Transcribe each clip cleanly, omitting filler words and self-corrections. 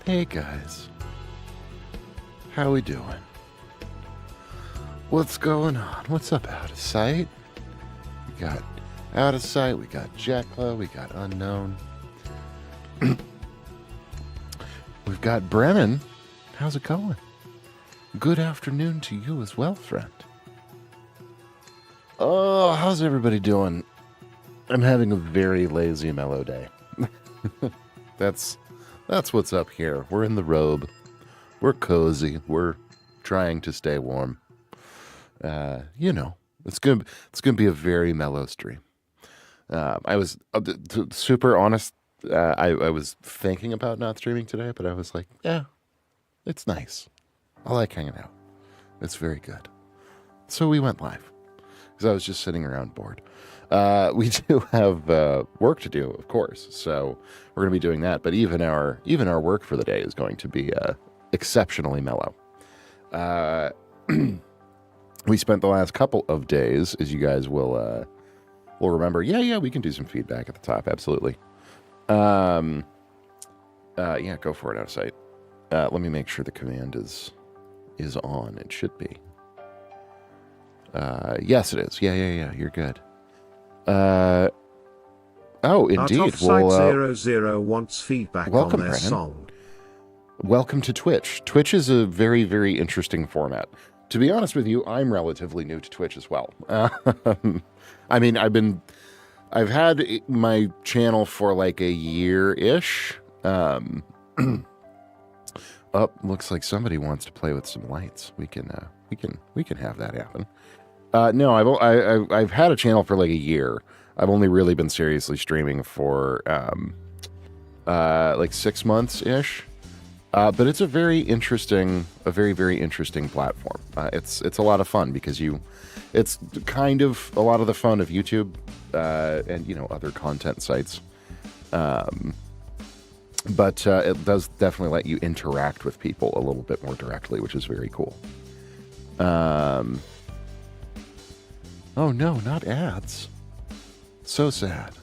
Hey guys, how we doing? What's going on? What's up, Out of Sight? We got Out of Sight, we got Jekla, we got Unknown. We've got Brennan. How's it going? Good afternoon to you as well, friend. Oh, how's everybody doing? I'm having a very lazy, mellow day. That's what's up here. We're in the robe. We're cozy. We're trying to stay warm. It's gonna be a very mellow stream. I was super honest. I was thinking about not streaming today, but I was like, yeah, it's nice. I like hanging out. It's very good. So we went live because I was just sitting around bored. We do have work to do, of course. So we're going to be doing that. But even our work for the day is going to be exceptionally mellow. We spent the last couple of days, as you guys will remember. Yeah, we can do some feedback at the top. Absolutely. Yeah, go for it, Out of Sight. Let me make sure the command is on. It should be. Yes, it is. Yeah. You're good. Oh, indeed. Well, 00 wants feedback welcome, on their Brennan. song. Welcome to Twitch. Twitch is a very, very interesting format. To be honest with you, I'm relatively new to Twitch as well. I mean, I've had my channel for like a year-ish. Looks like somebody wants to play with some lights. We can have that happen. No, I've had a channel for like a year. I've only really been seriously streaming for like 6 months ish. But it's a very very interesting platform. It's a lot of fun because it's kind of a lot of the fun of YouTube and other content sites. But it does definitely let you interact with people a little bit more directly, which is very cool. Oh no, not ads. So sad.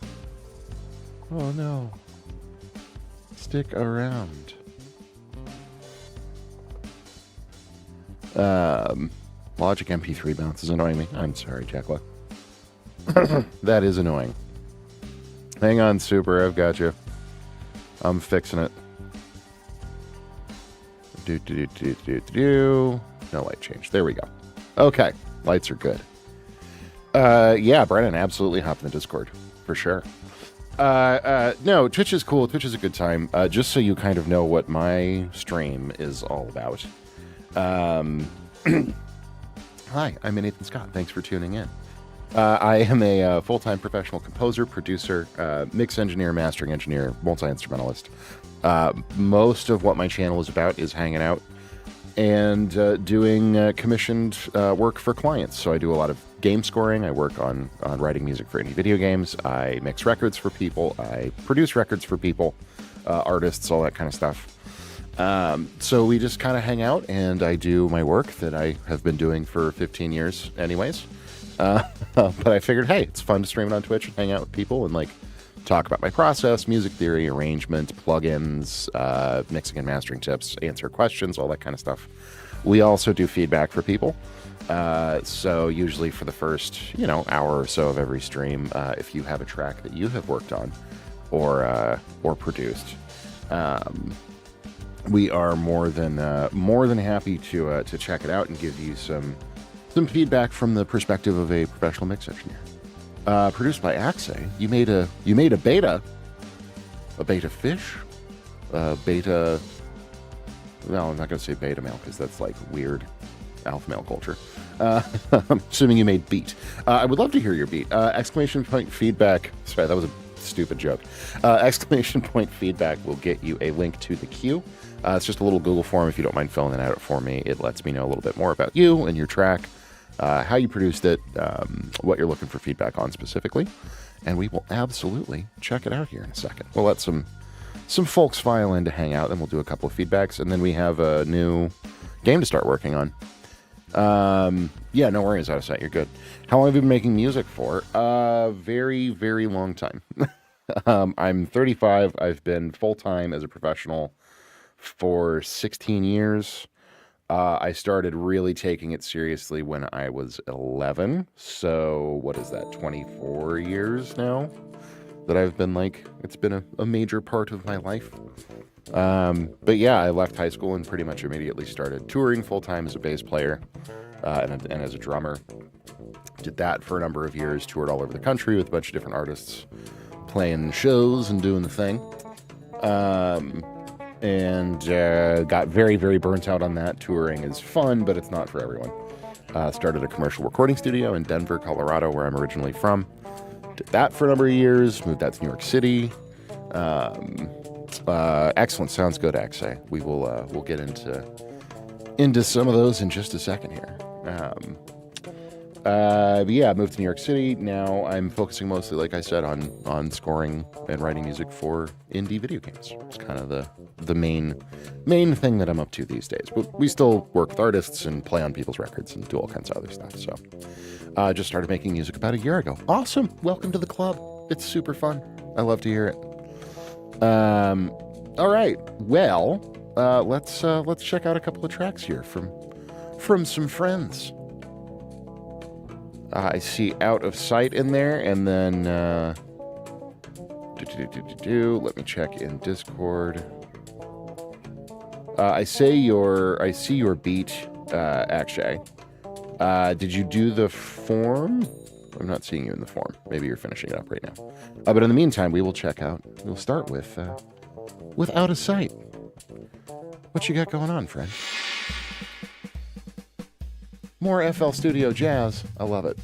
Oh no. Stick around. Logic MP3 bounce is annoying me. I'm sorry, Jekla. That is annoying. Hang on, Super. I've got you. I'm fixing it. No light change. There we go. Okay. Lights are good. Yeah, Brennan, absolutely hop in the Discord. For sure. No, Twitch is cool. Twitch is a good time. Just so you kind of know what my stream is all about. Hi, I'm Nathan Scott. Thanks for tuning in. I am a full-time professional composer, producer, mix engineer, mastering engineer, multi-instrumentalist. Most of what my channel is about is hanging out and doing commissioned work for clients. So I do a lot of game scoring. I work on writing music for indie video games. I mix records for people. I produce records for people, artists, all that kind of stuff. So we just kind of hang out and I do my work that I have been doing for 15 years anyways. But I figured, hey, it's fun to stream it on Twitch and hang out with people and like talk about my process, music theory, arrangement, plugins, mixing and mastering tips, answer questions, all that kind of stuff. We also do feedback for people. So usually for the first, hour or so of every stream, if you have a track that you have worked on or produced, we are more than happy to check it out and give you some feedback from the perspective of a professional mix engineer. Produced by Axe. You made a beta fish, beta. No, I'm not going to say beta male because that's like weird alpha male culture. I'm assuming you made beat. I would love to hear your beat. Exclamation point feedback. Sorry, that was a stupid joke. Exclamation point feedback will get you a link to the queue. It's just a little Google form. If you don't mind filling it out for me, it lets me know a little bit more about you and your track, how you produced it, what you're looking for feedback on specifically, and we will absolutely check it out here in a second. We'll let some folks file in to hang out, then we'll do a couple of feedbacks, and then we have a new game to start working on. Yeah, no worries, Out of Sight. You're good. How long have you been making music for? Very, very long time. I'm 35. I've been full-time as a professional for 16 years. I started really taking it seriously when I was 11. So what is that, 24 years now that I've been it's been a major part of my life. But yeah, I left high school and pretty much immediately started touring full-time as a bass player and as a drummer. Did that for a number of years, toured all over the country with a bunch of different artists, playing shows and doing the thing. And got very, very burnt out on that. Touring is fun, but it's not for everyone. Started a commercial recording studio in Denver, Colorado, where I'm originally from. Did that for a number of years, moved out to New York City. Excellent, sounds good, Axay. We'll get into some of those in just a second here. But yeah, I moved to New York City. Now I'm focusing mostly, like I said, on scoring and writing music for indie video games. It's kind of the main thing that I'm up to these days. But we still work with artists and play on people's records and do all kinds of other stuff. So just started making music about a year ago. Awesome. Welcome to the club. It's super fun. I love to hear it. All right. Well, let's check out a couple of tracks here from some friends. I see Out of Sight in there, and then let me check in Discord. I see your beat, Akshay. Did you do the form? I'm not seeing you in the form. Maybe you're finishing it up right now. But in the meantime, we'll start with Out of Sight. What you got going on, friend? More FL Studio jazz. I love it.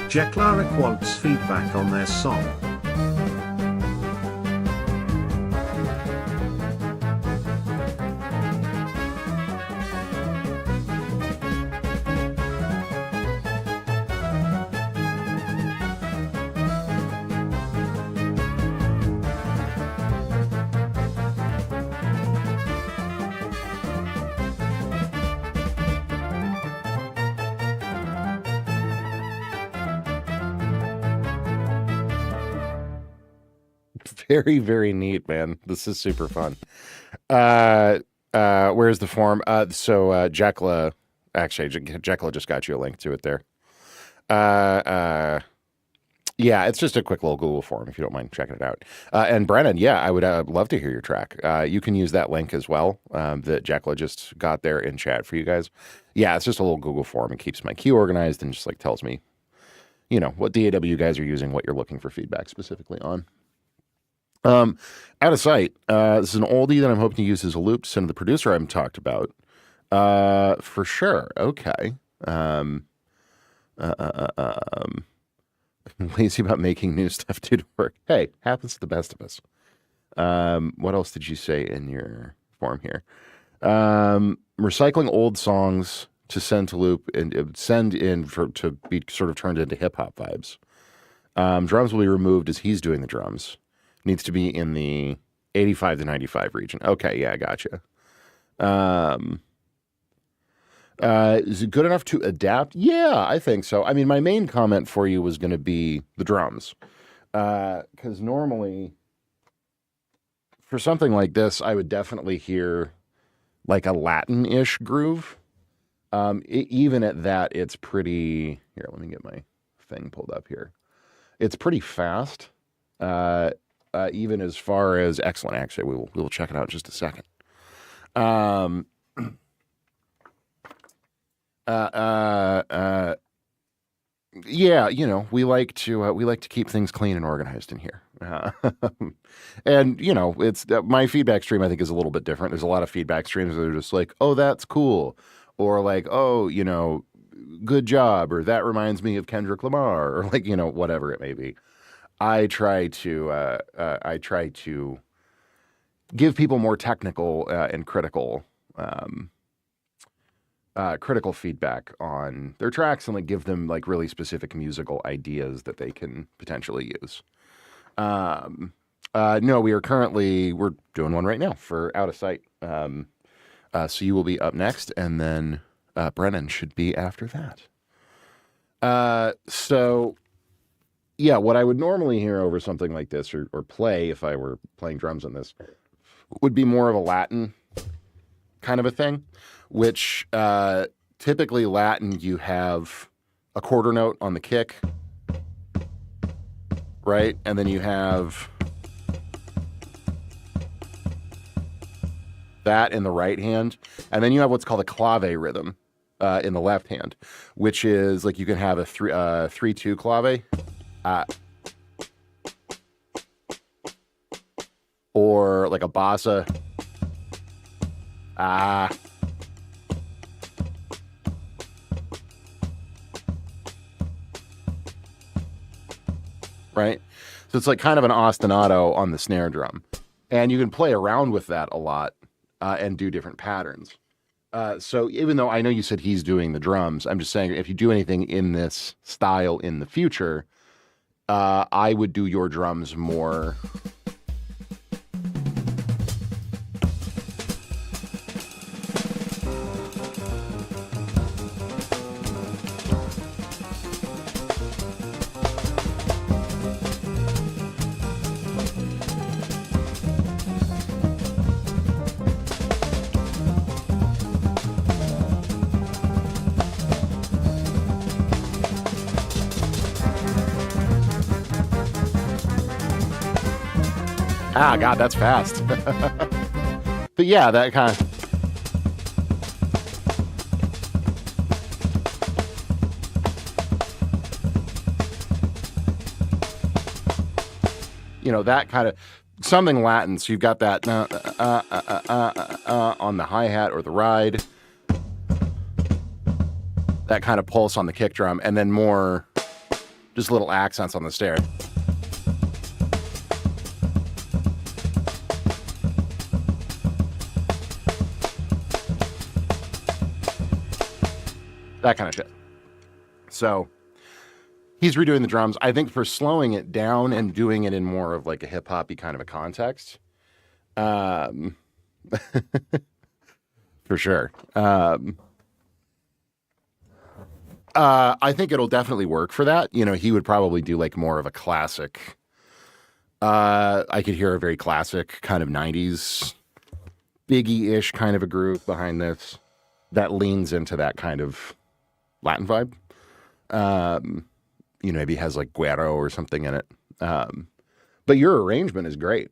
Jaclaric wants feedback on their song. Very, very neat, man. This is super fun. Where's the form? So Jekla, actually, Jekla just got you a link to it there. Yeah, it's just a quick little Google form if you don't mind checking it out. And Brennan, yeah, I would love to hear your track. You can use that link as well that Jekla just got there in chat for you guys. Yeah, it's just a little Google form. It keeps my queue organized and just tells me, what DAW you guys are using, what you're looking for feedback specifically on. Out of Sight. This is an oldie that I'm hoping to use as a loop to send to the producer I haven't talked about. For sure. Okay. Lazy about making new stuff due to work. Hey, happens to the best of us. What else did you say in your form here? Recycling old songs to send to loop and send in to be sort of turned into hip hop vibes. Drums will be removed as he's doing the drums. Needs to be in the 85 to 95 region. Okay, yeah, I gotcha. Is it good enough to adapt? Yeah, I think so. I mean, my main comment for you was going to be the drums. Because normally, for something like this, I would definitely hear a Latin-ish groove. Even at that, it's pretty... Here, let me get my thing pulled up here. It's pretty fast. Even as far as excellent, actually, we will check it out in just a second. Yeah, we like to keep things clean and organized in here. And it's my feedback stream. I think is a little bit different. There's a lot of feedback streams that are just oh, that's cool, or oh, good job, or that reminds me of Kendrick Lamar, or whatever it may be. I try to give people more technical and critical feedback on their tracks, and like give them like really specific musical ideas that they can potentially use. No, we're doing one right now for Out of Sight. So you will be up next, and then Brennan should be after that. So yeah, what I would normally hear over something like this, or play if I were playing drums on this, would be more of a Latin kind of a thing, which typically Latin, you have a quarter note on the kick, right? And then you have that in the right hand. And then you have what's called a clave rhythm in the left hand, which is like you can have a 3-2 clave. Or like a bassa. Right? So it's like kind of an ostinato on the snare drum. And you can play around with that a lot and do different patterns. So even though I know you said he's doing the drums, I'm just saying if you do anything in this style in the future, I would do your drums more. God, that's fast. But yeah, that kind of... that kind of... Something Latin, so you've got that on the hi-hat or the ride. That kind of pulse on the kick drum, and then more just little accents on the snare. That kind of shit. So he's redoing the drums. I think for slowing it down and doing it in more of like a hip hoppy kind of a context, for sure. I think it'll definitely work for that. He would probably do like more of a classic. I could hear a very classic kind of 90s Biggie-ish kind of a groove behind this that leans into that kind of Latin vibe. Maybe has like Guero or something in it. But your arrangement is great.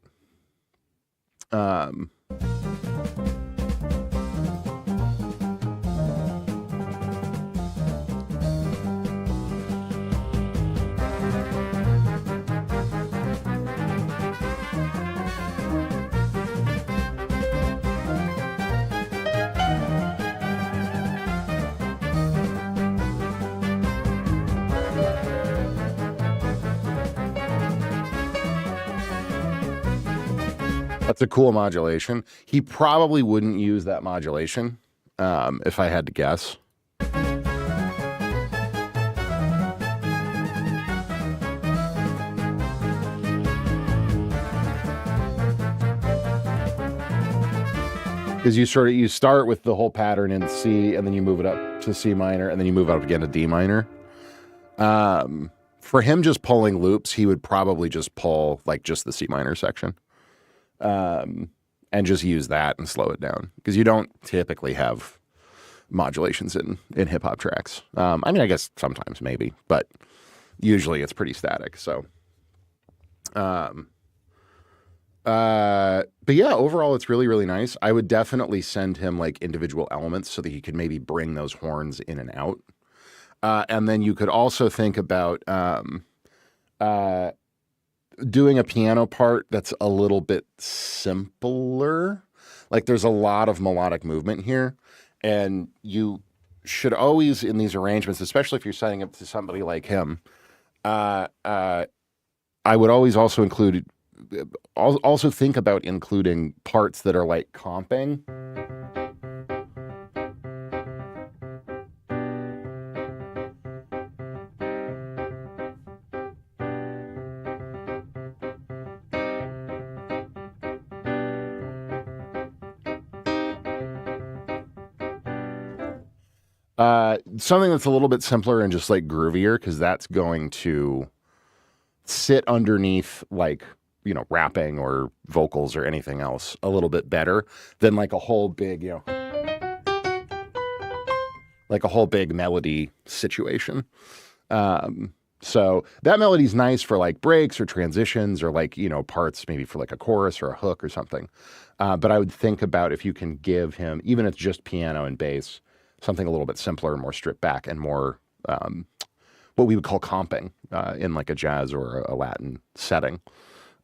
That's a cool modulation. He probably wouldn't use that modulation, if I had to guess. Because you start with the whole pattern in C, and then you move it up to C minor, and then you move up again to D minor. For him just pulling loops, he would probably just pull like just the C minor section. And just use that and slow it down, because you don't typically have modulations in hip hop tracks. I guess sometimes maybe, but usually it's pretty static. So, but yeah, overall it's really, really nice. I would definitely send him like individual elements so that he could maybe bring those horns in and out. And then you could also think about, doing a piano part that's a little bit simpler. Like there's a lot of melodic movement here, and you should always, in these arrangements, especially if you're setting up to somebody like him, I would always also include also think about including parts that are like comping. Something that's a little bit simpler and just like groovier, because that's going to sit underneath like, you know, rapping or vocals or anything else a little bit better than like a whole big, you know, like a whole big melody situation. So that melody's nice for like breaks or transitions or like, you know, parts maybe for like a chorus or a hook or something. But I would think about if you can give him, even if it's just piano and bass, something a little bit simpler, more stripped back, and more what we would call comping in like a jazz or a Latin setting,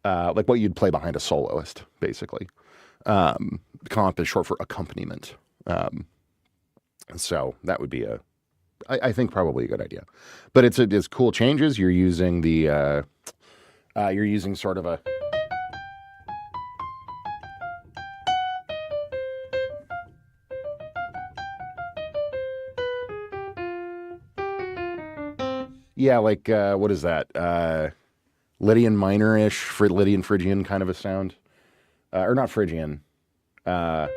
like what you'd play behind a soloist, basically. Comp is short for accompaniment. So that would be I think probably a good idea. But it's cool changes. You're using the you're using sort of a like what is that? Lydian minor-ish, Lydian Phrygian kind of a sound, or not Phrygian. Yeah,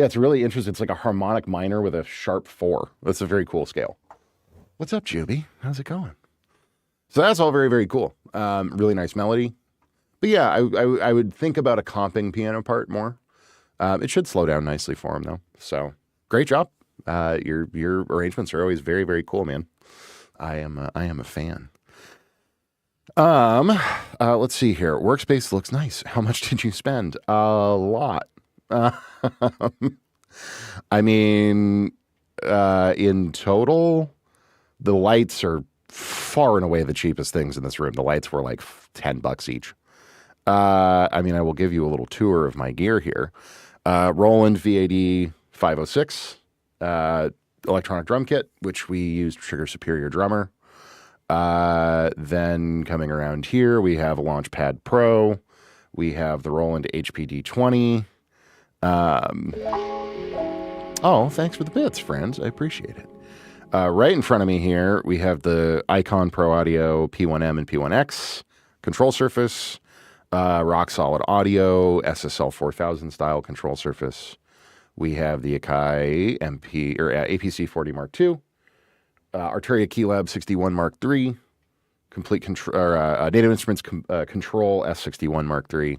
it's really interesting. It's like a harmonic minor with a sharp 4. That's a very cool scale. What's up, Juby? How's it going? So that's all very, very cool. Really nice melody. But yeah, I would think about a comping piano part more. It should slow down nicely for him, though. So great job. Your arrangements are always very, very cool, man. I am a fan. Let's see here. Workspace looks nice. How much did you spend? A lot. I mean, in total, the lights are far and away the cheapest things in this room. The lights were like $10 each. I mean, I will give you a little tour of my gear here. Roland VAD 506, electronic drum kit, which we used Trigger Superior Drummer. Then coming around here, we have a Launchpad Pro. We have the Roland HPD 20. Oh, thanks for the bits, friends. I appreciate it. Right in front of me here, we have the Icon Pro Audio P1M and P1X control surface, rock solid audio, SSL 4000 style control surface. We have the Akai APC 40 Mark II, Arturia Keylab 61 Mark III, Complete Native Instruments Control S61 Mark III.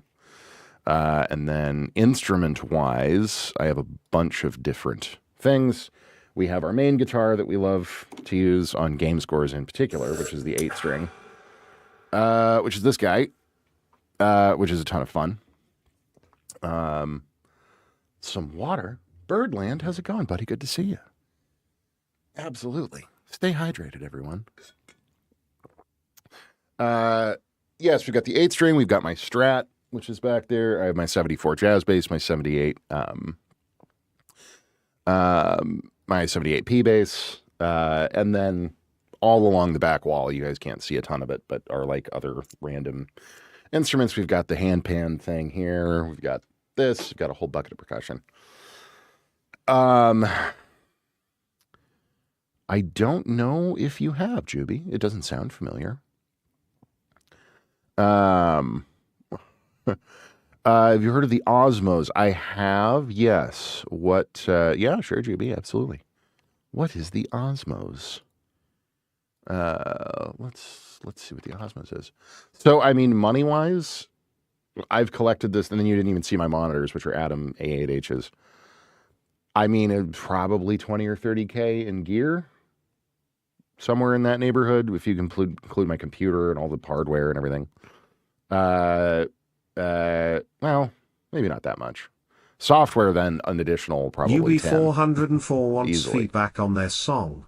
And then instrument-wise, I have a bunch of different things. We have our main guitar that we love to use on game scores in particular, which is the 8-string, which is this guy, which is a ton of fun. Some water. Birdland, how's it going, buddy? Good to see you. Absolutely. Stay hydrated, everyone. Yes, we've got the 8-string. We've got my Strat, which is back there. I have my 74 jazz bass, my 78, my 78P bass, and then all along the back wall, you guys can't see a ton of it, but are like other random instruments. We've got the handpan thing here. We've got this. We've got a whole bucket of percussion. I don't know if you have, Juby. It doesn't sound familiar. Have you heard of the Osmos? I have, yes. What? Yeah, sure, Juby, absolutely. What is the Osmos? Let's see what the Osmos is. So, I mean, money-wise, I've collected this, and then you didn't even see my monitors, which are Atom A8Hs. I mean, probably 20 or 30K in gear, somewhere in that neighborhood, if you include my computer and all the hardware and everything. Well, maybe not that much. Software, then, an additional probably 10. UB404 wants easily. feedback on their song.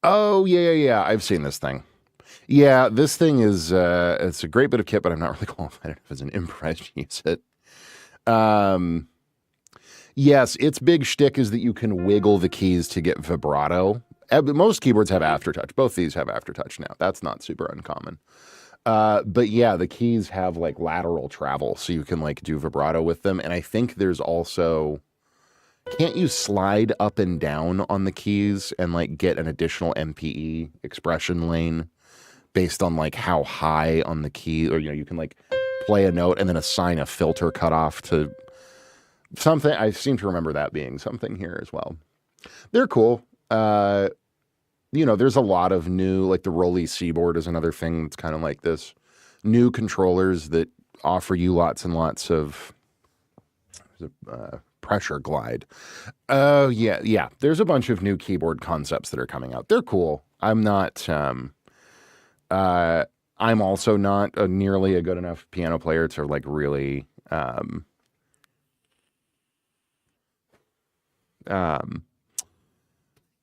Oh, yeah. I've seen this thing. Yeah, this thing is, it's a great bit of kit, but I'm not really qualified enough as an improviser to use it. Yes, its big shtick is that you can wiggle the keys to get vibrato Most keyboards have aftertouch. Both these have aftertouch now. That's not super uncommon. But yeah, the keys have like lateral travel, so you can like do vibrato with them. And I think there's also, can't you slide up and down on the keys and like get an additional MPE expression lane based on like how high on the key, or you can like play a note and then assign a filter cutoff to something. I seem to remember that being something here as well. They're cool. There's a lot of new, like the Rollei Seaboard is another thing that's kind of like this. New controllers that offer you lots and lots of pressure glide. Yeah. There's a bunch of new keyboard concepts that are coming out. They're cool. I'm also not nearly a good enough piano player to like really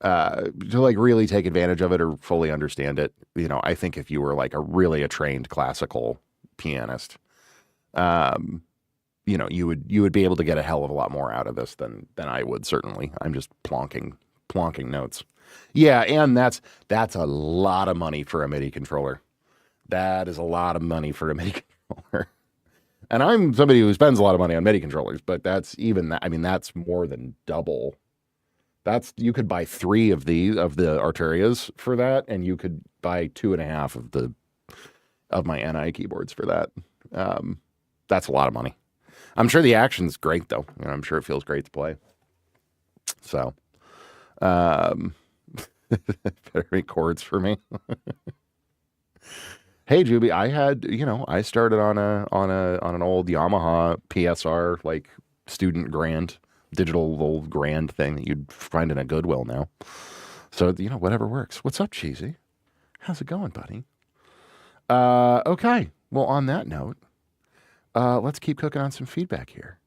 to like really take advantage of it or fully understand it. I think if you were like a trained classical pianist, you would be able to get a hell of a lot more out of this than I would, certainly. I'm just plonking notes. Yeah, and that's a lot of money for a MIDI controller. That is a lot of money for a MIDI controller. And I'm somebody who spends a lot of money on MIDI controllers, but that's more than double. You could buy 3 of the Arturias for that, and you could buy 2.5 of my NI keyboards for that. That's a lot of money. I'm sure the action's great though. I'm sure it feels great to play. So, better make chords for me. Hey Juby, I started on an old Yamaha PSR like student grand. Digital little grand thing that you'd find in a Goodwill now. So, whatever works. What's up, Cheesy? How's it going, buddy? Okay. Well, on that note, let's keep cooking on some feedback here.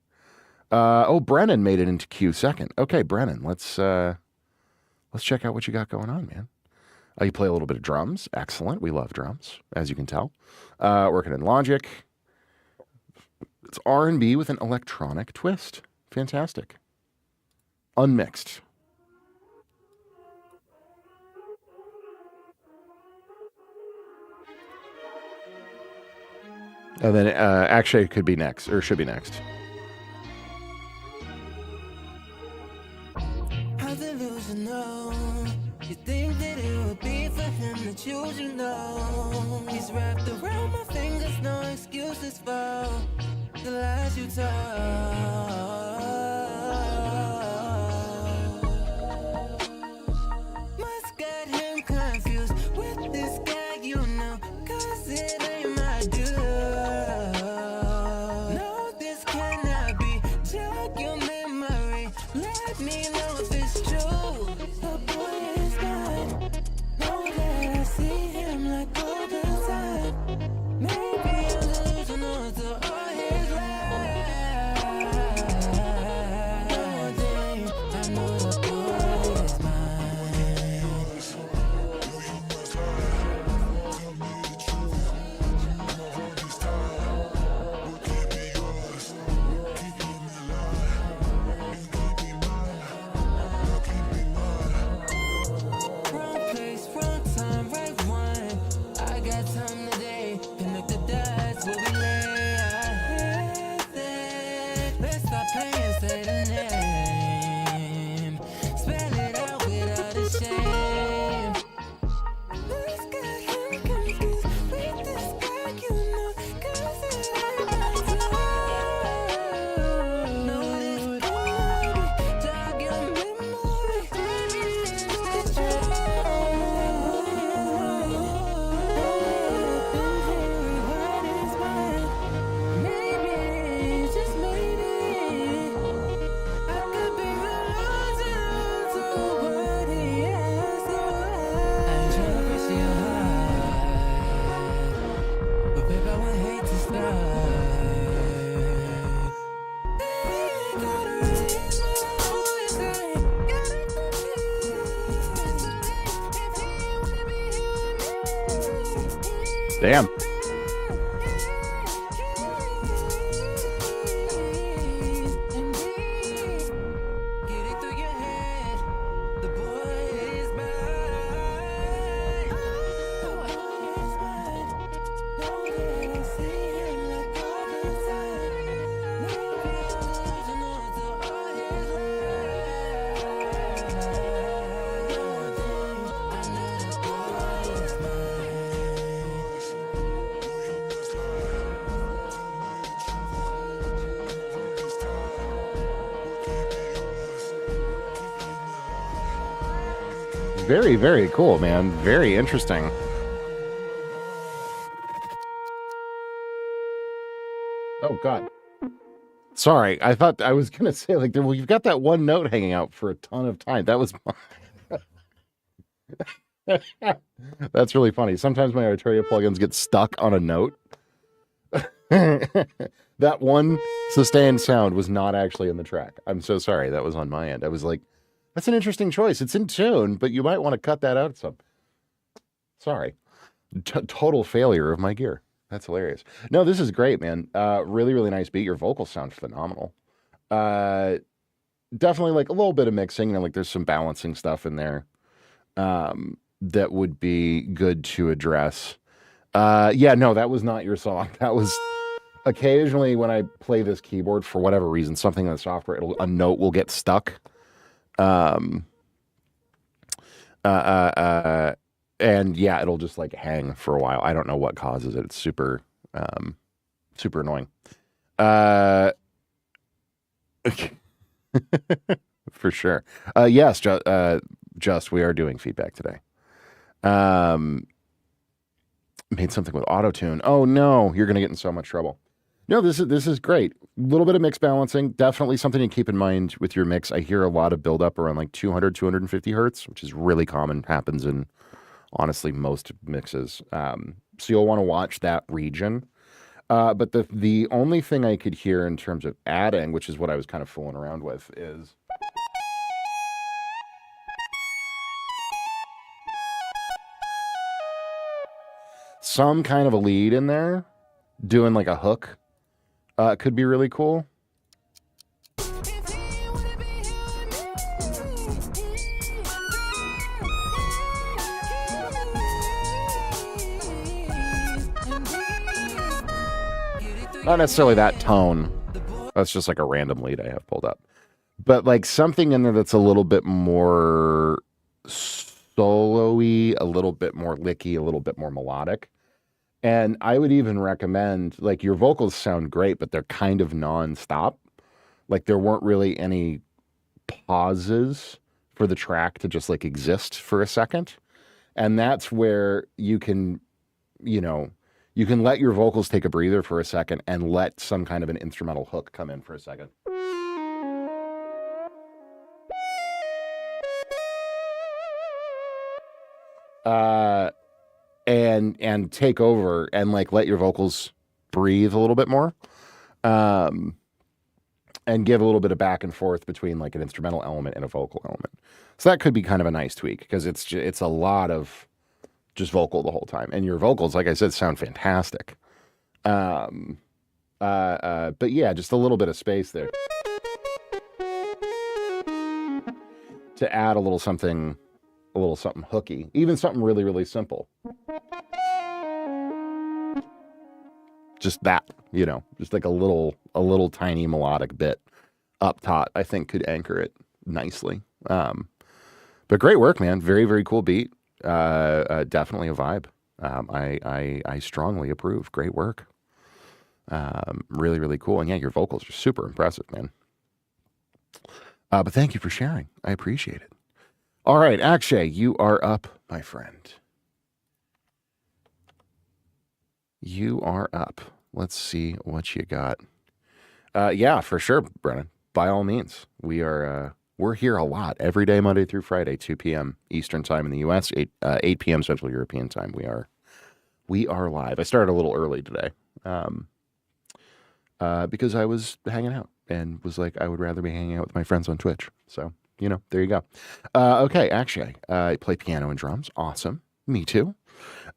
Brennan made it into Q second. Okay, Brennan, let's check out what you got going on, man. You play a little bit of drums. Excellent. We love drums, as you can tell. Working in Logic. It's R&B with an electronic twist. Fantastic. Unmixed. And then actually it could be next, or should be next. How delusional. You think that it would be for him to choose, he's wrapped around my fingers, no excuses for the lies you told. Must got him confused with this guy, cause it ain't my dude. No, this cannot be. Jog your memory, let me know if it's true. The boy is mine. Know that I see him like all the time. Maybe I'm delusional to all his lies. Nowadays, I know the boy is mine. Wrong place, wrong time, right one. I got time today. Connect the dots, where we lay our heads. Let's stop playing, say the name. Spell it out without a shame. This guy, him confused with this guy, cause it ain't my time. No, this cannot be. Jog your memory. It's the truth. What is mine? Maybe, just maybe, I could be the loser to what he has to hide. I ain't tryna press you high, but babe, I would hate to start. Ain't gotta raise my voice, I ain't gotta if he wanna be here with me. Damn. Get it through your head. The boy is mine. Very, very cool, man. Very interesting. Oh, God. Sorry, I thought I was going to say, like, well, you've got that one note hanging out for a ton of time. That was... That's really funny. Sometimes my Arturia plugins get stuck on a note. That one sustained sound was not actually in the track. I'm so sorry. That was on my end. I was like, that's an interesting choice. It's in tune, but you might want to cut that out some. Sorry. Total failure of my gear. That's hilarious. No, this is great, man. Really, really nice beat. Your vocals sound phenomenal. Definitely like a little bit of mixing, like there's some balancing stuff in there that would be good to address. Yeah, no, that was not your song. That was occasionally when I play this keyboard for whatever reason, something in the software, a note will get stuck. And yeah, it'll just like hang for a while. I don't know what causes it. It's super, super annoying. For sure. Yes, just we are doing feedback today. Made something with auto-tune. Oh no, you're gonna get in so much trouble. No, this is great. A little bit of mix balancing, definitely something to keep in mind with your mix. I hear a lot of buildup around like 200, 250 hertz, which is really common, happens in honestly most mixes. So you'll want to watch that region. But the only thing I could hear in terms of adding, which is what I was kind of fooling around with, is some kind of a lead in there, doing like a hook. Could be really cool. Not necessarily that tone. That's just like a random lead I have pulled up. But like something in there that's a little bit more solo-y, a little bit more licky, a little bit more melodic. And I would even recommend, like, your vocals sound great, but they're kind of non-stop. Like, there weren't really any pauses for the track to just, like, exist for a second. And that's where you can, you know, you can let your vocals take a breather for a second and let some kind of an instrumental hook come in for a second. And take over and like let your vocals breathe a little bit more, and give a little bit of back and forth between like an instrumental element and a vocal element. So that could be kind of a nice tweak because it's a lot of just vocal the whole time, and your vocals, like I said, sound fantastic. But yeah, just a little bit of space there to add a little something hooky, even something really, really simple. Just that, you know, just like a little tiny melodic bit up top, I think could anchor it nicely. But great work, man. Very, very cool beat. Definitely a vibe. I strongly approve. Great work. Really, really cool. And yeah, your vocals are super impressive, man. But thank you for sharing. I appreciate it. All right, Akshay, you are up, my friend. You are up. Let's see what you got. Yeah, for sure, Brennan. By all means, we're here a lot every day, Monday through Friday, 2 p.m. Eastern time in the U.S., 8 p.m. Central European time. We are live. I started a little early today, because I was hanging out and was like, I would rather be hanging out with my friends on Twitch. So, you know, there you go. Okay, actually, I play piano and drums. Awesome. Me too.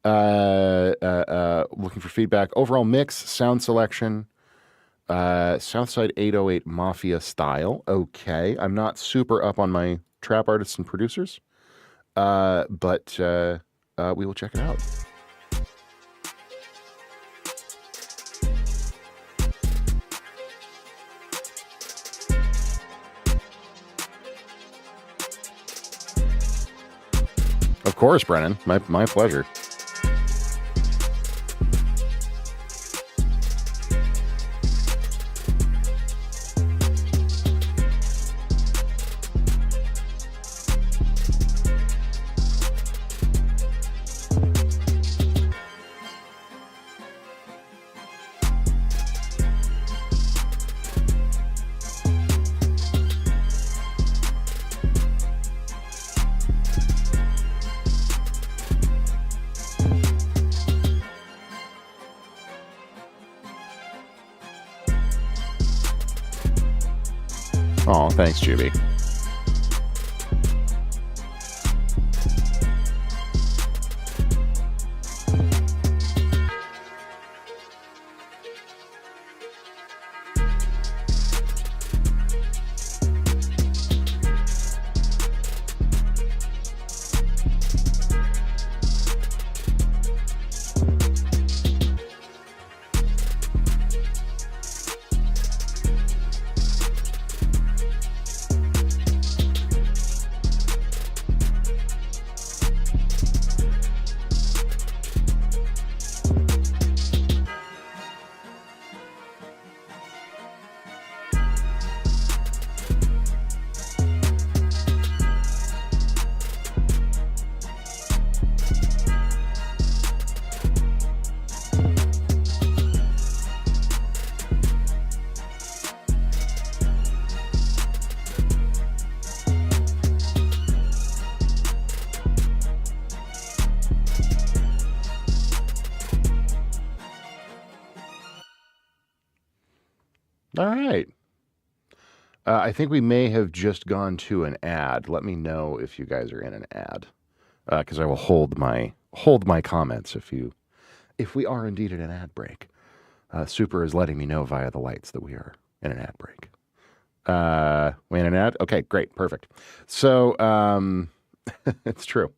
Looking for feedback. Overall mix, sound selection, Southside 808 Mafia style. Okay. I'm not super up on my trap artists and producers, but we will check it out. Of course, Brennan. My pleasure. Oh, thanks, Juby. All right. I think we may have just gone to an ad. Let me know if you guys are in an ad, because I will hold my comments if we are indeed in an ad break. Super is letting me know via the lights that we are in an ad break. We in an ad? Okay, great, perfect. So it's true.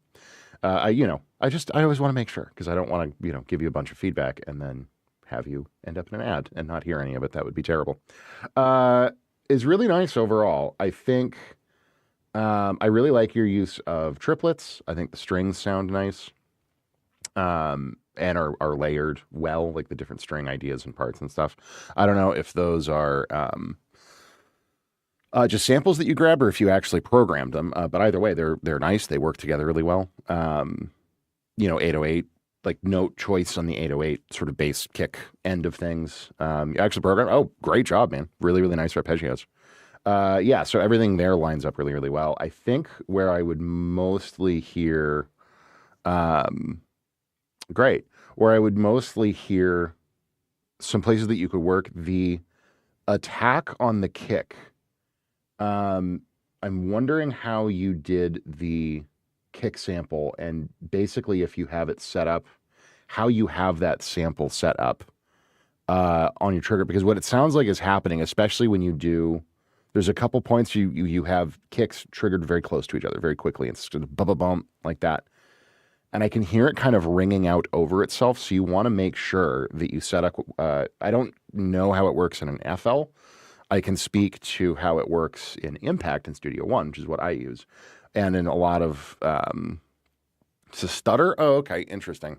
I always want to make sure because I don't want to give you a bunch of feedback and then have you end up in an ad and not hear any of it. That would be terrible. Is really nice overall. I think I really like your use of triplets. I think the strings sound nice and are layered well, like the different string ideas and parts and stuff. I don't know if those are just samples that you grab or if you actually programmed them. But either way, they're nice. They work together really well. 808. Like note choice on the 808 sort of bass kick end of things. You actually program. Oh, great job, man. Really, really nice arpeggios. So everything there lines up really, really well. I think where I would mostly hear, where I would mostly hear some places that you could work the attack on the kick. I'm wondering how you did the kick sample and basically if you have it set up, how you have that sample set up on your trigger, because what it sounds like is happening, especially when you do, there's a couple points you have kicks triggered very close to each other very quickly. It's sort of bump like that. And I can hear it kind of ringing out over itself. So you want to make sure that you set up, I don't know how it works in an FL. I can speak to how it works in Impact and Studio One, which is what I use. And in a lot of, it's a stutter. Oh, okay. Interesting.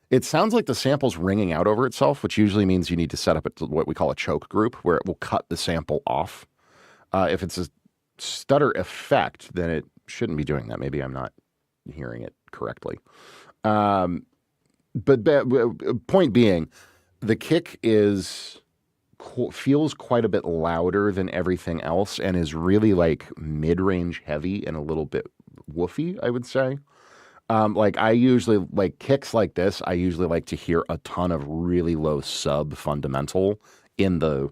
It sounds like the sample's ringing out over itself, which usually means you need to set up what we call a choke group where it will cut the sample off. If it's a stutter effect, then it shouldn't be doing that. Maybe I'm not hearing it correctly. But point being, the kick feels quite a bit louder than everything else and is really like mid-range heavy and a little bit woofy, I would say. I usually like kicks like this. I usually like to hear a ton of really low sub fundamental in the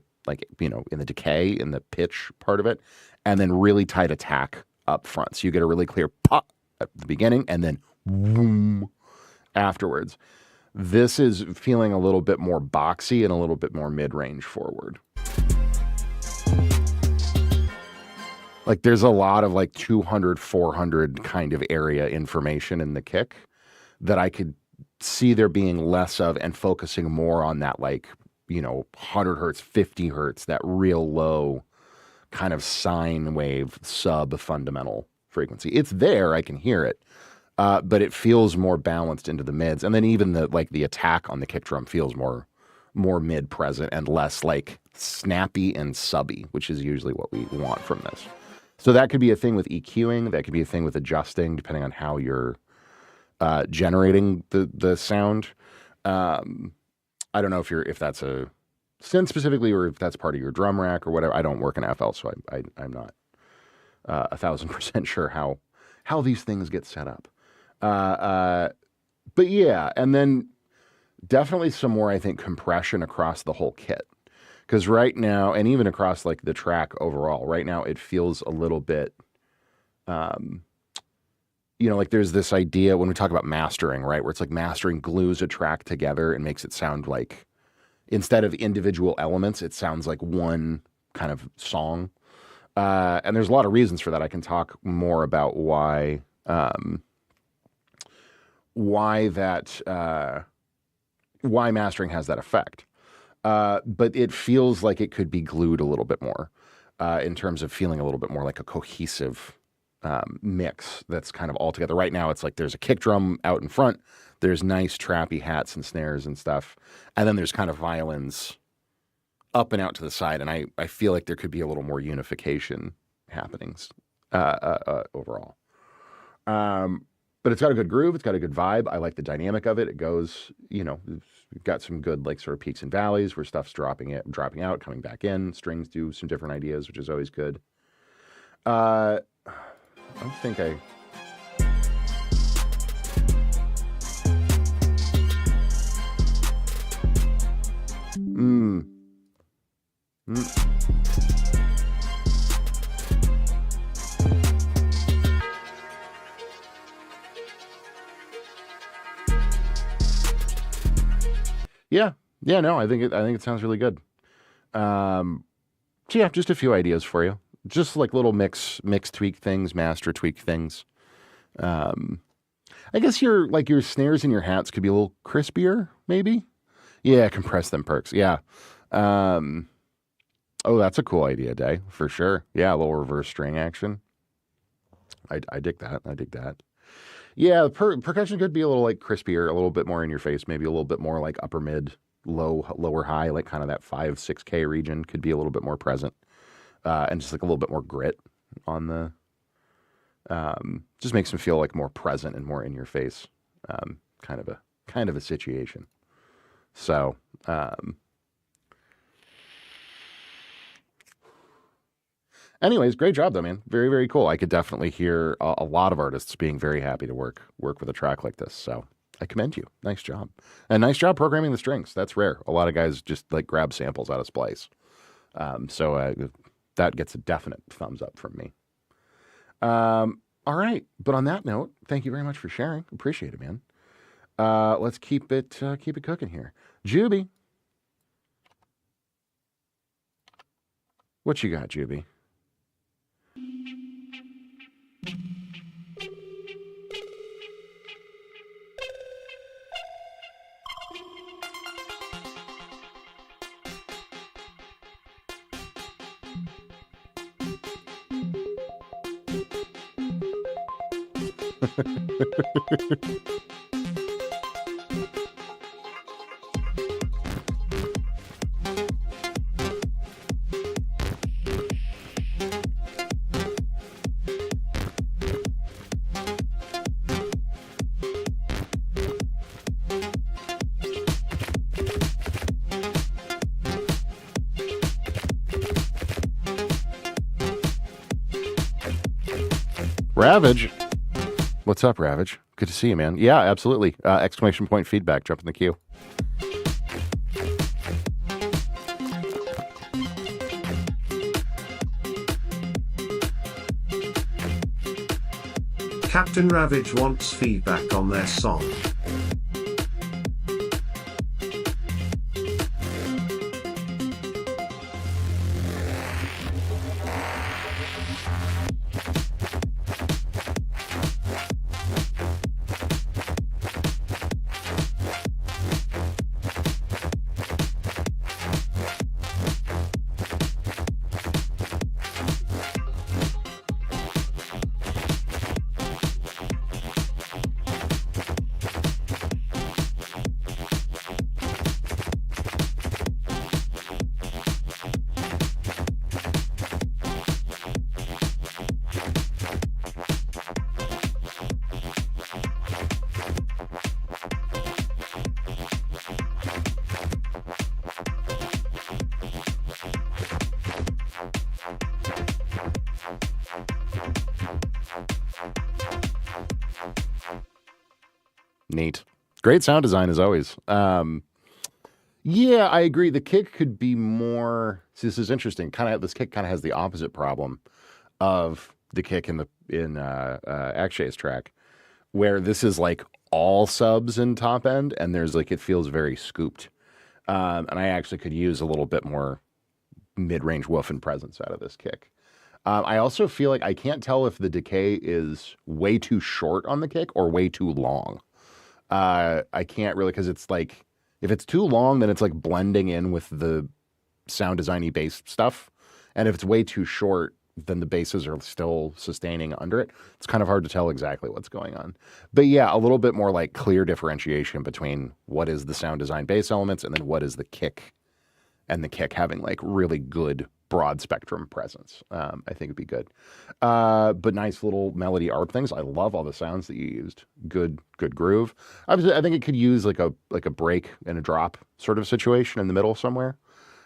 in the decay, in the pitch part of it, and then really tight attack up front. So you get a really clear pop at the beginning and then boom afterwards. This is feeling a little bit more boxy and a little bit more mid-range forward. Like there's a lot of like 200, 400 kind of area information in the kick that I could see there being less of and focusing more on that 100 hertz, 50 hertz, that real low kind of sine wave sub fundamental frequency. It's there, I can hear it. But it feels more balanced into the mids. And then even the attack on the kick drum feels more mid present and less like snappy and subby, which is usually what we want from this. So that could be a thing with EQing. That could be a thing with adjusting, depending on how you're generating the sound. I don't know if that's a synth specifically or if that's part of your drum rack or whatever. I don't work in FL, so I'm not 1,000% sure how these things get set up. But yeah, and then definitely some more, I think, compression across the whole kit. Because right now, and even across like the track overall, right now it feels a little bit, like there's this idea when we talk about mastering, right, where it's like mastering glues a track together and makes it sound like, instead of individual elements, it sounds like one kind of song. And there's a lot of reasons for that. I can talk more about why mastering has that effect. But it feels like it could be glued a little bit more in terms of feeling a little bit more like a cohesive mix that's kind of all together. Right now, it's like there's a kick drum out in front, there's nice trappy hats and snares and stuff, and then there's kind of violins up and out to the side, and I feel like there could be a little more unification happenings overall. But it's got a good groove. It's got a good vibe. I like the dynamic of it. It goes, we've got some good like sort of peaks and valleys where stuff's dropping out, coming back in. Strings do some different ideas, which is always good. I don't think I... Yeah, no, I think it sounds really good. So yeah, just a few ideas for you. Just like little mix tweak things, master tweak things. I guess your snares and your hats could be a little crispier, maybe. Yeah, compress them perks. Yeah. Oh, that's a cool idea, Day, for sure. Yeah, a little reverse string action. I dig that. Yeah, percussion could be a little like crispier, a little bit more in your face, maybe a little bit more like upper mid, lower high, like kind of that 5-6K region could be a little bit more present, and just like a little bit more grit on the. Just makes them feel like more present and more in your face, kind of a situation. So. Anyways, great job though, man. Very, very cool. I could definitely hear a lot of artists being very happy to work with a track like this. So I commend you. Nice job. And nice job programming the strings. That's rare. A lot of guys just like grab samples out of Splice. So that gets a definite thumbs up from me. All right. But on that note, thank you very much for sharing. Appreciate it, man. Let's keep it cooking here. Juby. What you got, Juby? Ravage. What's up, Ravage? Good to see you, man. Yeah, absolutely. Exclamation point feedback. Jump in the queue. Captain Ravage wants feedback on their song. Neat. Great sound design as always. Yeah, I agree. The kick could be more. See, this is interesting. This kick kind of has the opposite problem of the kick in Akshay's track, where this is like all subs and top end, and there's like it feels very scooped. And I actually could use a little bit more mid-range woof and presence out of this kick. I also feel like I can't tell if the decay is way too short on the kick or way too long. I can't really, because it's like, if it's too long, then it's like blending in with the sound designy bass stuff. And if it's way too short, then the basses are still sustaining under it. It's kind of hard to tell exactly what's going on. But yeah, a little bit more like clear differentiation between what is the sound design bass elements and then what is the kick, and the kick having like really good broad spectrum presence. I think it'd be good. But nice little melody ARP things. I love all the sounds that you used. Good groove. Obviously, I think it could use like a break and a drop sort of situation in the middle somewhere,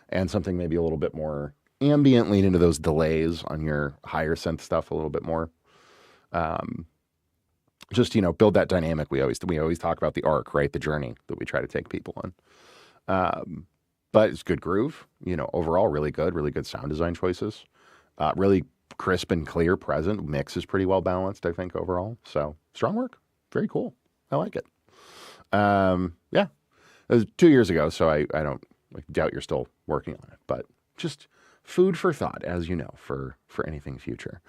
and something maybe a little bit more ambient, lean into those delays on your higher synth stuff a little bit more. Just, build that dynamic. We always talk about the arc, right? The journey that we try to take people on. But it's good groove, overall really good sound design choices. Really crisp and clear present. Mix is pretty well balanced, I think, overall. So strong work. Very cool. I like it. Yeah. It was 2 years ago, so I don't doubt you're still working on it. But just food for thought, as you know, for anything future.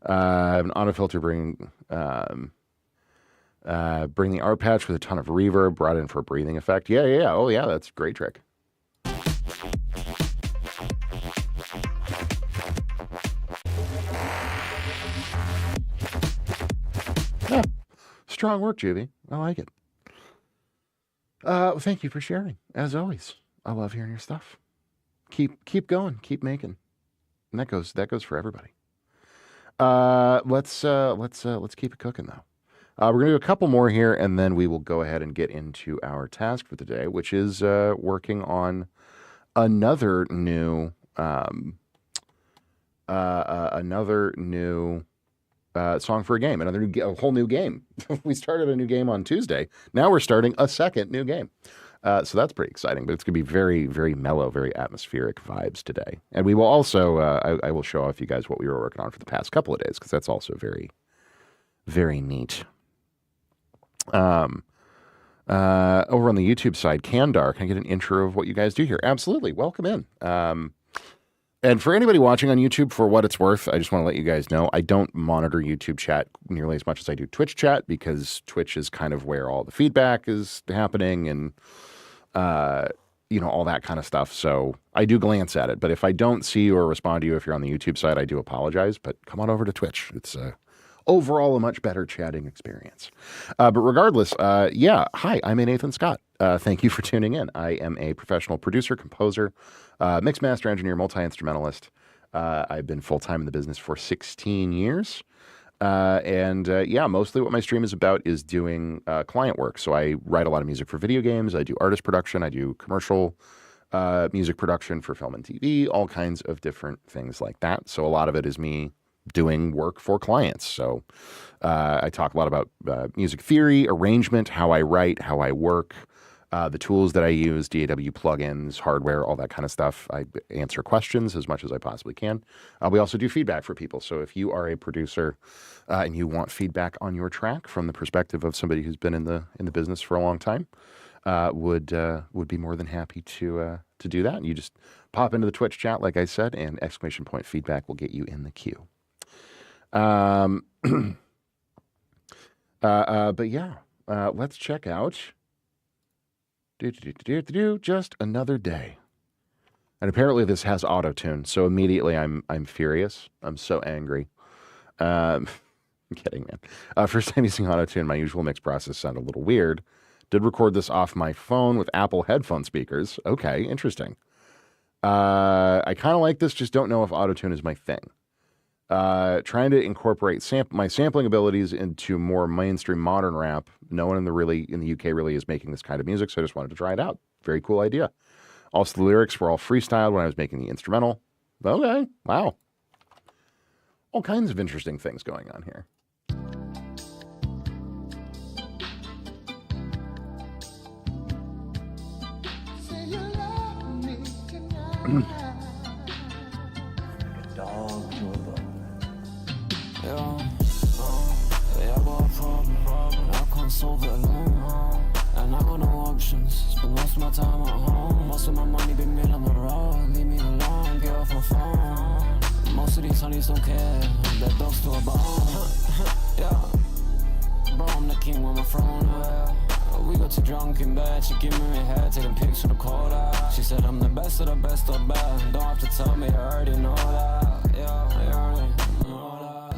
An auto filter bring the art patch with a ton of reverb, brought in for a breathing effect. Yeah. Oh yeah, that's a great trick. Yeah. Strong work, Juvie. I like it. Thank you for sharing, as always. I love hearing your stuff. Keep going, keep making. And that goes for everybody. Let's keep it cooking though. We're gonna do a couple more here, and then we will go ahead and get into our task for the day, which is working on another new song for a game, a whole new game. We started a new game on Tuesday. Now we're starting a second new game. So that's pretty exciting, but it's going to be very, very mellow, very atmospheric vibes today. And we will also, I will show off you guys what we were working on for the past couple of days, because that's also very, very neat. Over on the YouTube side, Kandar, can I get an intro of what you guys do here? Absolutely. Welcome in. And for anybody watching on YouTube, for what it's worth, I just want to let you guys know, I don't monitor YouTube chat nearly as much as I do Twitch chat, because Twitch is kind of where all the feedback is happening and, all that kind of stuff. So I do glance at it, but if I don't see you or respond to you, if you're on the YouTube side, I do apologize, but come on over to Twitch. It's overall a much better chatting experience. But regardless, hi, I'm Nathan Scott. Thank you for tuning in. I am a professional producer, composer, mix master engineer, multi-instrumentalist. I've been full-time in the business for 16 years. Mostly what my stream is about is doing client work. So I write a lot of music for video games. I do artist production. I do commercial music production for film and TV, all kinds of different things like that. So a lot of it is me doing work for clients. So I talk a lot about music theory, arrangement, how I write, how I work, the tools that I use, DAW plugins, hardware, all that kind of stuff. I answer questions as much as I possibly can. We also do feedback for people. So if you are a producer and you want feedback on your track from the perspective of somebody who's been in the business for a long time, would be more than happy to do that. And you just pop into the Twitch chat, like I said, and !feedback will get you in the queue. Let's check out Just Another Day. And apparently this has auto-tune, so immediately I'm furious. I'm so angry. I'm kidding, man. First time using auto-tune, my usual mix process sounded a little weird. Did record this off my phone with Apple headphone speakers. Okay, interesting. I kind of like this, just don't know if auto-tune is my thing. Trying to incorporate my sampling abilities into more mainstream modern rap. No one in the UK really is making this kind of music, so I just wanted to try it out. Very cool idea. Also, the lyrics were all freestyled when I was making the instrumental. Okay, wow. All kinds of interesting things going on here. Say you Solve it alone, and I got no options. Spend most of my time at home. Most of my money been made on the road. Leave me alone, get off my phone. Most of these honeys don't care. Their dogs to a bone. Yeah, bro, I'm the king with my throne. We got too drunk in bed. She give me her hair, taking pics for the quota. She said I'm the best of the best of bad. Don't have to tell me, I already know that. Yeah, I already know that.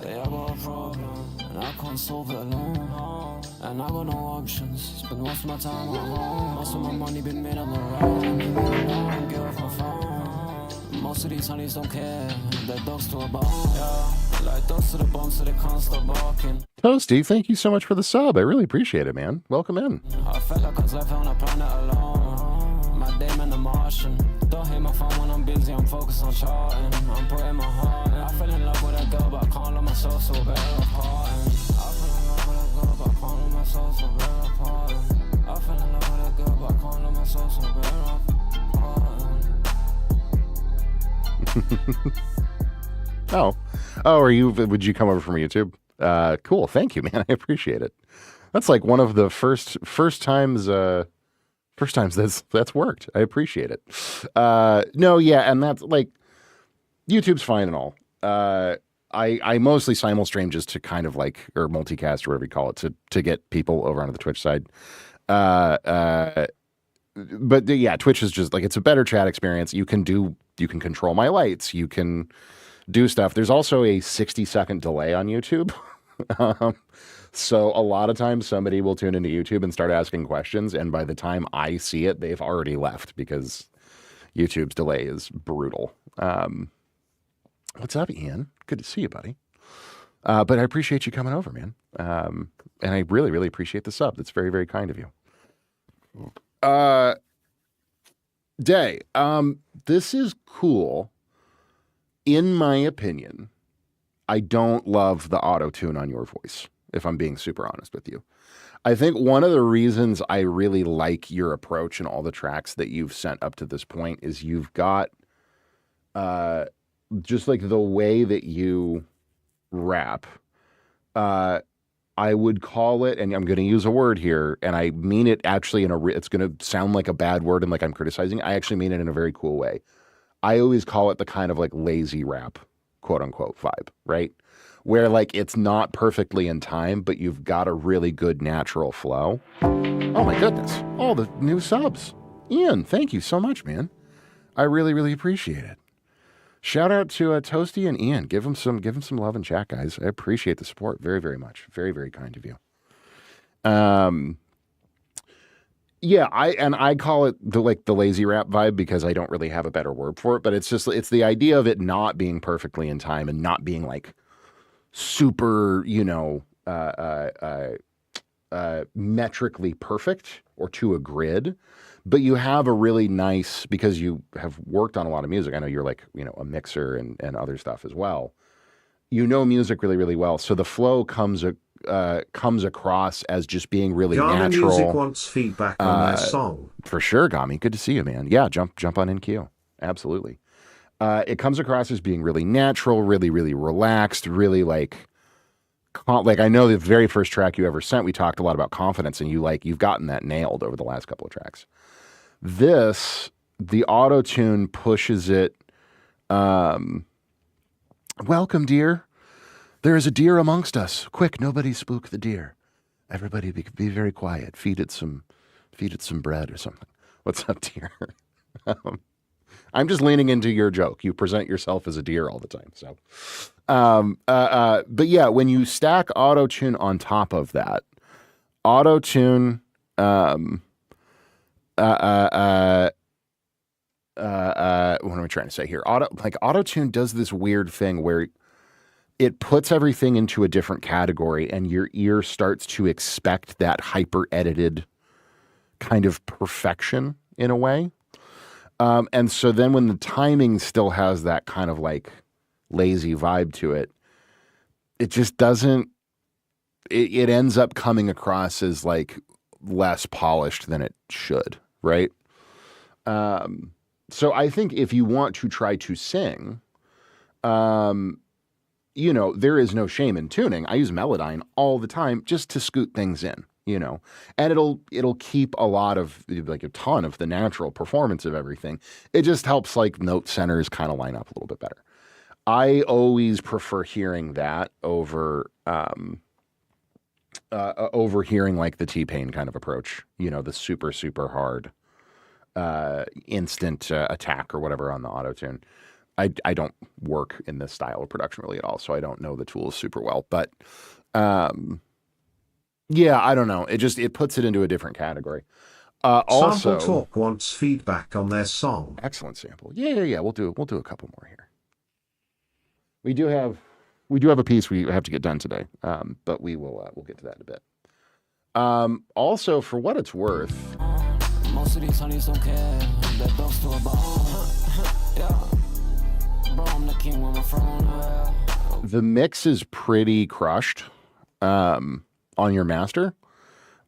Yeah, I got a problem. And I can't solve it alone, and I got no options. Spend most of my time at home. Most of my money been made on the road. Leave me alone, get off my phone. Most of these honeys don't care. They're dogs to a bone. Yeah, like dogs to the bone, so they can't stop barking. Toasty, thank you so much for the sub. I really appreciate it, man. Welcome in. I felt like I was left on a planet alone. My Damon the Martian. Don't hit my phone when I'm busy. I'm focused on charting. I'm putting my heart in. I fell in love with a girl, but I can't love myself, so better apart. I fell in love with a girl, but I can't love myself, so better apart. I fell in love with a girl, but I can't love myself, so better apart. Would you come over from YouTube? Cool. Thank you, man. I appreciate it. That's like one of the first times that's worked. I appreciate it. No, yeah. And that's like, YouTube's fine and all. I mostly simulstream just to kind of like, or multicast or whatever you call it, to get people over onto the Twitch side. But yeah, Twitch is just like, it's a better chat experience. You can control my lights. You can do stuff. There's also a 60-second delay on YouTube. So a lot of times somebody will tune into YouTube and start asking questions. And by the time I see it, they've already left because YouTube's delay is brutal. What's up, Ian? Good to see you, buddy. But I appreciate you coming over, man. And I really, really appreciate the sub. That's very, very kind of you. Day, this is cool. In my opinion, I don't love the auto-tune on your voice, if I'm being super honest with you. I think one of the reasons I really like your approach and all the tracks that you've sent up to this point is you've got just like the way that you rap. I would call it, and I'm going to use a word here, and I mean it actually it's going to sound like a bad word and like I'm criticizing. I actually mean it in a very cool way. I always call it the kind of like lazy rap, quote unquote, vibe, right? Where like it's not perfectly in time, but you've got a really good natural flow. Oh my goodness. All the new subs. Ian, thank you so much, man. I really, really appreciate it. Shout out to Toasty and Ian. Give them some love in chat, guys. I appreciate the support very, very much. Very, very kind of you. Yeah, I call it the lazy rap vibe because I don't really have a better word for it, but it's the idea of it not being perfectly in time and not being like super, metrically perfect or to a grid, but you have a really nice, because you have worked on a lot of music. I know you're like, a mixer and other stuff as well. Music really, really well. So the flow comes across as just being really Ghana natural. Music wants feedback on their song. For sure, Gami. Good to see you, man. Yeah, jump on in queue. Absolutely. It comes across as being really natural, really, really relaxed, really like I know the very first track you ever sent, we talked a lot about confidence, and you've gotten that nailed over the last couple of tracks. The auto-tune pushes it. Welcome, dear. There is a deer amongst us. Quick, nobody spook the deer. Everybody be very quiet. Feed it some bread or something. What's up, deer? I'm just leaning into your joke. You present yourself as a deer all the time. So, but yeah, when you stack auto-tune on top of that, auto-tune, what am I trying to say here? Auto-tune does this weird thing where it puts everything into a different category, and your ear starts to expect that hyper-edited kind of perfection in a way. And so then when the timing still has that kind of like lazy vibe to it, it just doesn't, it ends up coming across as like less polished than it should, right? So I think if you want to try to sing, there is no shame in tuning. I use Melodyne all the time just to scoot things in, and it'll keep a lot of, like, a ton of the natural performance of everything. It just helps, like, note centers kind of line up a little bit better. I always prefer hearing that over hearing, like, the T-Pain kind of approach, the super, super hard instant attack or whatever on the auto-tune. I don't work in this style of production really at all, so I don't know the tools super well. But yeah, I don't know. It puts it into a different category. Also, Sample Talk wants feedback on their song. Excellent sample. Yeah. We'll do a couple more here. We do have a piece we have to get done today, but we'll get to that in a bit. Also, for what it's worth, most of these honeys don't care. That dogs to a bone. Yeah. Bro, I'm the king when my phone. The mix is pretty crushed on your master.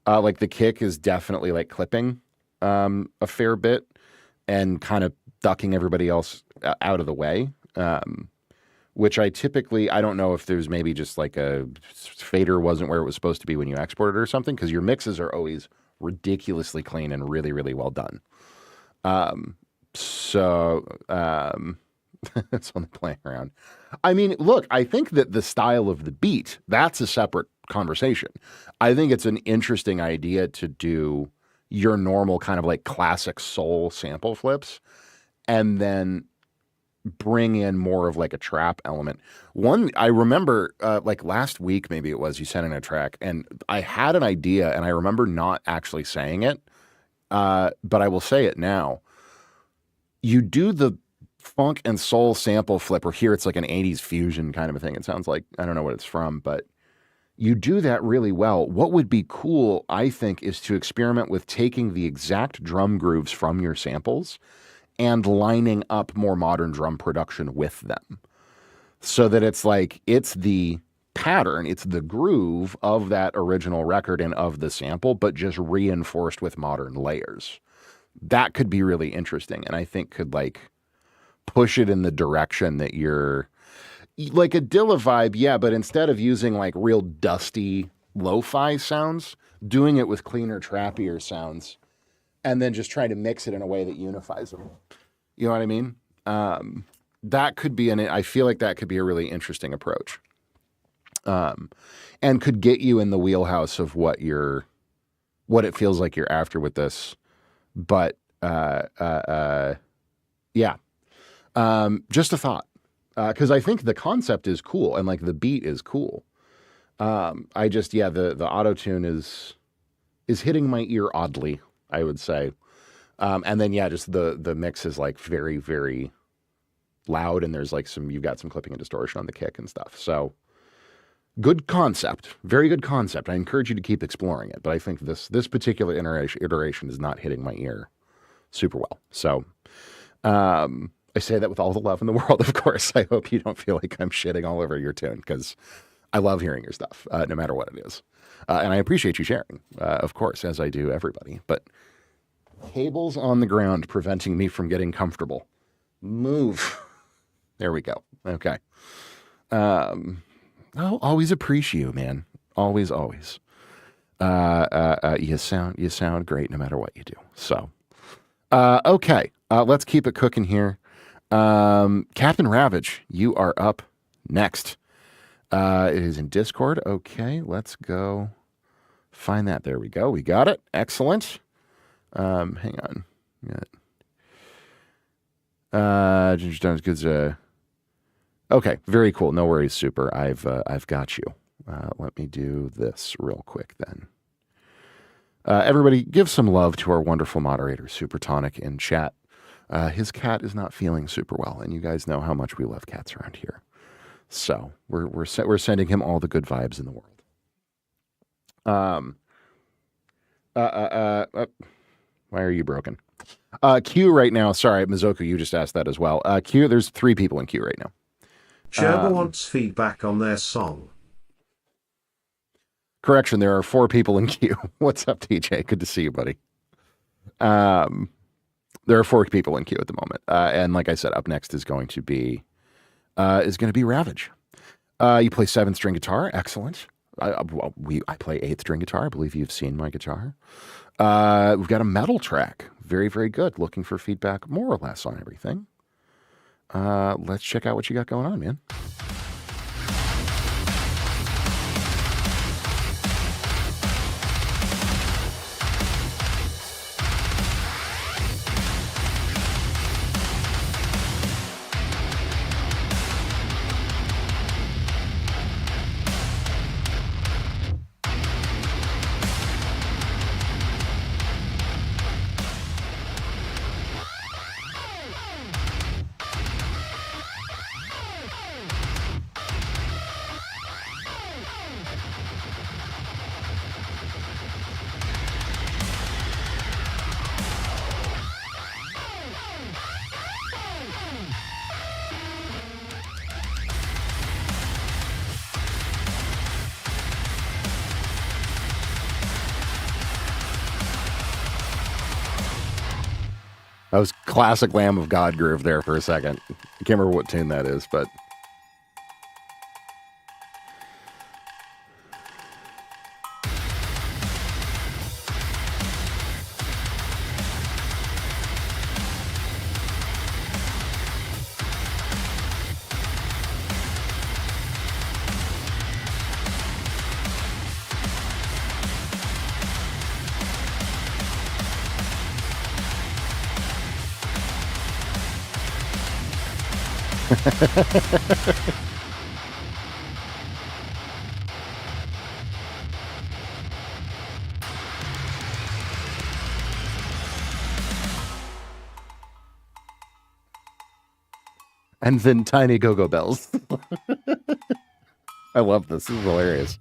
Like, the kick is definitely, like, clipping a fair bit and kind of ducking everybody else out of the way. Which I don't know if there's maybe just like a fader wasn't where it was supposed to be when you exported it or something, because your mixes are always ridiculously clean and really, really well done. It's only playing around. I mean, look, I think that the style of the beat, that's a separate conversation. I think it's an interesting idea to do your normal kind of like classic soul sample flips and then bring in more of like a trap element. One, I remember like last week, maybe it was, you sent in a track and I had an idea and I remember not actually saying it, but I will say it now. You do the funk and soul sample flip, or here it's like an 80s fusion kind of a thing. It sounds like, I don't know what it's from, but you do that really well. What would be cool, I think, is to experiment with taking the exact drum grooves from your samples and lining up more modern drum production with them, so that it's like, it's the pattern, it's the groove of that original record and of the sample, but just reinforced with modern layers. That could be really interesting, and I think could like push it in the direction that you're like a Dilla vibe, yeah, but instead of using like real dusty lo-fi sounds, doing it with cleaner, trappier sounds, and then just trying to mix it in a way that unifies them. You know what I mean? That could be I feel like that could be a really interesting approach. And could get you in the wheelhouse of what it feels like you're after with this. But, yeah. Just a thought. Cause I think the concept is cool and like the beat is cool. The auto-tune is hitting my ear oddly, I would say. And then, yeah, just the mix is like very, very loud, and there's like you've got some clipping and distortion on the kick and stuff. So good concept, very good concept. I encourage you to keep exploring it, but I think this particular iteration is not hitting my ear super well. So, I say that with all the love in the world, of course. I hope you don't feel like I'm shitting all over your tune, because I love hearing your stuff, no matter what it is. And I appreciate you sharing, of course, as I do everybody. But cables on the ground preventing me from getting comfortable. Move. There we go. Okay. Always appreciate you, man. Always. You sound great no matter what you do. So, okay. Let's keep it cooking here. Captain Ravage, you are up next. It is in Discord. Okay, let's go find that. There we go. We got it. Excellent. Hang on. Ginger Stone's good. Okay, very cool. No worries, super. I've got you. Let me do this real quick then. Everybody, give some love to our wonderful moderator, Super Tonic, in chat. His cat is not feeling super well, and you guys know how much we love cats around here. So we're sending him all the good vibes in the world. Why are you broken? Q right now. Sorry, Mizoku, you just asked that as well. Q, there's 3 people in queue right now. Gerber wants feedback on their song. Correction, there are 4 people in queue. What's up, TJ? Good to see you, buddy. There are 4 people in queue at the moment, and like I said, up next is going to be Ravage. You play 7th string guitar, excellent. I play 8th string guitar. I believe you've seen my guitar. We've got a metal track, very, very good. Looking for feedback, more or less, on everything. Let's check out what you got going on, man. That was classic Lamb of God groove there for a second. I can't remember what tune that is, but... And then tiny go-go bells. I love this. This is hilarious.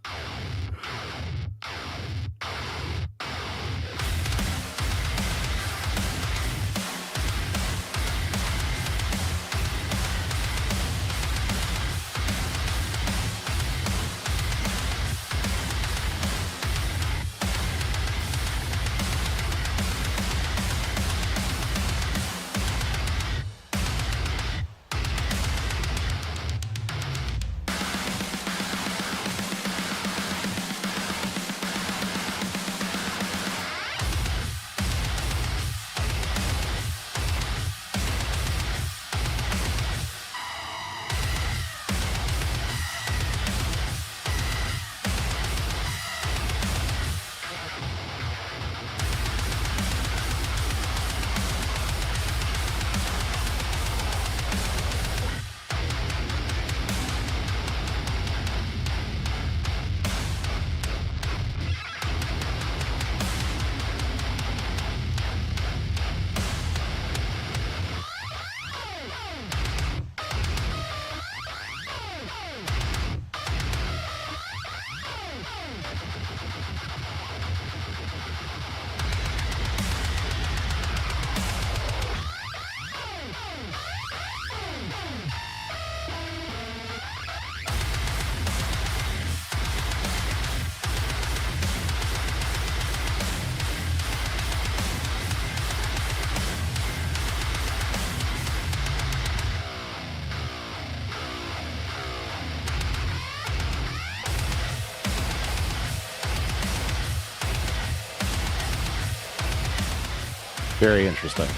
Very interesting.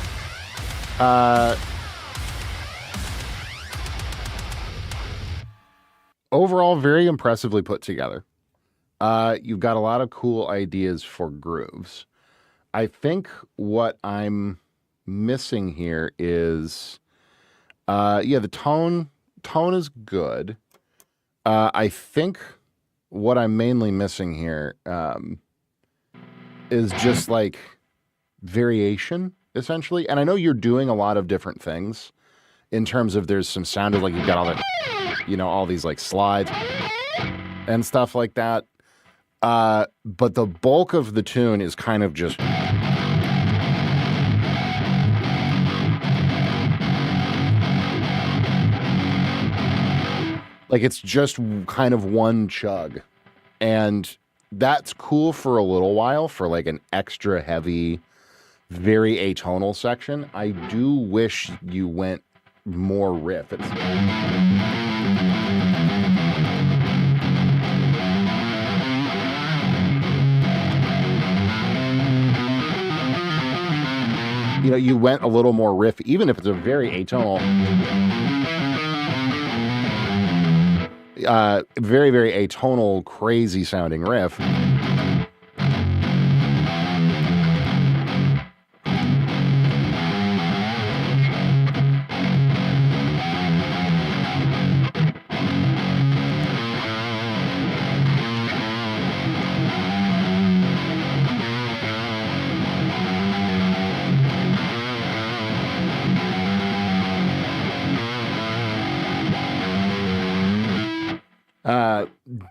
Overall, very impressively put together. You've got a lot of cool ideas for grooves. I think what I'm missing here is, the tone is good. I think what I'm mainly missing here is just like variation, essentially. And I know you're doing a lot of different things in terms of there's some sound, like you've got all that, all these like slides and stuff like that. But the bulk of the tune is kind of just like it's just kind of one chug. And that's cool for a little while, for like an extra heavy very atonal section. I do wish you went more riff. You went a little more riff, even if it's a very atonal, very, very atonal, crazy sounding riff.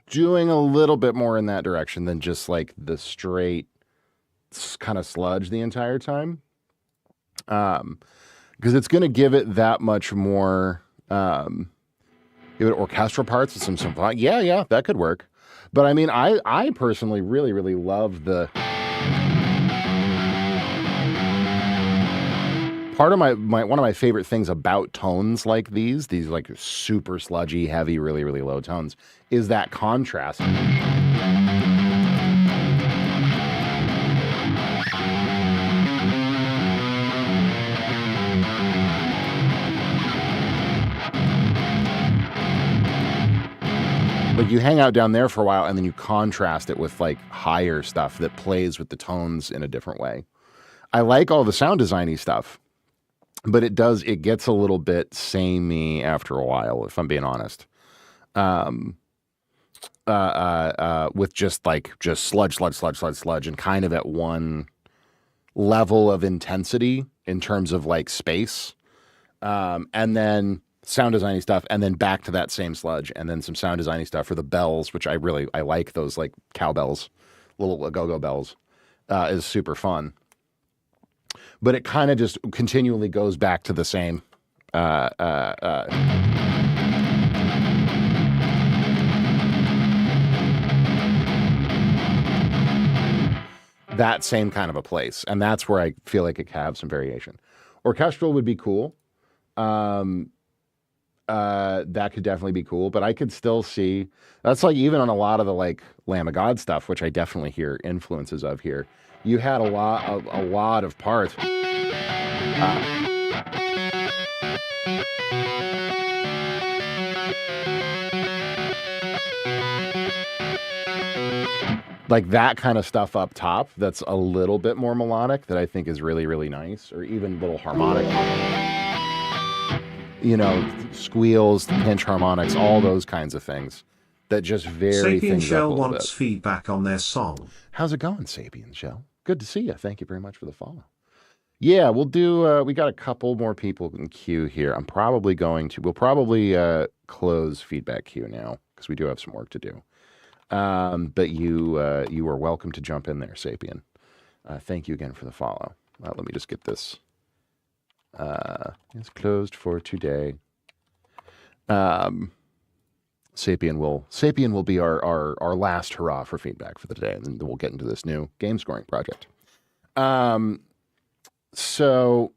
Doing a little bit more in that direction than just like the straight kind of sludge the entire time. Because it's going to give it that much more, give it orchestral parts with some symphony. Yeah, that could work. But I mean, I personally really, really love the part of one of my favorite things about tones like these like super sludgy, heavy, really, really low tones, is that contrast. Like you hang out down there for a while and then you contrast it with like higher stuff that plays with the tones in a different way. I like all the sound designy stuff, but it gets a little bit samey after a while, if I'm being honest. With just sludge, and kind of at one level of intensity in terms of like space. And then sound designy stuff, and then back to that same sludge, and then some sound designy stuff for the bells, which I like those like cowbells, little go-go bells, is super fun. But it kind of just continually goes back to the same that same kind of a place. And that's where I feel like it could have some variation. Orchestral would be cool. That could definitely be cool, but I could still see that's like even on a lot of the like Lamb of God stuff, which I definitely hear influences of here. You had a lot of parts. Like that kind of stuff up top that's a little bit more melodic that I think is really, really nice, or even little harmonic, squeals, pinch harmonics, all those kinds of things that just vary Sapien things Shell up a little wants bit. feedback on their song. How's it going, Sapien Shell? Good to see you. Thank you very much for the follow. Yeah, we'll do, we got a couple more people in queue here. We'll probably close feedback queue now because we do have some work to do. But you are welcome to jump in there, Sapien. Thank you again for the follow. Let me just get this. It's closed for today. Sapien will be our last hurrah for feedback for the day, and then we'll get into this new game scoring project. So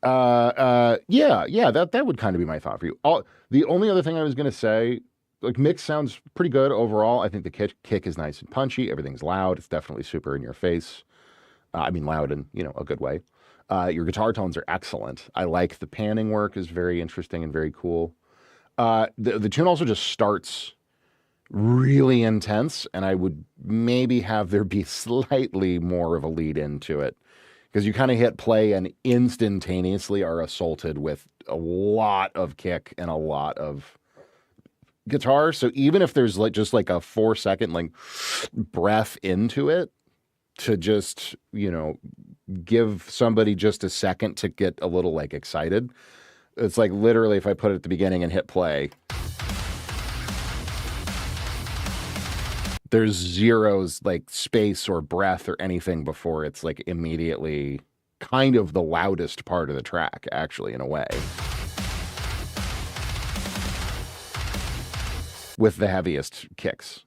that would kind of be my thought for you. The only other thing I was going to say, like mix sounds pretty good overall. I think the kick is nice and punchy. Everything's loud. It's definitely super in your face. Loud in, a good way. Your guitar tones are excellent. I like the panning work is very interesting and very cool. The tune also just starts really intense, and I would maybe have there be slightly more of a lead into it, because you kind of hit play and instantaneously are assaulted with a lot of kick and a lot of guitar. So even if there's just a 4-second breath into it to just, give somebody just a second to get a little excited. It's like literally if I put it at the beginning and hit play, there's zeros space or breath or anything before it's immediately kind of the loudest part of the track, actually, in a way. With the heaviest kicks,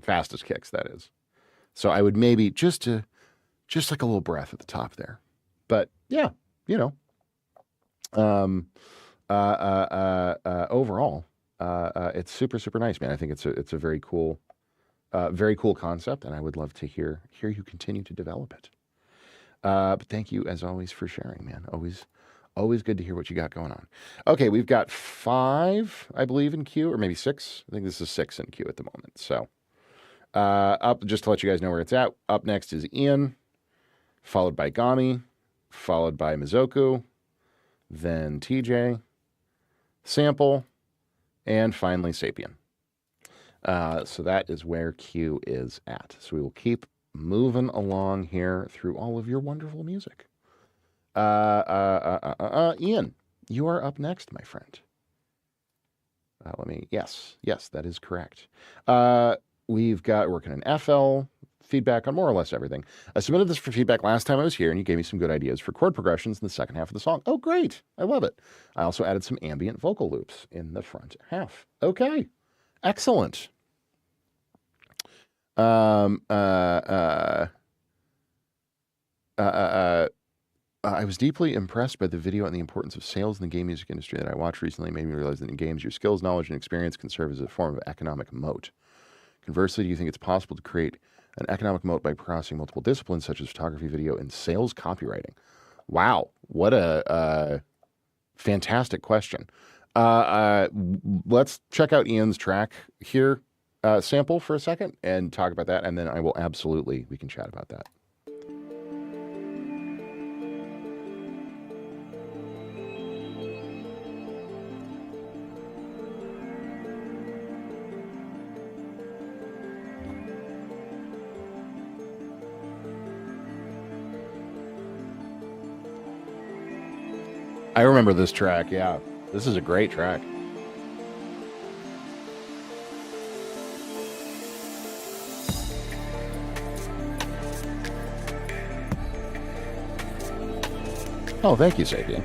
fastest kicks, that is. So I would maybe just to just like a little breath at the top there. But yeah, overall, it's super, super nice, man. I think it's a very cool concept, and I would love to hear you continue to develop it. But thank you as always for sharing, man. Always good to hear what you got going on. Okay, we've got 5, I believe, in queue, or maybe 6. I think this is 6 in queue at the moment. So up, just to let you guys know where it's at, up next is Ian, followed by Gami, followed by Mizoku, then TJ, Sample, and finally Sapien. So that is where Q is at. So we will keep moving along here through all of your wonderful music. Ian, you are up next, my friend. Yes, that is correct. We've got working in FL, feedback on more or less everything. I submitted this for feedback last time I was here, and you gave me some good ideas for chord progressions in the second half of the song. Oh, great. I love it. I also added some ambient vocal loops in the front half. Okay. Excellent. I was deeply impressed by the video on the importance of sales in the game music industry that I watched recently. It made me realize that in games, your skills, knowledge, and experience can serve as a form of economic moat. Conversely, do you think it's possible to create an economic moat by crossing multiple disciplines such as photography, video, and sales copywriting? Wow, what a fantastic question. Let's check out Ian's track here, Sample, for a second and talk about that, and then we can chat about that. I remember this track, yeah. This is a great track. Oh, thank you, Sapien.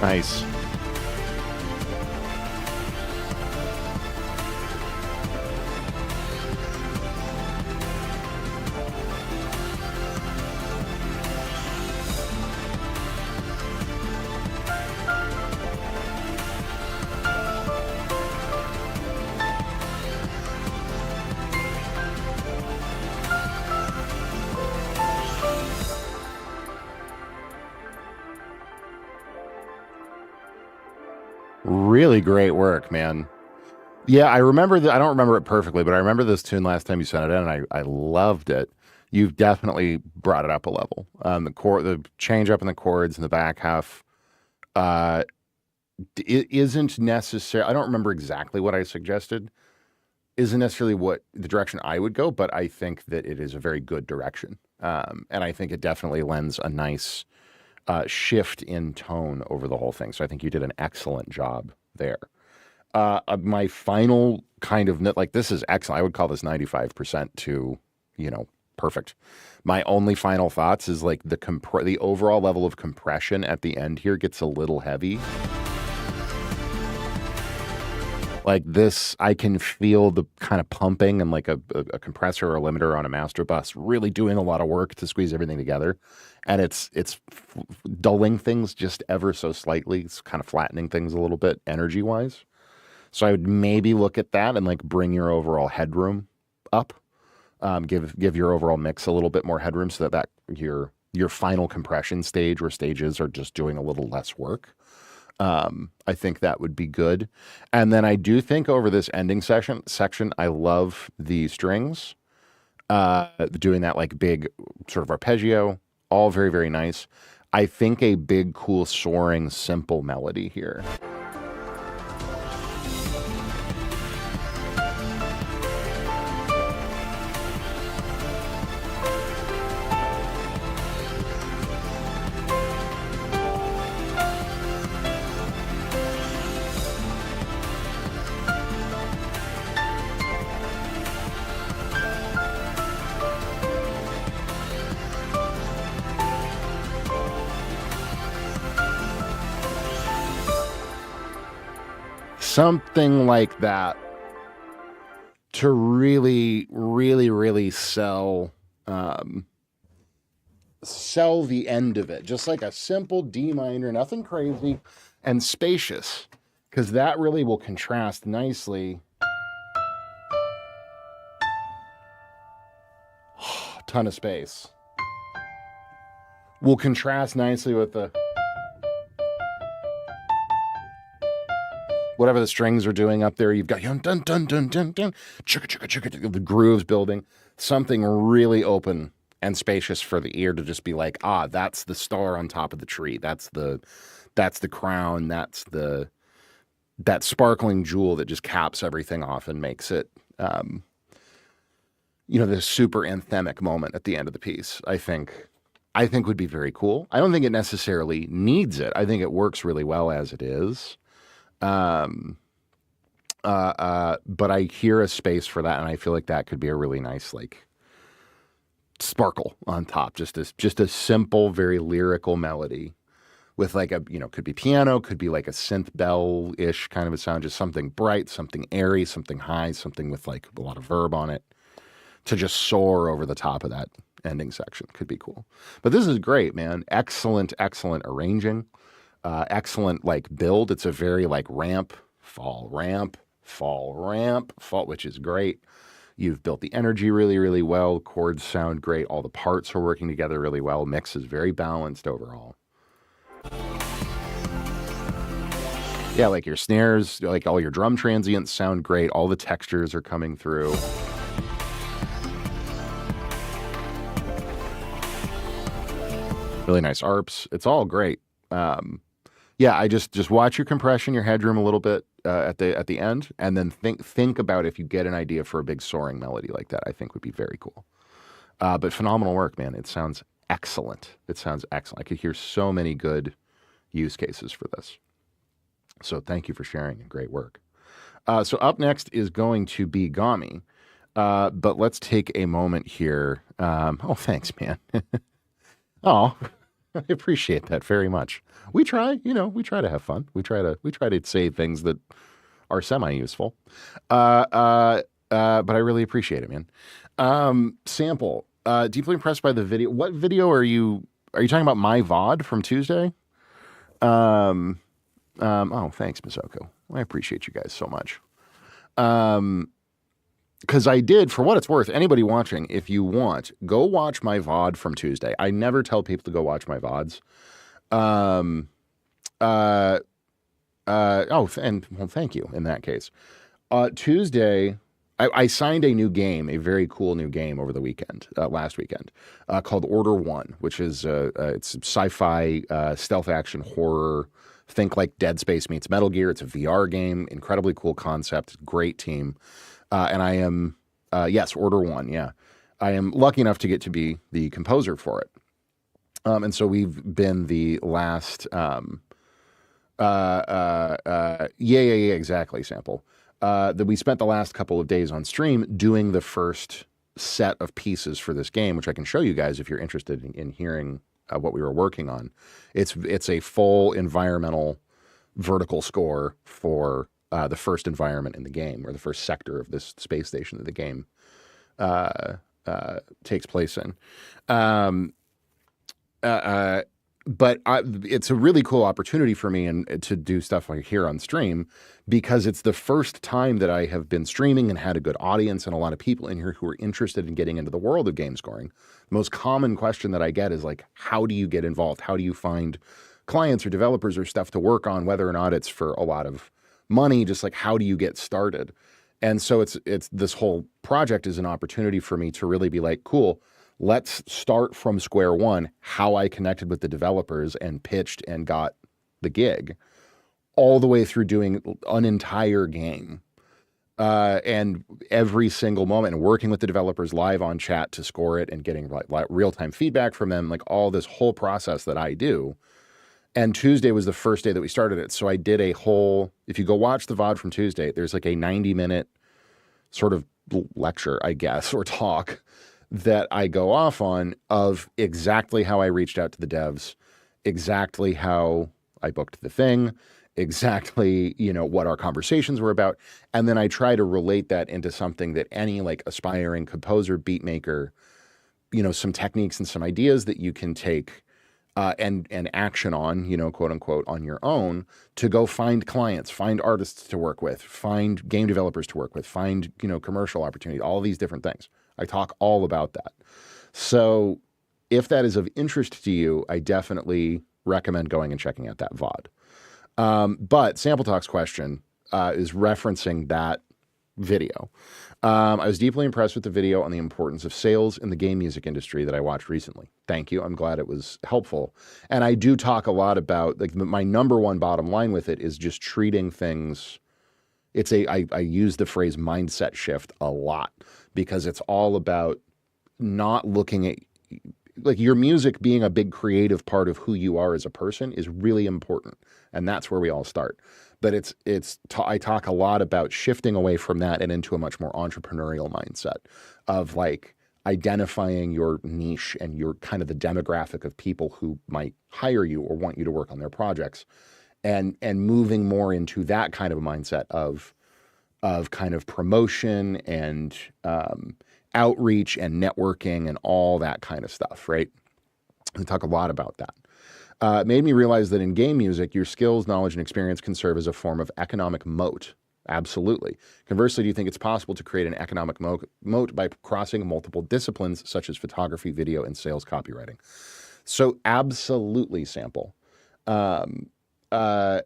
Nice. Really great work, man. Yeah, I remember I don't remember it perfectly, but I remember this tune last time you sent it in, and I loved it. You've definitely brought it up a level. The change up in the chords in the back half, uh, it isn't necessary. I don't remember exactly what I suggested. Isn't necessarily what the direction I would go, but I think that it is a very good direction, and I think it definitely lends a nice shift in tone over the whole thing. So I think you did an excellent job there. My final kind of like this is excellent. I would call this 95% to, perfect. My only final thoughts is like the overall level of compression at the end here gets a little heavy. Like this, I can feel the kind of pumping and like a compressor or a limiter on a master bus really doing a lot of work to squeeze everything together. And it's dulling things just ever so slightly. It's kind of flattening things a little bit energy wise. So I would maybe look at that and like bring your overall headroom up. Give your overall mix a little bit more headroom so that your final compression stage or stages are just doing a little less work. I think that would be good. And then I do think over this ending section, I love the strings, doing that like big sort of arpeggio, all very, very nice. I think a big, cool, soaring, simple melody here. Something like that to really, really, really sell the end of it. Just like a simple D minor, nothing crazy, and spacious, because that really will contrast nicely. Ton of space. Will contrast nicely with the whatever the strings are doing up there. You've got dun dun dun dun dun dun, chugga chugga chugga, the grooves building, something really open and spacious for the ear to just be like, that's the star on top of the tree. That's the crown. That's that sparkling jewel that just caps everything off and makes it, this super anthemic moment at the end of the piece. I think would be very cool. I don't think it necessarily needs it. I think it works really well as it is. But I hear a space for that, and I feel like that could be a really nice like sparkle on top. Just a simple, very lyrical melody with like could be piano, could be like a synth bell-ish kind of a sound, just something bright, something airy, something high, something with like a lot of verb on it to just soar over the top of that ending section. Could be cool. But this is great, man. Excellent arranging. Excellent like build. It's a very like ramp, fall, which is great. You've built the energy really, really well. Chords sound great. All the parts are working together really well. Mix is very balanced overall. Yeah, like your snares, like all your drum transients sound great. All the textures are coming through. Really nice arps. It's all great. Yeah, I just watch your compression, your headroom a little bit at the end, and then think about if you get an idea for a big soaring melody like that. I think would be very cool. But phenomenal work, man. It sounds excellent. I could hear so many good use cases for this. So thank you for sharing. Great work. So up next is going to be Gami. But let's take a moment here. Thanks, man. Oh. I appreciate that very much. We try to have fun. We try to say things that are semi-useful. But I really appreciate it, man. Sample. Deeply impressed by the video. What video are you talking about? My VOD from Tuesday? Thanks, Misoko. I appreciate you guys so much. Because I did, for what it's worth, anybody watching, if you want, go watch my VOD from Tuesday. I never tell people to go watch my VODs. Thank you in that case. Tuesday, I signed a new game, a very cool new game over the weekend, last weekend, called Order One, which is it's sci-fi stealth action horror. Think like Dead Space meets Metal Gear. It's a VR game, incredibly cool concept, great team, and I am yes, Order One, yeah. I am lucky enough to get to be the composer for it, and so we've been the last. Yeah, exactly. Sample. That we spent the last couple of days on stream doing the first set of pieces for this game, which I can show you guys if you're interested in hearing what we were working on. It's a full environmental vertical score for the first environment in the game, or the first sector of this space station that the game takes place in. But it's a really cool opportunity for me and to do stuff like here on stream, because it's the first time that I have been streaming and had a good audience and a lot of people in here who are interested in getting into the world of game scoring. The most common question that I get is like, how do you get involved? How do you find clients or developers or stuff to work on, whether or not it's for a lot of money? Just like, how do you get started? And so it's this whole project is an opportunity for me to really be like, cool, let's start from square one, how I connected with the developers and pitched and got the gig, all the way through doing an entire game. And every single moment, and working with the developers live on chat to score it and getting like real-time feedback from them, like all this whole process that I do. And Tuesday was the first day that we started it. So I did a whole, if you go watch the VOD from Tuesday, there's like a 90-minute sort of lecture, I guess, or talk that I go off on of exactly how I reached out to the devs, exactly how I booked the thing, exactly, what our conversations were about. And then I try to relate that into something that any like aspiring composer, beat maker, some techniques and some ideas that you can take and action on, quote unquote, on your own to go find clients, find artists to work with, find game developers to work with, find, commercial opportunity, all these different things. I talk all about that. So if that is of interest to you, I definitely recommend going and checking out that VOD. But Sample Talk's question is referencing that video. I was deeply impressed with the video on the importance of sales in the game music industry that I watched recently. Thank you. I'm glad it was helpful. And I do talk a lot about, like, my number one bottom line with it is just treating things. I use the phrase mindset shift a lot, because it's all about not looking at, like, your music being a big creative part of who you are as a person is really important. And that's where we all start. But I talk a lot about shifting away from that and into a much more entrepreneurial mindset of like identifying your niche and your kind of the demographic of people who might hire you or want you to work on their projects, and moving more into that kind of a mindset of kind of promotion and outreach and networking and all that kind of stuff, right? We talk a lot about that. It made me realize that in game music, your skills, knowledge, and experience can serve as a form of economic moat. Absolutely. Conversely, do you think it's possible to create an economic moat by crossing multiple disciplines such as photography, video, and sales copywriting? So absolutely, Sample. That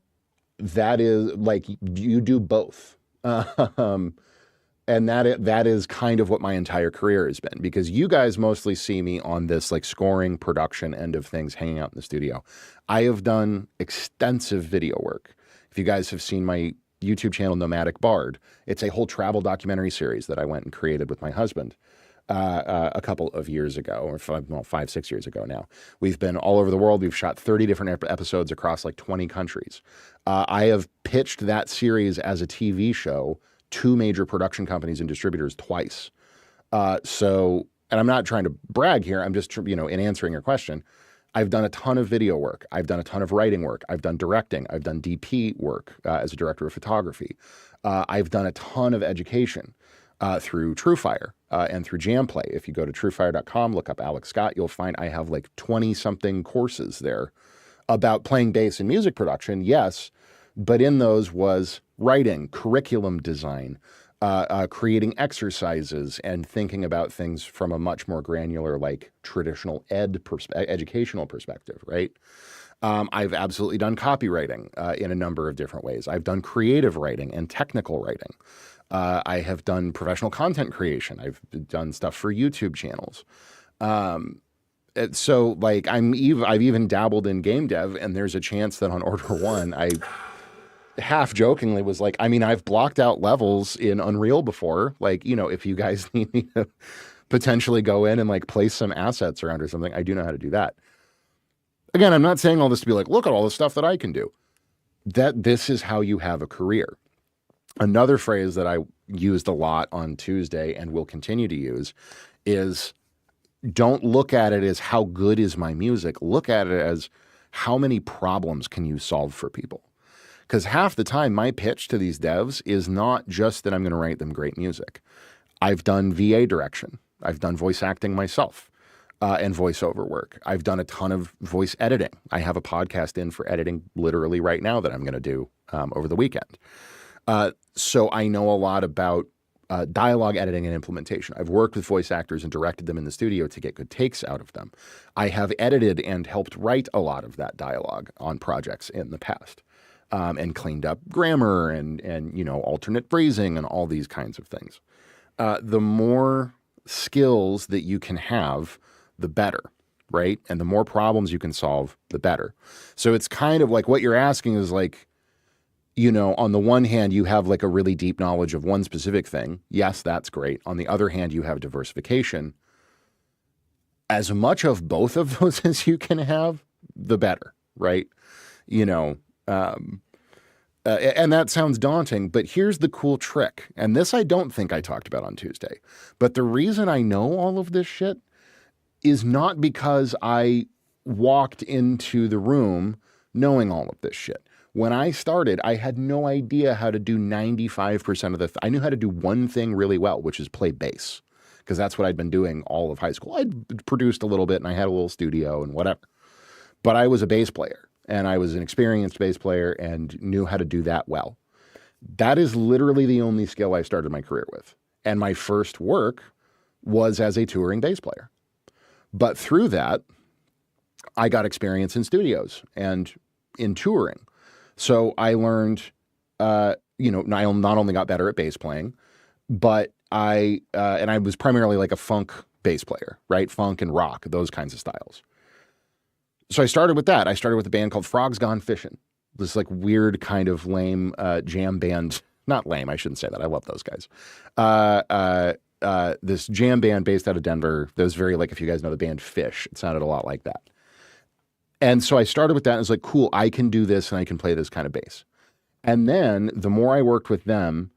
is like, you do both. And that is kind of what my entire career has been, because you guys mostly see me on this like scoring production end of things, hanging out in the studio. I have done extensive video work. If you guys have seen my YouTube channel, Nomadic Bard, it's a whole travel documentary series that I went and created with my husband a couple of years ago, or 5, 6 years ago now. We've been all over the world. We've shot 30 different episodes across like 20 countries. I have pitched that series as a TV show to major production companies and distributors twice. And I'm not trying to brag here. I'm just, in answering your question, I've done a ton of video work. I've done a ton of writing work. I've done directing. I've done DP work as a director of photography. I've done a ton of education through TrueFire and through Jamplay. If you go to truefire.com, look up Alex Scott, you'll find I have like 20-something courses there about playing bass in music production, yes, but in those was writing, curriculum design, creating exercises and thinking about things from a much more granular, like traditional educational perspective, right? I've absolutely done copywriting in a number of different ways. I've done creative writing and technical writing. I have done professional content creation. I've done stuff for YouTube channels. So like I've even dabbled in game dev, and there's a chance that on Order 1, I half jokingly was like, I mean, I've blocked out levels in Unreal before. Like, you know, if you guys need me to potentially go in and like place some assets around or something, I do know how to do that. Again, I'm not saying all this to be like, look at all the stuff that I can do. That this is how you have a career. Another phrase that I used a lot on Tuesday and will continue to use is, don't look at it as how good is my music. Look at it as how many problems can you solve for people? Because half the time my pitch to these devs is not just that I'm going to write them great music. I've done VA direction. I've done voice acting myself. And voiceover work. I've done a ton of voice editing. I have a podcast in for editing literally right now that I'm going to do over the weekend. So I know a lot about dialogue editing and implementation. I've worked with voice actors and directed them in the studio to get good takes out of them. I have edited and helped write a lot of that dialogue on projects in the past, and cleaned up grammar and you know, alternate phrasing and all these kinds of things. The more skills that you can have, the better, right? And the more problems you can solve, the better. So it's kind of like what you're asking is like, you know, on the one hand, you have like a really deep knowledge of one specific thing. Yes, that's great. On the other hand, you have diversification. As much of both of those as you can have, the better, right? You know, and that sounds daunting, but here's the cool trick. And this I don't think I talked about on Tuesday. But the reason I know all of this shit is not because I walked into the room knowing all of this shit. When I started, I had no idea how to do 95% of I knew how to do one thing really well, which is play bass, because that's what I'd been doing all of high school. I'd produced a little bit and I had a little studio and whatever. But I was a bass player, and I was an experienced bass player and knew how to do that well. That is literally the only skill I started my career with. And my first work was as a touring bass player. But through that, I got experience in studios and in touring. So I learned, you know, I not only got better at bass playing, but and I was primarily like a funk bass player, right? Funk and rock, those kinds of styles. So I started with that. I started with a band called Frogs Gone Fishing. This like weird kind of lame jam band. Not lame, I shouldn't say that. I love those guys. This jam band based out of Denver that was very like, if you guys know the band Fish, it sounded a lot like that. And so I started with that and I was like, cool, I can do this and I can play this kind of bass. And then the more I worked with them,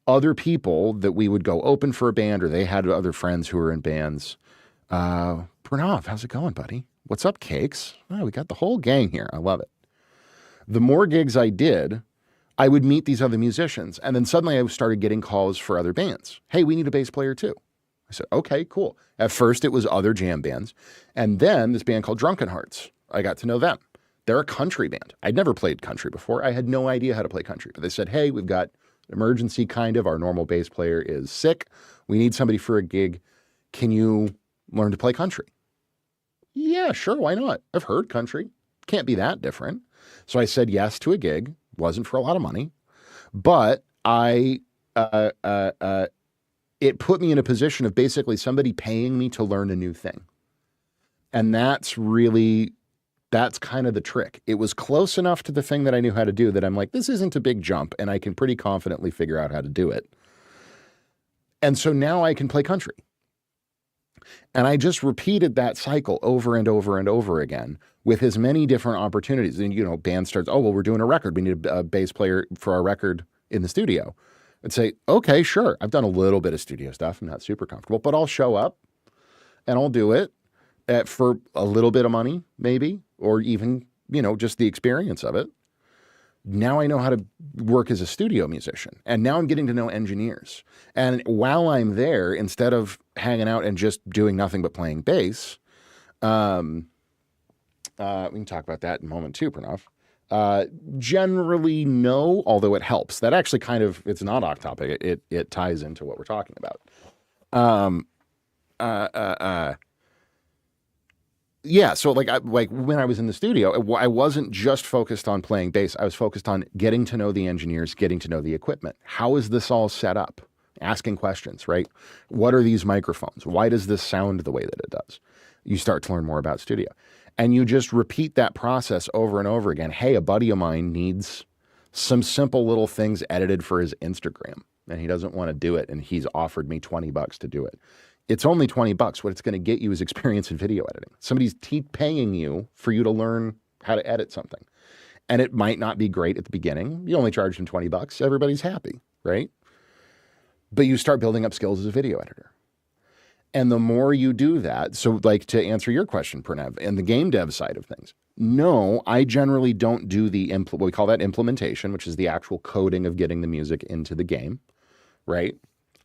other people that we would go open for a band, or they had other friends who were in bands. Pranav, how's it going, buddy? What's up, Cakes? Oh, we got the whole gang here. I love it. The more gigs I did, I would meet these other musicians. And then suddenly I started getting calls for other bands. Hey, we need a bass player too. I said, okay, cool. At first it was other jam bands. And then this band called Drunken Hearts. I got to know them. They're a country band. I'd never played country before. I had no idea how to play country. But they said, hey, we've got emergency kind of. Our normal bass player is sick. We need somebody for a gig. Can you learn to play country? Yeah, sure. Why not? I've heard country. Can't be that different. So I said yes to a gig. Wasn't for a lot of money, but it put me in a position of basically somebody paying me to learn a new thing. And that's kind of the trick. It was close enough to the thing that I knew how to do that I'm like, this isn't a big jump and I can pretty confidently figure out how to do it. And so now I can play country. And I just repeated that cycle over and over and over again with as many different opportunities. And, you know, band starts, oh, well, we're doing a record. We need a bass player for our record in the studio. I'd say, okay, sure. I've done a little bit of studio stuff. I'm not super comfortable, but I'll show up and I'll do it for a little bit of money, maybe, or even, you know, just the experience of it. Now I know how to work as a studio musician, and now I'm getting to know engineers. And while I'm there, instead of hanging out and just doing nothing but playing bass, we can talk about that in a moment too, Pranav. Generally, no, although it helps. That actually it's not off topic. It ties into what we're talking about. Yeah, so like when I was in the studio, I wasn't just focused on playing bass. I was focused on getting to know the engineers, getting to know the equipment. How is this all set up? Asking questions, right? What are these microphones? Why does this sound the way that it does? You start to learn more about studio. And you just repeat that process over and over again. Hey, a buddy of mine needs some simple little things edited for his Instagram, and he doesn't want to do it, and he's offered me $20 to do it. It's only $20. What it's going to get you is experience in video editing. Somebody's paying you for you to learn how to edit something. And it might not be great at the beginning. You only charge them $20. Everybody's happy, right? But you start building up skills as a video editor. And the more you do that, so like to answer your question, Pranav, and the game dev side of things, no, I generally don't do what we call that implementation, which is the actual coding of getting the music into the game, right?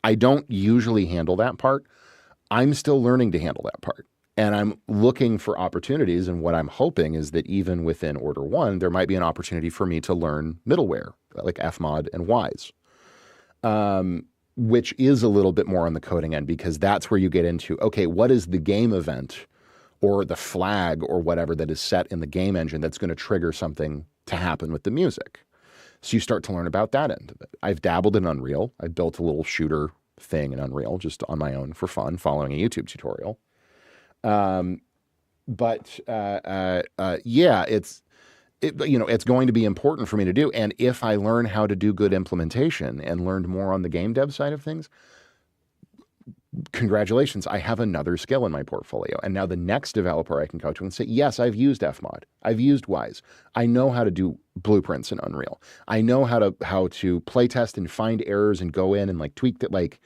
I don't usually handle that part. I'm still learning to handle that part. And I'm looking for opportunities. And what I'm hoping is that even within Order 1, there might be an opportunity for me to learn middleware, like Fmod and Wwise, which is a little bit more on the coding end, because that's where you get into, okay, what is the game event or the flag or whatever that is set in the game engine that's going to trigger something to happen with the music? So you start to learn about that end of it. I've dabbled in Unreal. I built a little shooter thing in Unreal just on my own for fun, following a YouTube tutorial. Yeah, it's going to be important for me to do. And if I learn how to do good implementation and learned more on the game dev side of things, congratulations, I have another skill in my portfolio. And now the next developer I can go to and say, yes, I've used Fmod. I've used Wwise. I know how to do blueprints in Unreal. I know how to play test and find errors and go in and like tweak that. Like,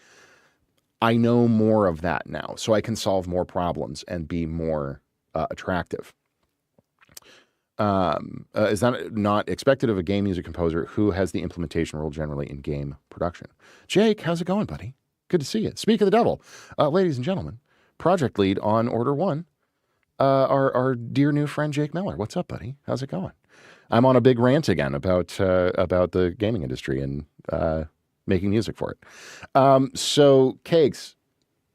I know more of that now, so I can solve more problems and be more attractive. Is that not expected of a game music composer who has the implementation role generally in game production? Jake, how's it going, buddy? Good to see you. Speak of the devil, ladies and gentlemen, project lead on Order 1, our dear new friend Jake Miller. What's up, buddy? How's it going? I'm on a big rant again about the gaming industry and making music for it. So, Cakes,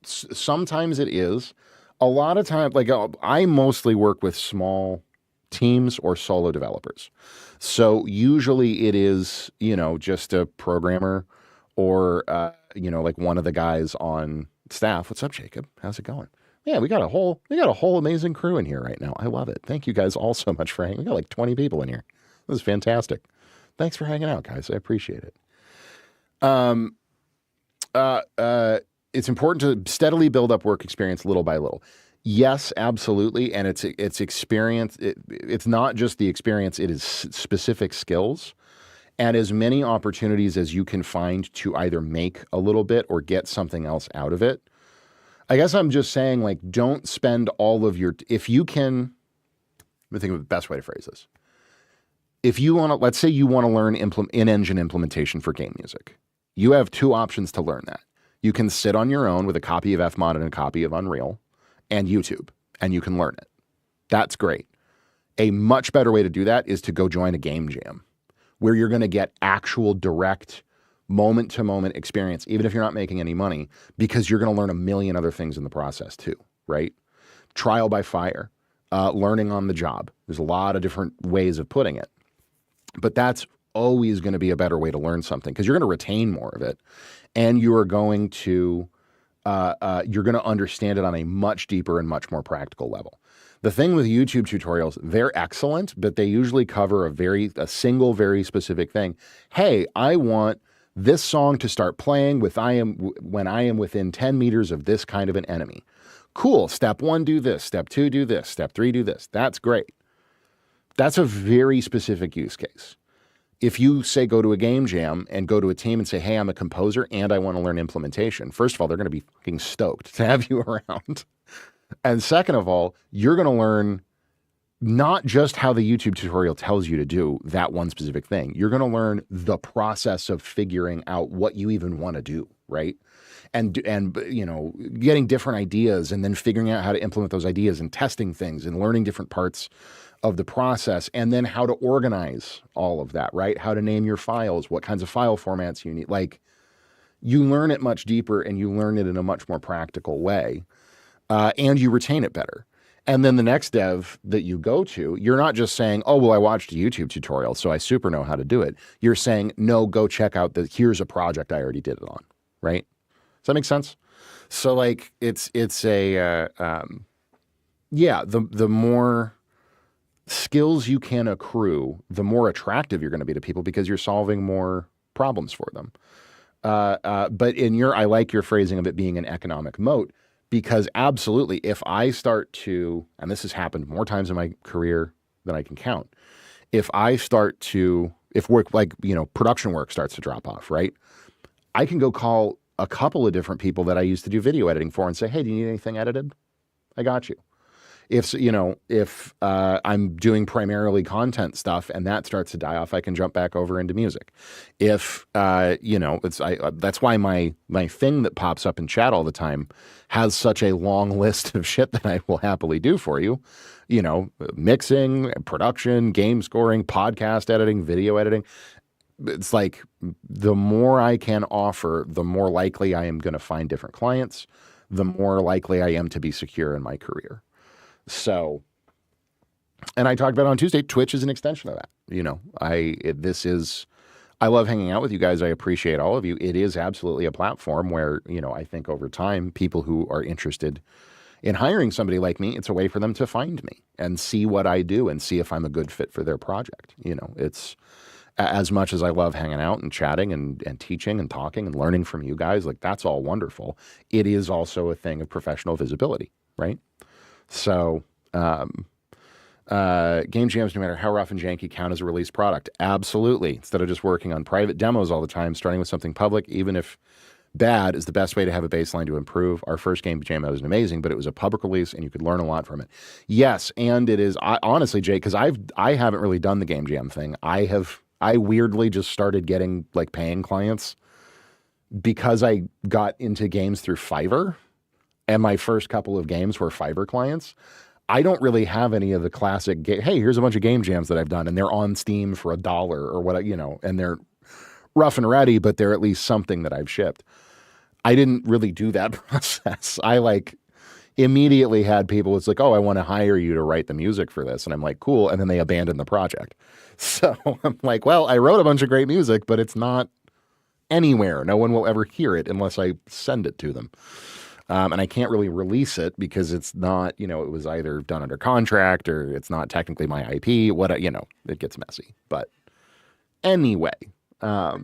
sometimes it is. A lot of time, like I mostly work with small teams or solo developers. So usually it is, just a programmer or, like one of the guys on staff. What's up, Jacob? How's it going? Yeah, we got a whole amazing crew in here right now. I love it. Thank you guys all so much for hanging. We got like 20 people in here. This is fantastic. Thanks for hanging out, guys. I appreciate it. It's important to steadily build up work experience little by little. Yes, absolutely. And it's experience. It's not just the experience. It is specific skills and as many opportunities as you can find to either make a little bit or get something else out of it. I guess I'm just saying, like, don't spend all of your, if you can, let me think of the best way to phrase this. If you want to, let's say you want to learn in-engine implementation for game music. You have two options to learn that. You can sit on your own with a copy of Fmod and a copy of Unreal and YouTube, and you can learn it. That's great. A much better way to do that is to go join a game jam where you're going to get actual direct moment-to-moment experience, even if you're not making any money, because you're going to learn a million other things in the process too, right? Trial by fire, learning on the job. There's a lot of different ways of putting it. But that's always going to be a better way to learn something because you're going to retain more of it and you're going to understand it on a much deeper and much more practical level. The thing with YouTube tutorials, they're excellent, but they usually cover a single, very specific thing. Hey, I want this song to start playing when I am within 10 meters of this kind of an enemy. Cool. Step 1, do this. Step 2, do this. Step 3, do this. That's great. That's a very specific use case. If you say go to a game jam and go to a team and say, hey, I'm a composer and I want to learn implementation, first of all, they're going to be fucking stoked to have you around. And second of all, you're going to learn not just how the YouTube tutorial tells you to do that one specific thing. You're going to learn the process of figuring out what you even want to do, right? And getting different ideas and then figuring out how to implement those ideas and testing things and learning different parts of the process, and then how to organize all of that, right? How to name your files, what kinds of file formats you need. Like, you learn it much deeper and you learn it in a much more practical way, and you retain it better. And then the next dev that you go to, you're not just saying, oh, well, I watched a YouTube tutorial, so I super know how to do it. You're saying, no, go check out here's a project I already did it on, right? Does that make sense? So like, it's a, the more skills you can accrue, the more attractive you're going to be to people because you're solving more problems for them. But I like your phrasing of it being an economic moat, because absolutely, if I start to, and this has happened more times in my career than I can count, if work, like, production work starts to drop off, right? I can go call a couple of different people that I used to do video editing for and say, hey, do you need anything edited? I got you. If I'm doing primarily content stuff and that starts to die off, I can jump back over into music. If that's why my thing that pops up in chat all the time has such a long list of shit that I will happily do for you. Mixing, production, game scoring, podcast editing, video editing. It's like, the more I can offer, the more likely I am going to find different clients, the more likely I am to be secure in my career. So, and I talked about it on Tuesday, Twitch is an extension of that. I love hanging out with you guys. I appreciate all of you. It is absolutely a platform where, I think over time, people who are interested in hiring somebody like me, it's a way for them to find me and see what I do and see if I'm a good fit for their project. It's, as much as I love hanging out and chatting and teaching and talking and learning from you guys, like, that's all wonderful. It is also a thing of professional visibility, right? So, game jams, no matter how rough and janky, count as a released product. Absolutely. Instead of just working on private demos all the time, starting with something public, even if bad, is the best way to have a baseline to improve. Our first game jam was amazing, but it was a public release and you could learn a lot from it. Yes, and it is, honestly, Jake, because I haven't really done the game jam thing. I weirdly just started getting like paying clients because I got into games through Fiverr, and my first couple of games were Fiverr clients. I don't really have any of the classic, hey, here's a bunch of game jams that I've done, and they're on Steam for $1 or what, and they're rough and ready, but they're at least something that I've shipped. I didn't really do that process. I immediately had people, it's like, oh, I want to hire you to write the music for this. And I'm like, cool. And then they abandoned the project. So I'm like, well, I wrote a bunch of great music, but it's not anywhere. No one will ever hear it unless I send it to them. And I can't really release it because it's not, it was either done under contract or it's not technically my IP, it gets messy. But anyway, I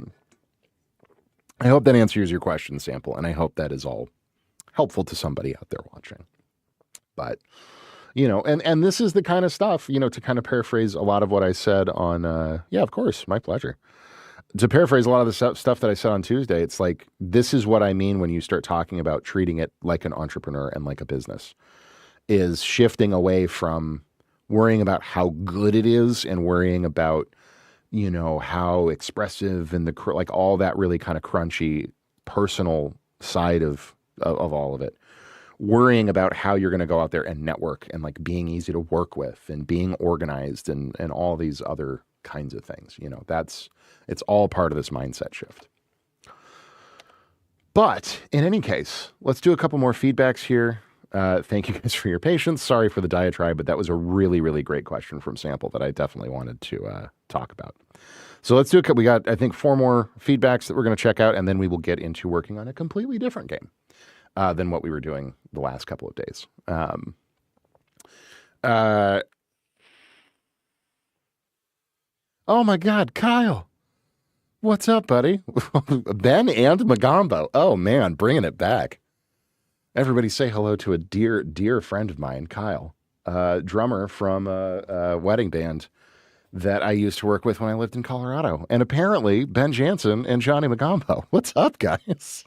hope that answers your question, Sample, and I hope that is all helpful to somebody out there watching. But, and this is the kind of stuff, to kind of paraphrase a lot of what I said on, yeah, of course, my pleasure. To paraphrase a lot of the stuff that I said on Tuesday, it's like, this is what I mean when you start talking about treating it like an entrepreneur and like a business, is shifting away from worrying about how good it is and worrying about, how expressive and like all that really kind of crunchy personal side of all of it. Worrying about how you're going to go out there and network and like being easy to work with and being organized and all these other kinds of things. It's all part of this mindset shift. But in any case, let's do a couple more feedbacks here. Thank you guys for your patience. Sorry for the diatribe, but that was a really, really great question from Sample that I definitely wanted to talk about. So let's do we got, I think, 4 more feedbacks that we're going to check out, and then we will get into working on a completely different game than what we were doing the last couple of days. Oh my God, Kyle. What's up, buddy? Ben and Magombo. Oh man, bringing it back. Everybody say hello to a dear, dear friend of mine, Kyle, drummer from a wedding band that I used to work with when I lived in Colorado. And apparently Ben Jansen and Johnny Magombo. What's up, guys?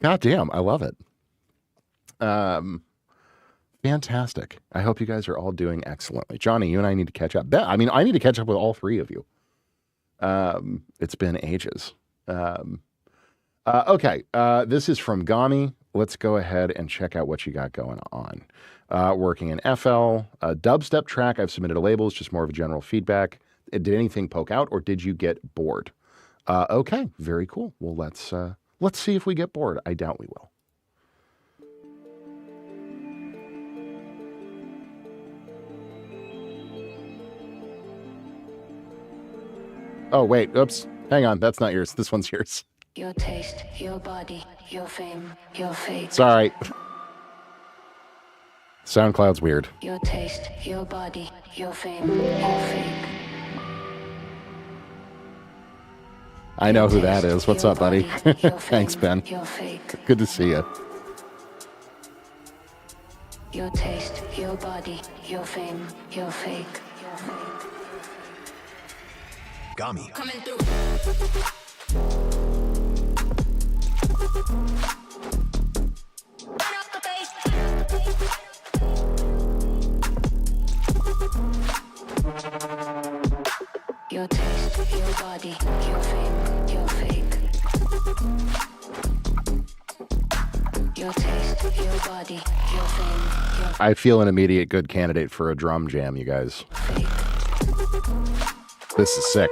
God damn, I love it. Fantastic. I hope you guys are all doing excellently. Johnny, you and I need to catch up. I need to catch up with all 3 of you. It's been ages. Okay. This is from Gami. let's go ahead and check out what you got going on. Working in FL, a dubstep track. I've submitted a label. It's just more of a general feedback. Did anything poke out, or did you get bored? Okay, very cool. Well, let's see if we get bored. I doubt we will. Oh, wait. Oops. Hang on. That's not yours. This one's yours. Your taste, your body, your fame, your fate. Sorry. SoundCloud's weird. Your taste, your body, your fame, your fake. I know who that is. What's up, buddy? Thanks, Ben. Your fake. Good to see you. Your taste, your body, your fame, your fake. Gami. Coming through. Turn up the bass. Your taste, your body, your fame, your fake. Your taste, your body, your fame, your I feel an immediate good candidate for a drum jam, you guys. fake. This is sick.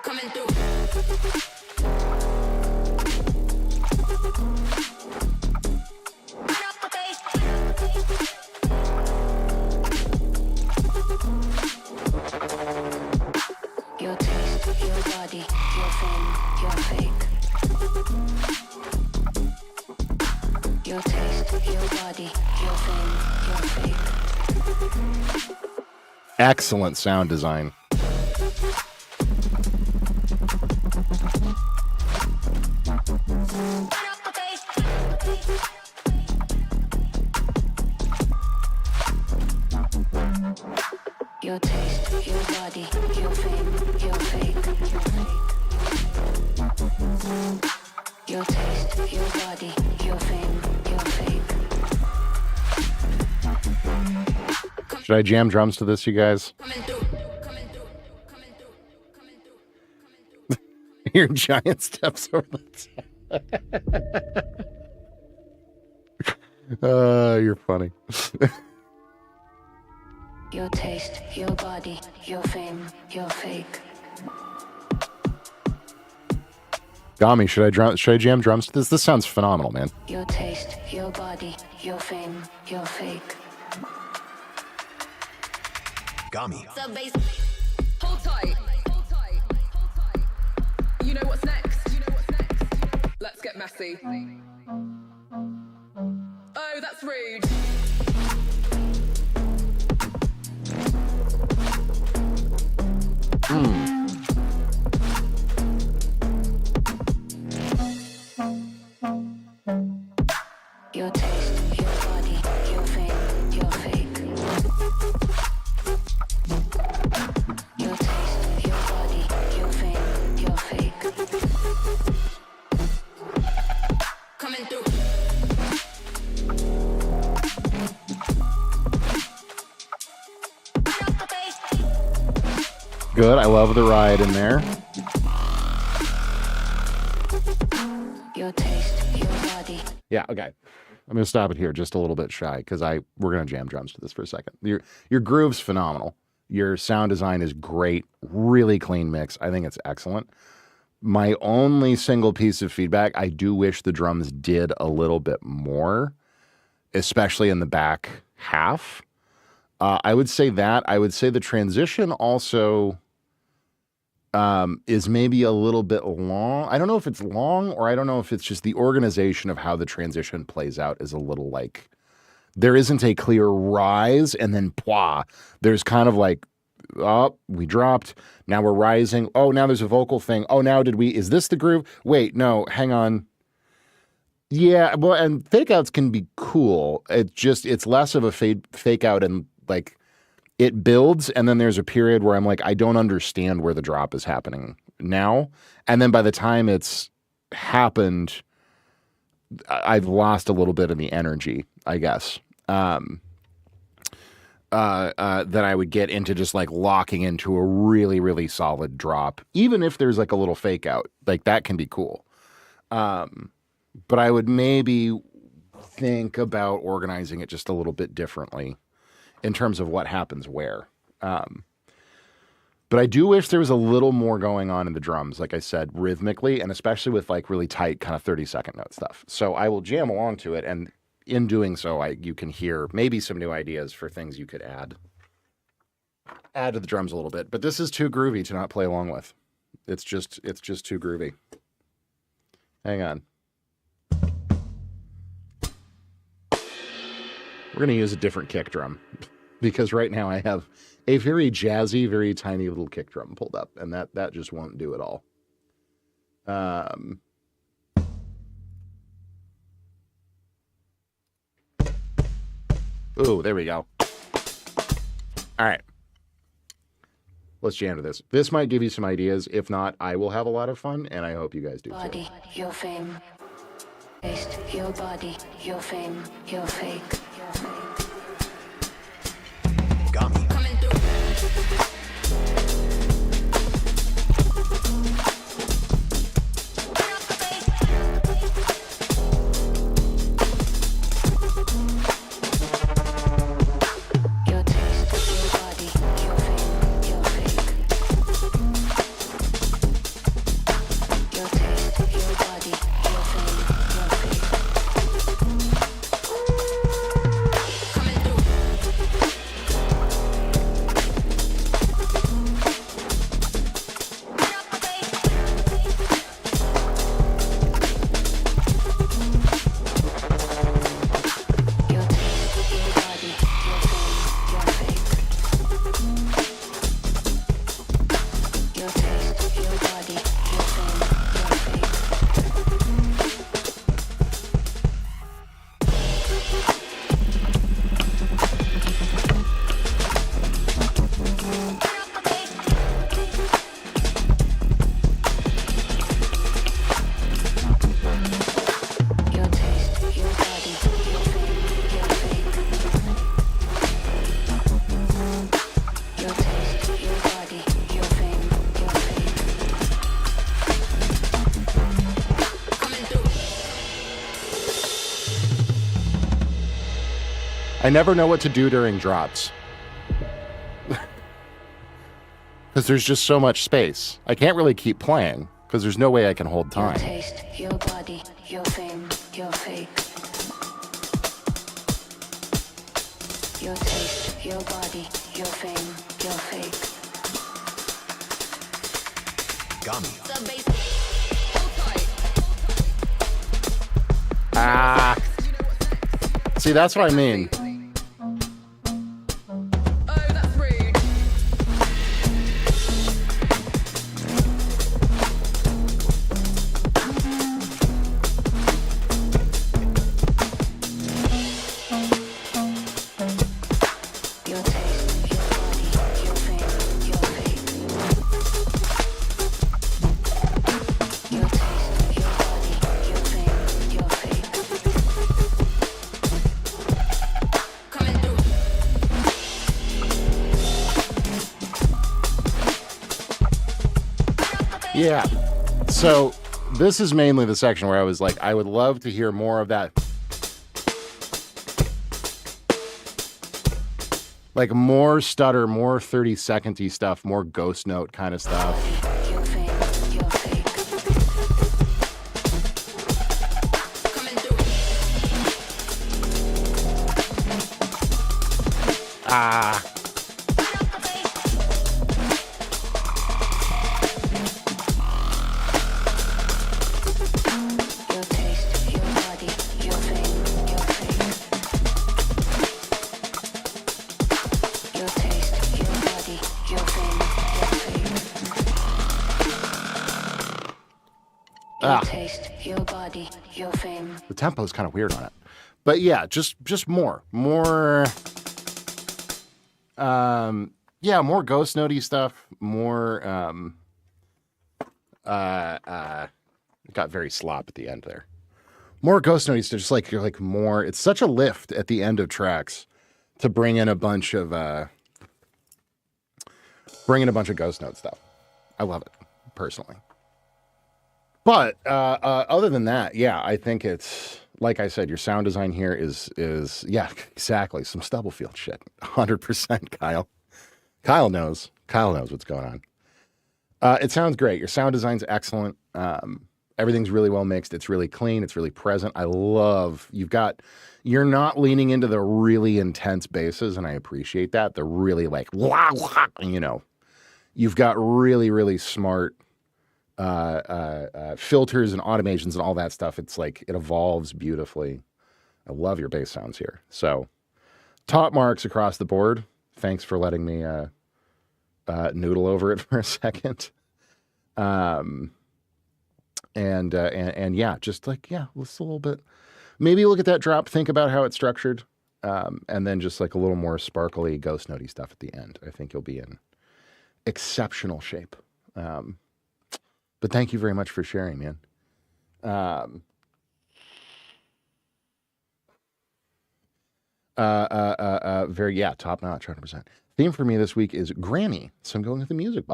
Coming through. Turn up the bass. Your taste, your body, your fame, your fake. Your taste, your body, your fame, your fake. Excellent sound design. Turn up the bass. Your taste, your body, your fame, your fake. Your taste, your body, your fame, your fake. Should I jam drums to this, you guys? Coming through. Coming through. Coming through. Coming through. Coming through. Your giant steps over the top. You're funny. Your taste, your body, your fame, your fake. Gami, should I jam drums to this? This sounds phenomenal, man. Your taste, your body, your fame, your fake. Gami. The bass. Hold tight. Hold tight. Hold tight. You know what's next? You know what's next? Let's get messy. Oh, that's rude. Your taste, your body, your fame, your fake. Your taste, your body, your fame, your fake. Coming through. Turn up the bass. Good. I love the ride in there. Your taste, your body. Yeah, okay. I'm going to stop it here just a little bit shy because we're going to jam drums to this for a second. Your groove's phenomenal. Your sound design is great. Really clean mix. I think it's excellent. My only single piece of feedback, I do wish the drums did a little bit more, especially in the back half. I would say that. I would say the transition also is maybe a little bit long. I don't know if it's long or I don't know if it's just the organization of how the transition plays out is a little like there isn't a clear rise and then pwah. There's kind of like, oh, we dropped. Now we're rising. Oh, now there's a vocal thing. Oh, now is this the groove? Wait, no, hang on. Yeah, well, and fake outs can be cool. It's less of a fake out and like it builds, and then there's a period where I'm like, I don't understand where the drop is happening now. And then by the time it's happened, I've lost a little bit of the energy, I guess, that I would get into just like locking into a really, really solid drop. Even if there's like a little fake out, like that can be cool. But I would maybe think about organizing it just a little bit differently in terms of what happens where. But I do wish there was a little more going on in the drums, like I said, rhythmically, and especially with like really tight kind of 30-second note stuff. So I will jam along to it, and in doing so, you can hear maybe some new ideas for things you could add to the drums a little bit. But this is too groovy to not play along with. It's just too groovy. Hang on. We're going to use a different kick drum because right now I have a very jazzy, very tiny little kick drum pulled up, and that just won't do it all. Ooh, there we go. All right. Let's jam to this. This might give you some ideas. If not, I will have a lot of fun, and I hope you guys do too. Body, your fame. Taste, your body, your fame, your fake. Gummy. Coming through. Your taste, your body, your fame, your fake. Your taste, your body, your fame, your fake. Coming through. Your taste, your body, your fame, your fake. Your taste, your body, your fame, your fake. Your taste, your body, your fame, your fake. Your taste, your body, your fame, your fake. Coming through. I never know what to do during drops. Because there's just so much space. I can't really keep playing because there's no way I can hold Your time. taste, your body, your fame, your fake. Your taste, your body, your fame, your fake. Gummy. The bass. Hold tight. Ah. See, that's what I mean. Oh, that's rude. Your taste, your body, your fame, your fake. Your taste, your body, your fame, your fake. Coming through. Yeah. So this is mainly the section where I was like, I would love to hear more of that. Like more stutter, more 30-second-y stuff, more ghost note kind of stuff. Your fame, your fake. Coming through. Ah. Your taste, your body, your fame, your fake. Your taste, your body, your fame, your fake. Your Ah. taste, your body, your fame. The tempo's kind of weird on it. But yeah, just more. Yeah, more ghost notey stuff, more it got very slop at the end there. More ghost notey stuff, just like you're like more, it's such a lift at the end of tracks to bring in a bunch of ghost note stuff. I love it, personally. But other than that, yeah, I think it's like I said, your sound design here is yeah, exactly, some Stubblefield shit. 100%, Kyle. Kyle knows what's going on. It sounds great. Your sound design's excellent. Everything's really well mixed. It's really clean. It's really present. I love you're not leaning into the really intense basses, and I appreciate that. They're really like, you know, you've got really, really smart filters and automations and all that stuff. It's like, it evolves beautifully. I love your bass sounds here. So top marks across the board. Thanks for letting me noodle over it for a second. And yeah, just like, yeah, just a little bit. Maybe look at that drop, think about how it's structured, and then just like a little more sparkly, ghost notey stuff at the end. I think you'll be in exceptional shape. But thank you very much for sharing, man. Top notch, 100%. Theme for me this week is Granny, so I'm going with the music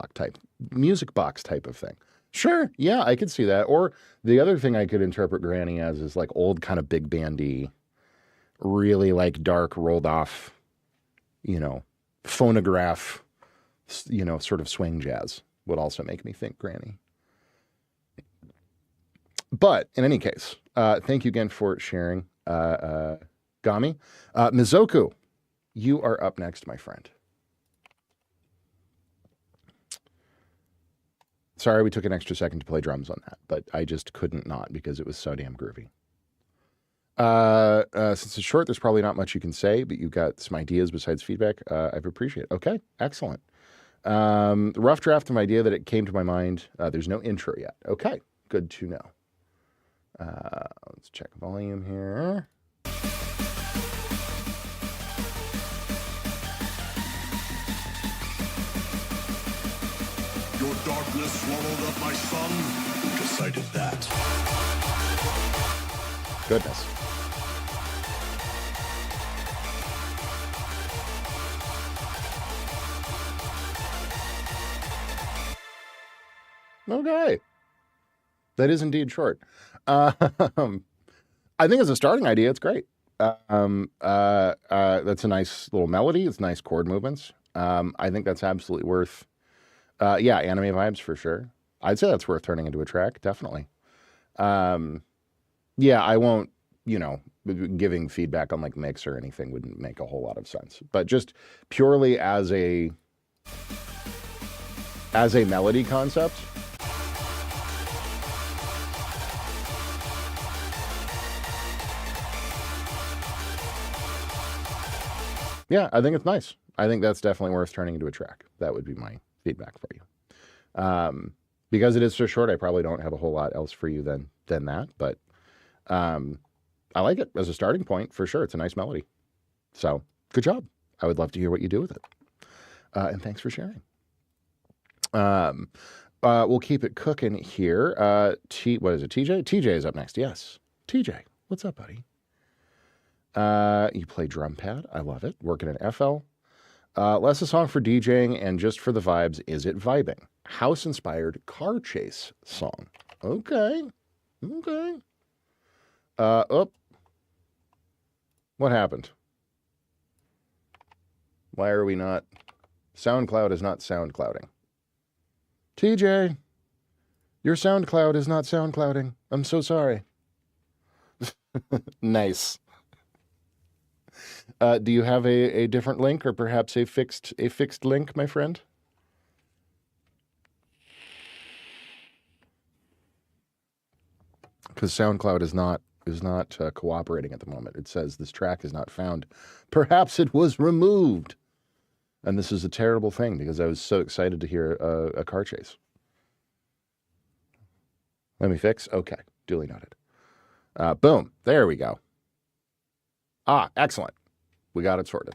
box type of thing. Sure, yeah, I could see that. Or the other thing I could interpret Granny as is like old kind of big bandy, really like dark, rolled off, you know, phonograph, you know, sort of swing jazz would also make me think Granny. But in any case, thank you again for sharing, Gami. Mizoku, you are up next, my friend. Sorry we took an extra second to play drums on that, but I just couldn't not because it was so damn groovy. Since it's short, there's probably not much you can say, but you've got some ideas besides feedback. I've appreciated it. Okay, excellent. The rough draft of an idea that it came to my mind. There's no intro yet. Okay, good to know. Let's check volume here. Your darkness swallowed up my son. Who decided that? Goodness. Okay. That is indeed short. I think as a starting idea, it's great. That's a nice little melody. It's nice chord movements. I think that's absolutely worth, anime vibes for sure. I'd say that's worth turning into a track, definitely. I won't, giving feedback on like mix or anything wouldn't make a whole lot of sense. But just purely as a melody concept, yeah, I think it's nice. I think that's definitely worth turning into a track. That would be my feedback for you. Because it is so short, I probably don't have a whole lot else for you than that. But I like it as a starting point for sure. It's a nice melody. So good job. I would love to hear what you do with it. And thanks for sharing. We'll keep it cooking here. What is it, TJ? TJ is up next. Yes. TJ, what's up, buddy? You play drum pad. I love it. Working in FL. Less a song for DJing and just for the vibes. Is it vibing? House-inspired car chase song. Okay. What happened? Why are we not? SoundCloud is not SoundClouding. TJ, your SoundCloud is not SoundClouding. I'm so sorry. Nice. Do you have a different link or perhaps a fixed link, my friend? Because SoundCloud is not cooperating at the moment. It says this track is not found. Perhaps it was removed. And this is a terrible thing because I was so excited to hear a car chase. Let me fix. Okay, duly noted. Boom. There we go. Excellent. We got it sorted.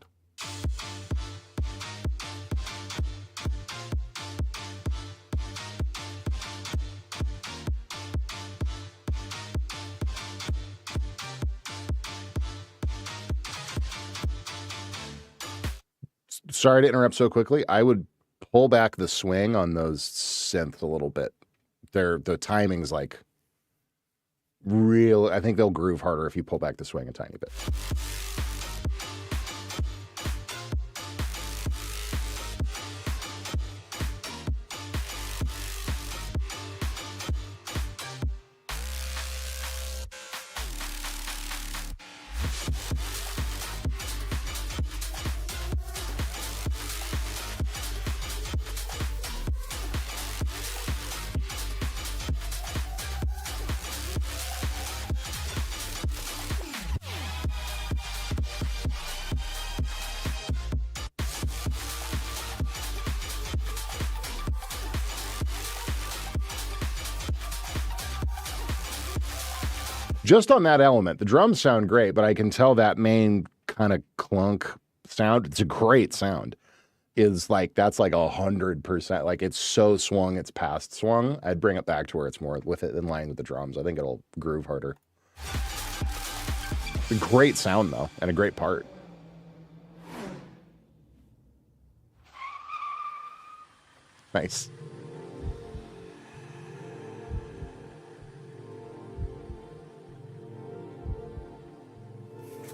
Sorry to interrupt so quickly. I would pull back the swing on those synths a little bit. The timing's like I think they'll groove harder if you pull back the swing a tiny bit. Just on that element, the drums sound great, but I can tell that main kind of clunk sound, it's a great sound, is like, that's like 100%. Like, it's so swung, it's past swung. I'd bring it back to where it's more with it in line with the drums. I think it'll groove harder. A great sound, though, and a great part. Nice.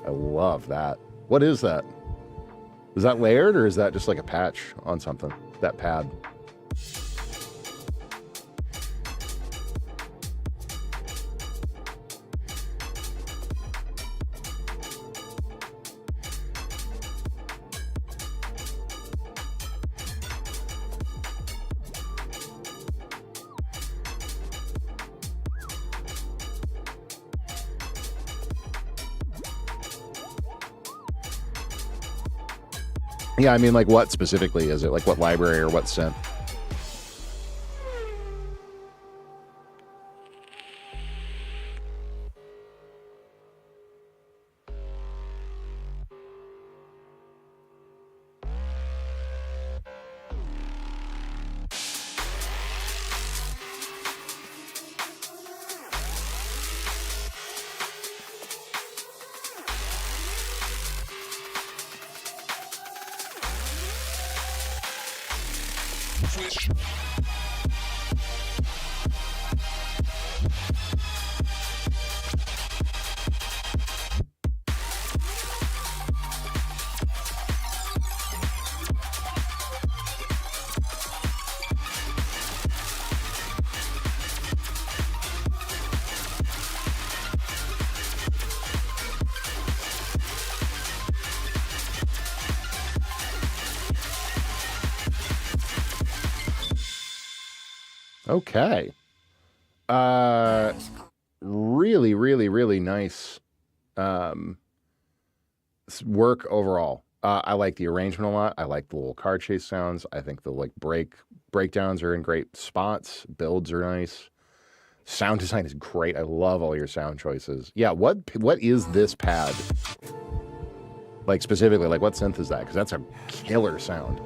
I love that. What is that? Is that layered, or is that just like a patch on something? That pad. Yeah, I mean, like, what specifically is it? Like, what library or what synth? Okay. Really, really, really nice work overall. I like the arrangement a lot. I like the little car chase sounds. I think the like breakdowns are in great spots. Builds are nice. Sound design is great. I love all your sound choices. Yeah, what is this pad? Like, specifically, like, what synth is that? Because that's a killer sound.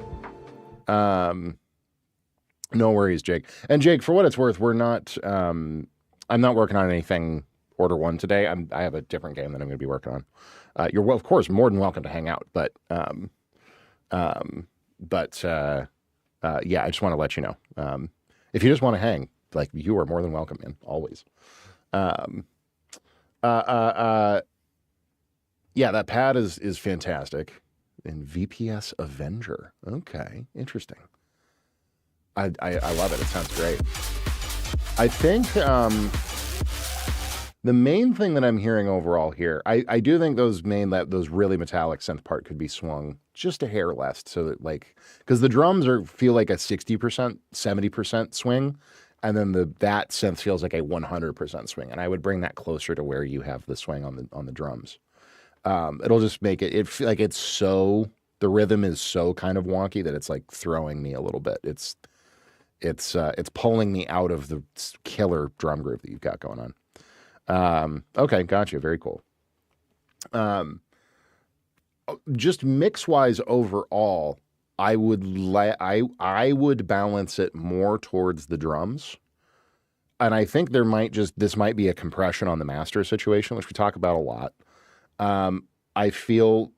No worries, Jake. And Jake, for what it's worth, we're not. I'm not working on anything Order 1 today. I have a different game that I'm going to be working on. You're, of course, more than welcome to hang out, but yeah, I just want to let you know. If you just want to hang, like, you are more than welcome, man. Always. Yeah, that pad is fantastic. And VPS Avenger. Okay, interesting. I love it. It sounds great. I think the main thing that I'm hearing overall here, I do think those really metallic synth part could be swung just a hair less, so that, like, because the drums feel like a 60%, 70% swing, and then that synth feels like a 100% swing, and I would bring that closer to where you have the swing on the drums. It'll just make it feel like it's so, the rhythm is so kind of wonky that it's like throwing me a little bit. It's pulling me out of the killer drum groove that you've got going on. Okay, gotcha. Very cool. Just mix wise overall, I would balance it more towards the drums, and I think this might be a compression on the master situation, which we talk about a lot. I feel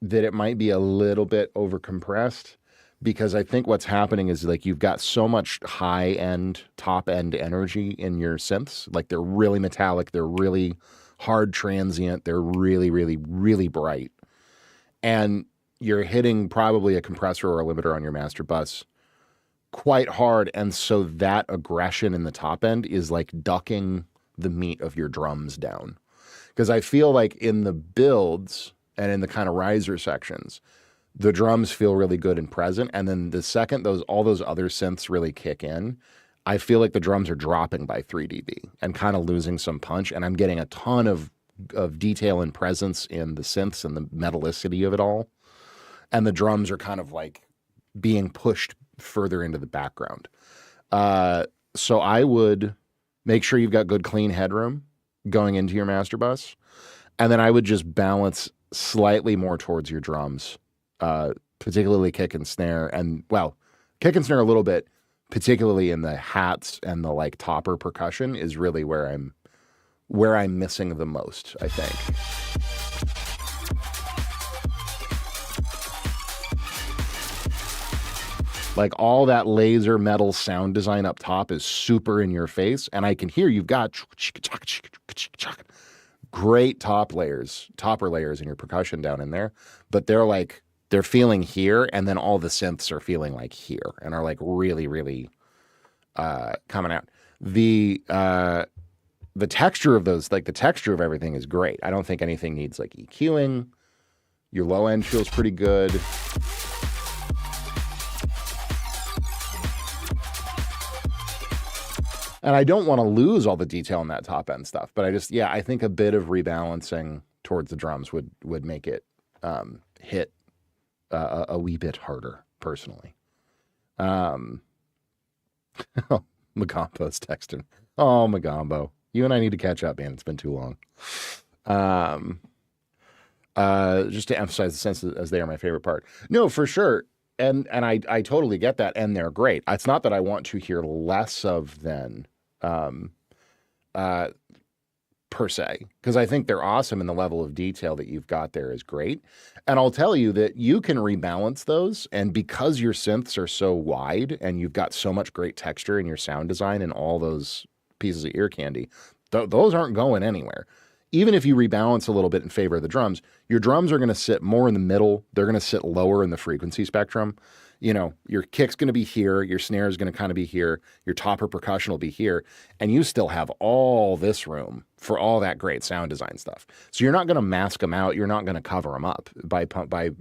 that it might be a little bit over compressed, because I think what's happening is like you've got so much high end, top end energy in your synths. Like they're really metallic, they're really hard transient, they're really, really, really bright. And you're hitting probably a compressor or a limiter on your master bus quite hard. And so that aggression in the top end is like ducking the meat of your drums down. Because I feel like in the builds and in the kind of riser sections, the drums feel really good and present. And then the second all those other synths really kick in, I feel like the drums are dropping by 3 dB and kind of losing some punch. And I'm getting a ton of detail and presence in the synths and the metallicity of it all. And the drums are kind of like being pushed further into the background. So I would make sure you've got good clean headroom going into your master bus. And then I would just balance slightly more towards your drums, particularly kick and snare. And well, kick and snare a little bit, particularly in the hats and the like topper percussion is really where I'm missing the most, I think. Like all that laser metal sound design up top is super in your face. And I can hear you've got great topper layers in your percussion down in there. But they're feeling here. And then all the synths are feeling like here and are like really, really coming out. The texture of those, like the texture of everything is great. I don't think anything needs like EQing. Your low end feels pretty good. And I don't want to lose all the detail in that top end stuff, but I think a bit of rebalancing towards the drums would make it hit a wee bit harder, personally. Magombo's texting. Oh, Magombo. You and I need to catch up, man. It's been too long. Just to emphasize the sense as they are my favorite part. No, for sure. And I totally get that. And they're great. It's not that I want to hear less of them. Per se, because I think they're awesome and the level of detail that you've got there is great. And I'll tell you that you can rebalance those. And because your synths are so wide and you've got so much great texture in your sound design and all those pieces of ear candy, those aren't going anywhere. Even if you rebalance a little bit in favor of the drums, your drums are going to sit more in the middle. They're going to sit lower in the frequency spectrum. You know, your kick's going to be here, your snare is going to kind of be here, your topper percussion will be here, and you still have all this room for all that great sound design stuff. So you're not going to mask them out, you're not going to cover them up by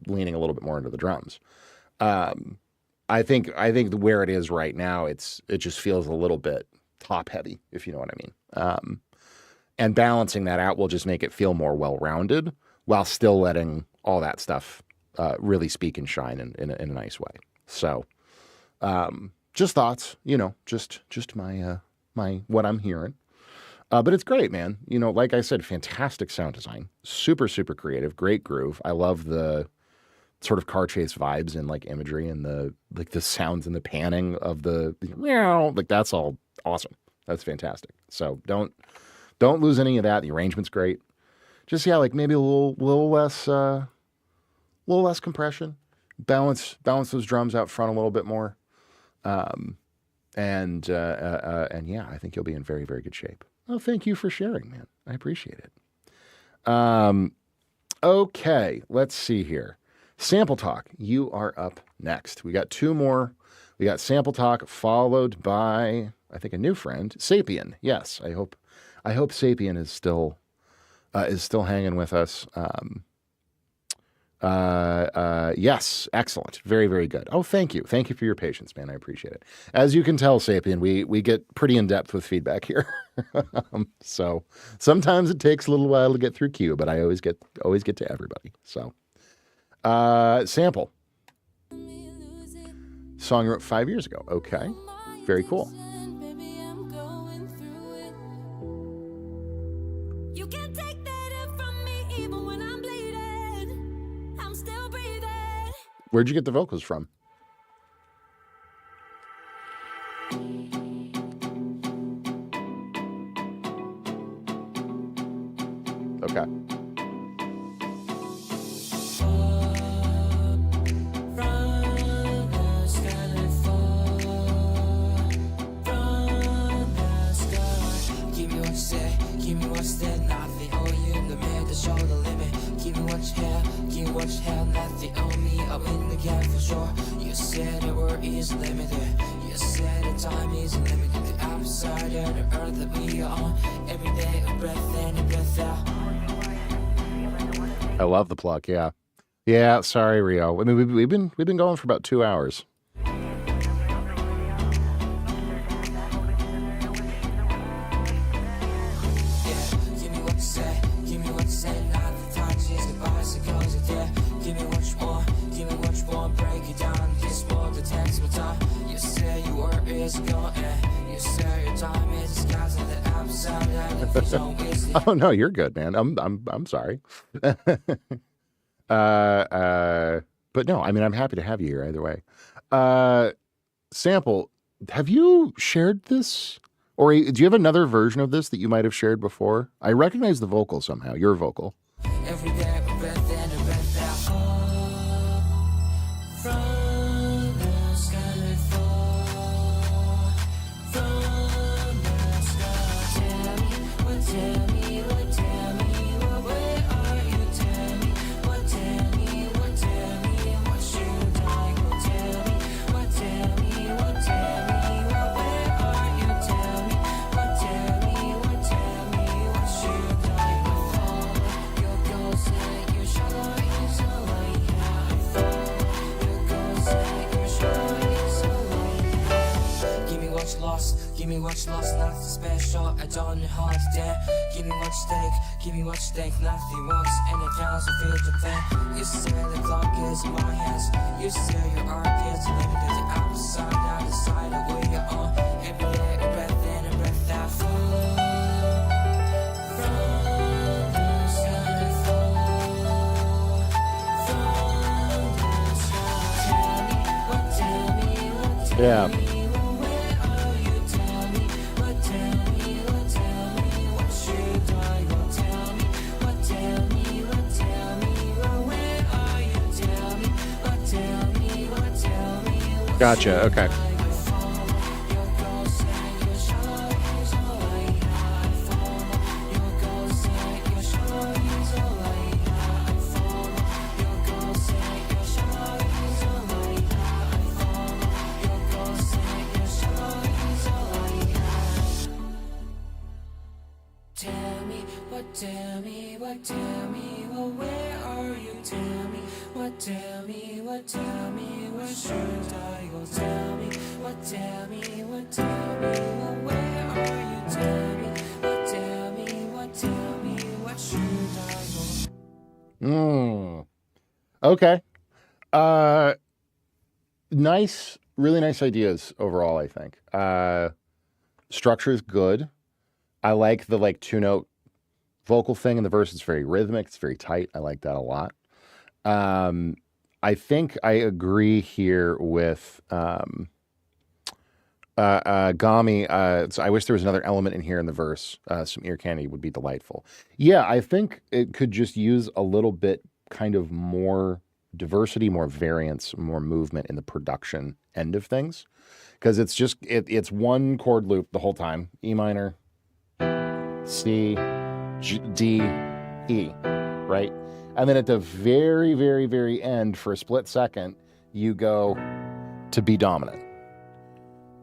leaning a little bit more into the drums. I think where it is right now, it just feels a little bit top heavy, if you know what I mean. And balancing that out will just make it feel more well-rounded while still letting all that stuff really speak and shine in a nice way. So, just thoughts, just my what I'm hearing. But it's great, man. Like I said, fantastic sound design, super, super creative, great groove. I love the sort of car chase vibes and like imagery and the sounds and the panning of the meow. Like that's all awesome. That's fantastic. So don't lose any of that. The arrangement's great. Just like maybe a little less compression. Balance those drums out front a little bit more. And yeah, I think you'll be in very, very good shape. Oh, thank you for sharing, man. I appreciate it. Okay, let's see here. Sample Talk, you are up next. We got two more. We got Sample Talk followed by, I think, a new friend, Sapien. Yes, I hope Sapien is still hanging with us. Yes, excellent. Very, very good. Oh, thank you. Thank you for your patience, man. I appreciate it. As you can tell, Sapien, we get pretty in-depth with feedback here. So sometimes it takes a little while to get through queue, but I always get to everybody. So, Sample. Song you wrote 5 years ago. Okay. Very cool. You can't take that from me even when I'm bleeding. I'm still breathing. Where'd you get the vocals from? Okay. You said the word is limited. You said the time is limited. The outside of the earth that we are on. Every day a breath in and breath out. I love the plug. Yeah. Yeah. Sorry, Rio. I mean, we've been going for about 2 hours. Oh no, you're good, man. I'm sorry. But no, I mean, I'm happy to have you here either way. Sample, have you shared this? Or do you have another version of this that you might have shared before? I recognize the vocal somehow, your vocal. Every day a breath in and breath out. From the sky fall. From the sky. Tell me, what, tell me, what, tell me, what, where are you? Tell me, what, tell me, what, tell me, what should I go? Tell me, what, tell me, what, tell me, what, where are you? Tell me, what, tell me, what, tell me, what should I go? Your ghost and your shadow is all I have. Your ghost and your shadow is all I have. Give me what you lost, give me what you lost, nothing special. I don't know how to dare. Give me what you take, give me what you take. Nothing works, and it counts to feel the pain. You say the clock is in my hands. You say your art is limited. The outside, now the side of where you're on. Every day a breath in and breath out. From the sky fall. From the sky. Tell me, what, tell me, Yeah. where are you? Tell me, what, tell me, what, tell me, what should I go? Tell me, what, tell me, what, tell me, where are you? Tell me, what, tell me, what, tell me, what Gotcha. Okay. Tell me, what, tell me, what, tell me, well, where are you? Tell me, what, tell me, what, tell me, where should I go? Tell me, what, tell me, what, tell me, well, where are you? Tell me, what, tell me, what, tell me, where should I go? Okay. Nice, really nice ideas overall, I think. Structure is good. I like the 2-note vocal thing in the verse. It's very rhythmic. It's very tight. I like that a lot. I think I agree here with Gami. So I wish there was another element in here in the verse. Some ear candy would be delightful. Yeah, I think it could just use a little bit kind of more diversity, more variance, more movement in the production end of things. Because it's just, it's one chord loop the whole time. E minor, C, G, D, E, right? And then at the very, very, very end, for a split second, you go to B dominant.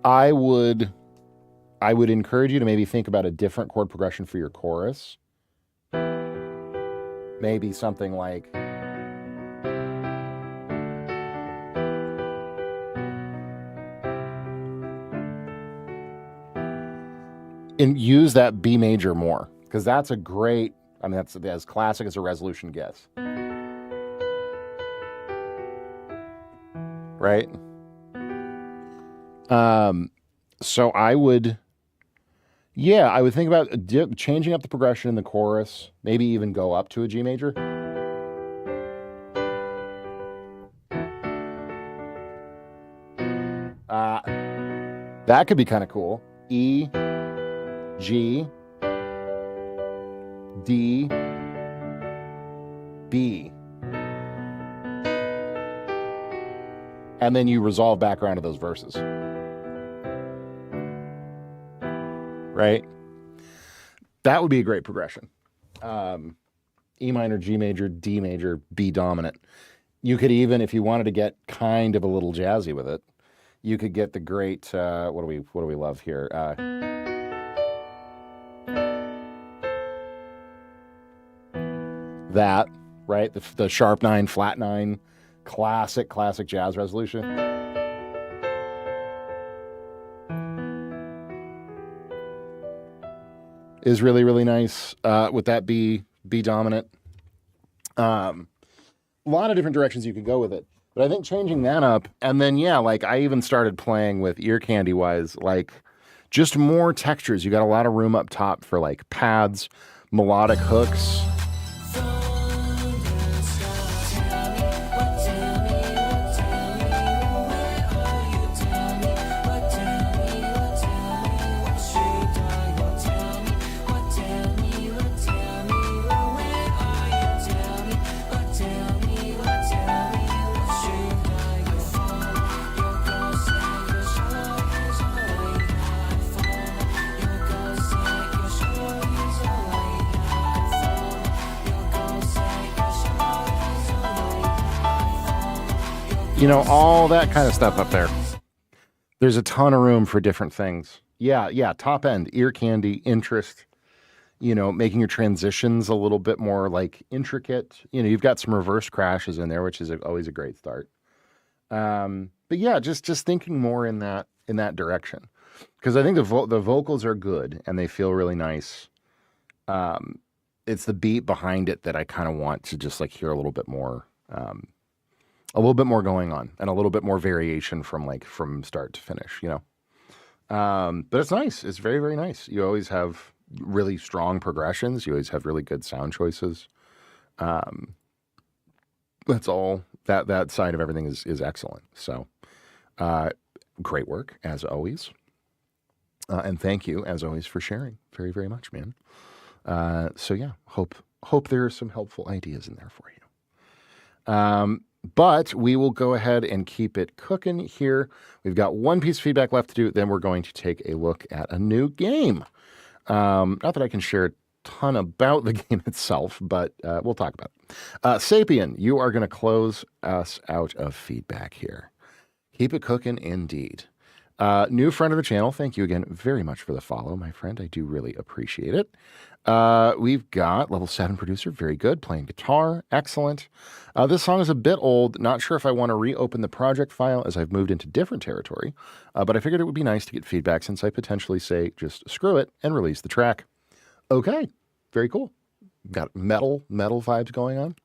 I would encourage you to maybe think about a different chord progression for your chorus. Maybe something like... and use that B major more, because that's a great, I mean, that's as classic as a resolution gets. Right? So I would think about changing up the progression in the chorus, maybe even go up to a G major. That could be kind of cool. E, G, D, B. And then you resolve back around to those verses. Right? That would be a great progression. E minor, G major, D major, B dominant. You could even, if you wanted to get kind of a little jazzy with it, you could get the great, what do we love here? That, right? The sharp 9, flat 9, classic jazz resolution. Is really, really nice with that B dominant. A lot of different directions you could go with it. But I think changing that up, and then, yeah, like I even started playing with ear candy wise, like just more textures. You got a lot of room up top for like pads, melodic hooks. You know, all that kind of stuff up there. There's a ton of room for different things. Yeah, top end, ear candy, interest, you know, making your transitions a little bit more like intricate. You know, you've got some reverse crashes in there, which is always a great start. But yeah, just thinking more in that direction. Because I think the vocals are good and they feel really nice. It's the beat behind it that I kind of want to just like hear a little bit more going on and a little bit more variation from start to finish, you know. But it's nice. It's very, very nice. You always have really strong progressions. You always have really good sound choices. That's all. That side of everything is excellent. So, great work as always. And thank you as always for sharing. Very, very much, man. So yeah, hope there are some helpful ideas in there for you. But we will go ahead and keep it cooking here. We've got one piece of feedback left to do. Then we're going to take a look at a new game. Not that I can share a ton about the game itself, but we'll talk about it. Sapien, you are going to close us out of feedback here. Keep it cooking indeed. New friend of the channel, thank you again very much for the follow, my friend. I do really appreciate it. We've got level 7 producer, very good, playing guitar, excellent. This song is a bit old, not sure if I want to reopen the project file as I've moved into different territory, but I figured it would be nice to get feedback since I potentially say just screw it and release the track. Okay, very cool. Got metal vibes going on.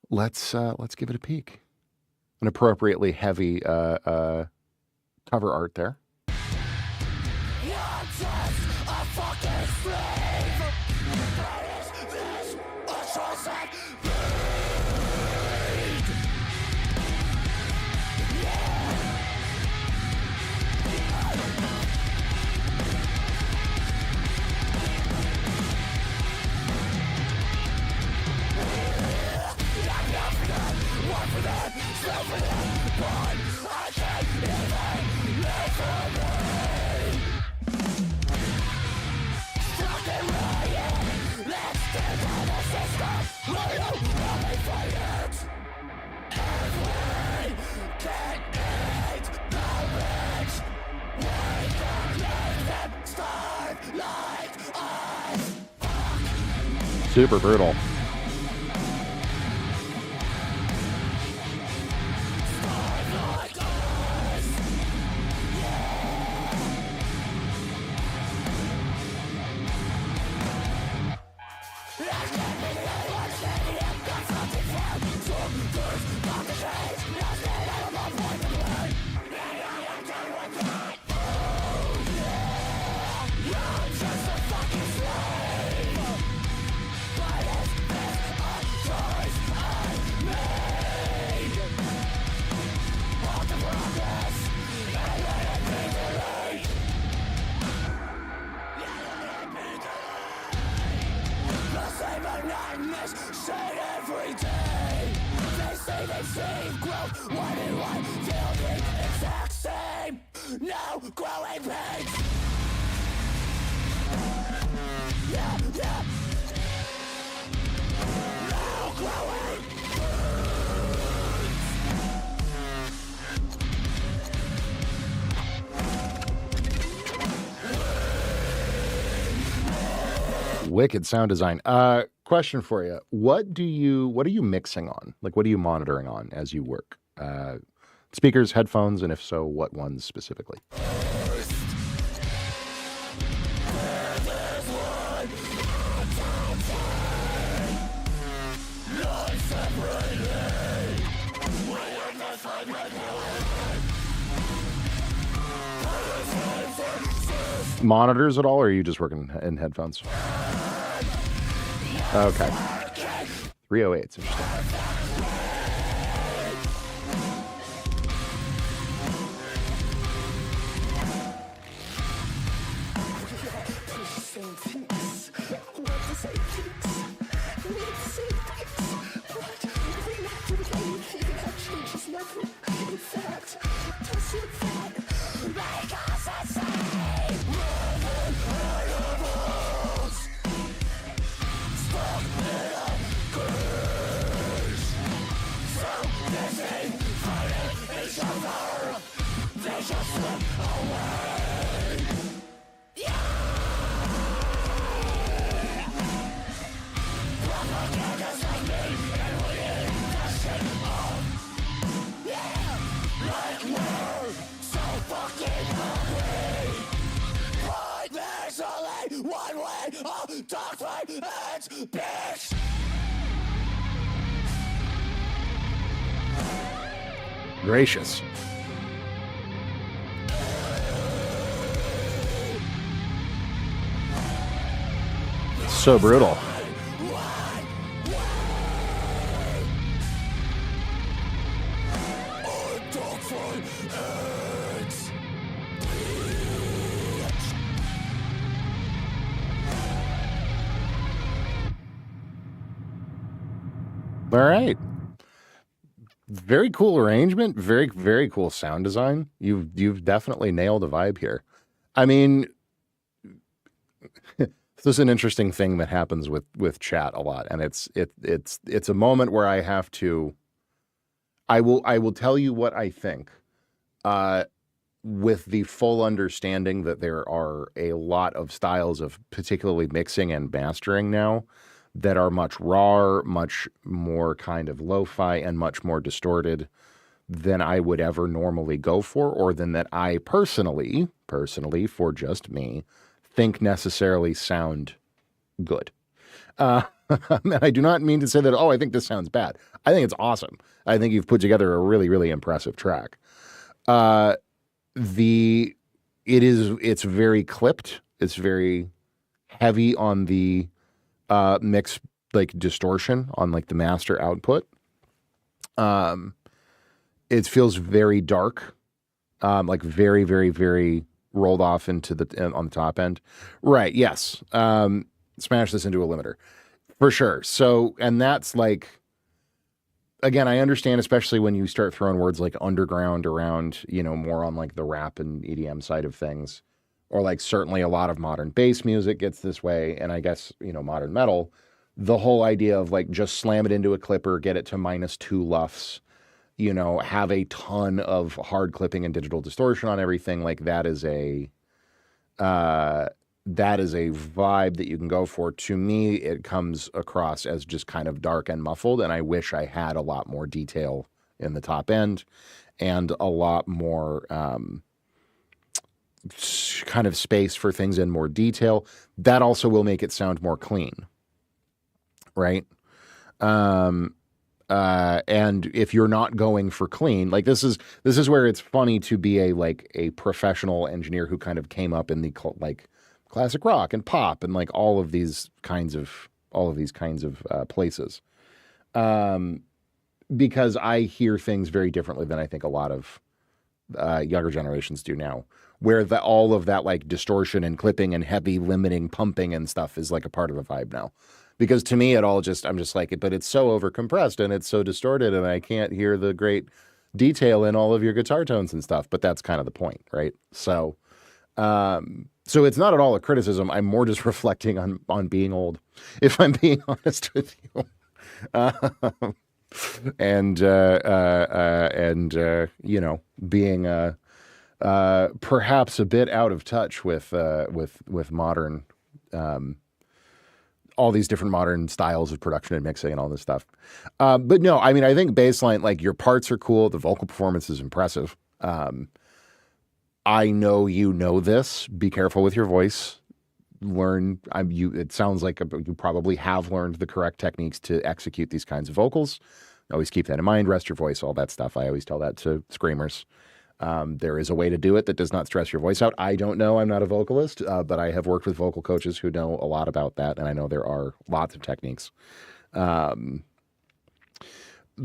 Let's give it a peek. An appropriately heavy cover art there. Super brutal. Wicked sound design. Question for you. What are you mixing on? Like, what are you monitoring on as you work? Speakers, headphones, and if so, what ones specifically? Monitors at all, or are you just working in headphones? Okay. 308, it's interesting. Gracious. So brutal. All right. Very cool arrangement. Very, very cool sound design. You've definitely nailed a vibe here. I mean, this is an interesting thing that happens with chat a lot, and it's a moment where I have to. I will tell you what I think, with the full understanding that there are a lot of styles of particularly mixing and mastering now that are much rawer, much more kind of lo-fi, and much more distorted than I would ever normally go for, or than that I personally, for just me, think necessarily sound good. I do not mean to say that, I think this sounds bad. I think it's awesome. I think you've put together a really, really impressive track. It's very clipped. It's very heavy on the mix, like distortion on like the master output. It feels very dark, like very, very, very rolled off into on the top end. Right. Yes. Smash this into a limiter for sure. So, and that's like, again, I understand, especially when you start throwing words like underground around, more on like the rap and EDM side of things, or like certainly a lot of modern bass music gets this way. And I guess, modern metal, the whole idea of like just slam it into a clipper, get it to -2 LUFS, have a ton of hard clipping and digital distortion on everything. Like that is a vibe that you can go for. To me, it comes across as just kind of dark and muffled. And I wish I had a lot more detail in the top end and a lot more, kind of space for things in more detail. That also will make it sound more clean, right? And if you're not going for clean, like this is where it's funny to be a professional engineer who kind of came up in the like classic rock and pop and like all of these kinds of places, because I hear things very differently than I think a lot of younger generations do now, where all of that like distortion and clipping and heavy limiting pumping and stuff is like a part of a vibe now. Because to me, I'm just like, but it's so overcompressed and it's so distorted and I can't hear the great detail in all of your guitar tones and stuff. But that's kind of the point, right? So it's not at all a criticism. I'm more just reflecting on being old, if I'm being honest with you. And you know, being perhaps a bit out of touch with modern, all these different modern styles of production and mixing and all this stuff. But no, I mean, I think baseline, like your parts are cool. The vocal performance is impressive. I know you know this. Be careful with your voice. Learn. It sounds like you probably have learned the correct techniques to execute these kinds of vocals. Always keep that in mind. Rest your voice, all that stuff. I always tell that to screamers. There is a way to do it that does not stress your voice out. I don't know. I'm not a vocalist, but I have worked with vocal coaches who know a lot about that, and I know there are lots of techniques.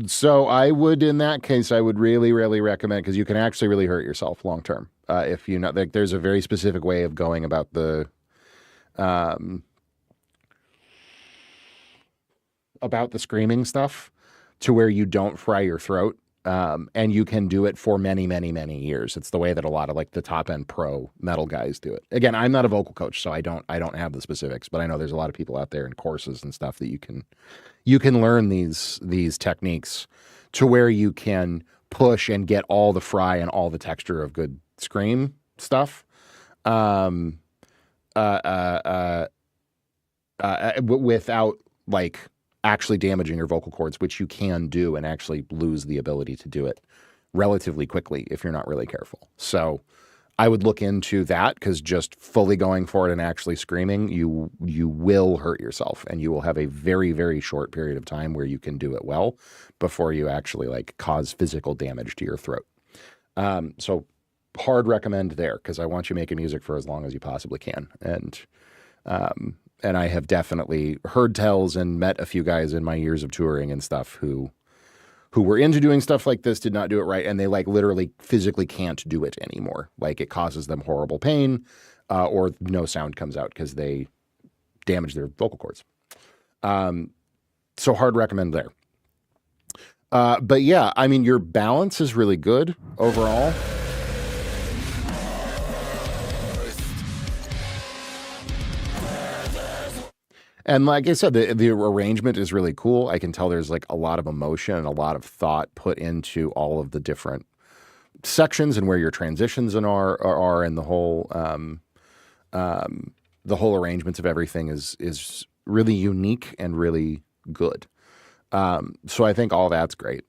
So I would, in that case, I would really, really recommend, because you can actually really hurt yourself long term. If you know, like, there's a very specific way of going about the screaming stuff to where you don't fry your throat. And you can do it for many, many, many years. It's the way that a lot of like the top end pro metal guys do it. Again, I'm not a vocal coach, so I don't have the specifics, but I know there's a lot of people out there in courses and stuff that you can learn these techniques to where you can push and get all the fry and all the texture of good scream stuff. Without like actually damaging your vocal cords, which you can do and actually lose the ability to do it relatively quickly if you're not really careful. So I would look into that, because just fully going for it and actually screaming, you will hurt yourself, and you will have a very, very short period of time where you can do it well before you actually like cause physical damage to your throat. So hard recommend there, because I want you making music for as long as you possibly can. And I have definitely heard tells and met a few guys in my years of touring and stuff who were into doing stuff like this, did not do it right, and they like literally physically can't do it anymore. Like it causes them horrible pain, or no sound comes out because they damage their vocal cords. So hard recommend there. But yeah, I mean, your balance is really good overall. And like I said, the arrangement is really cool. I can tell there's like a lot of emotion and a lot of thought put into all of the different sections and where your transitions are, and the whole arrangements of everything is really unique and really good. So I think all that's great.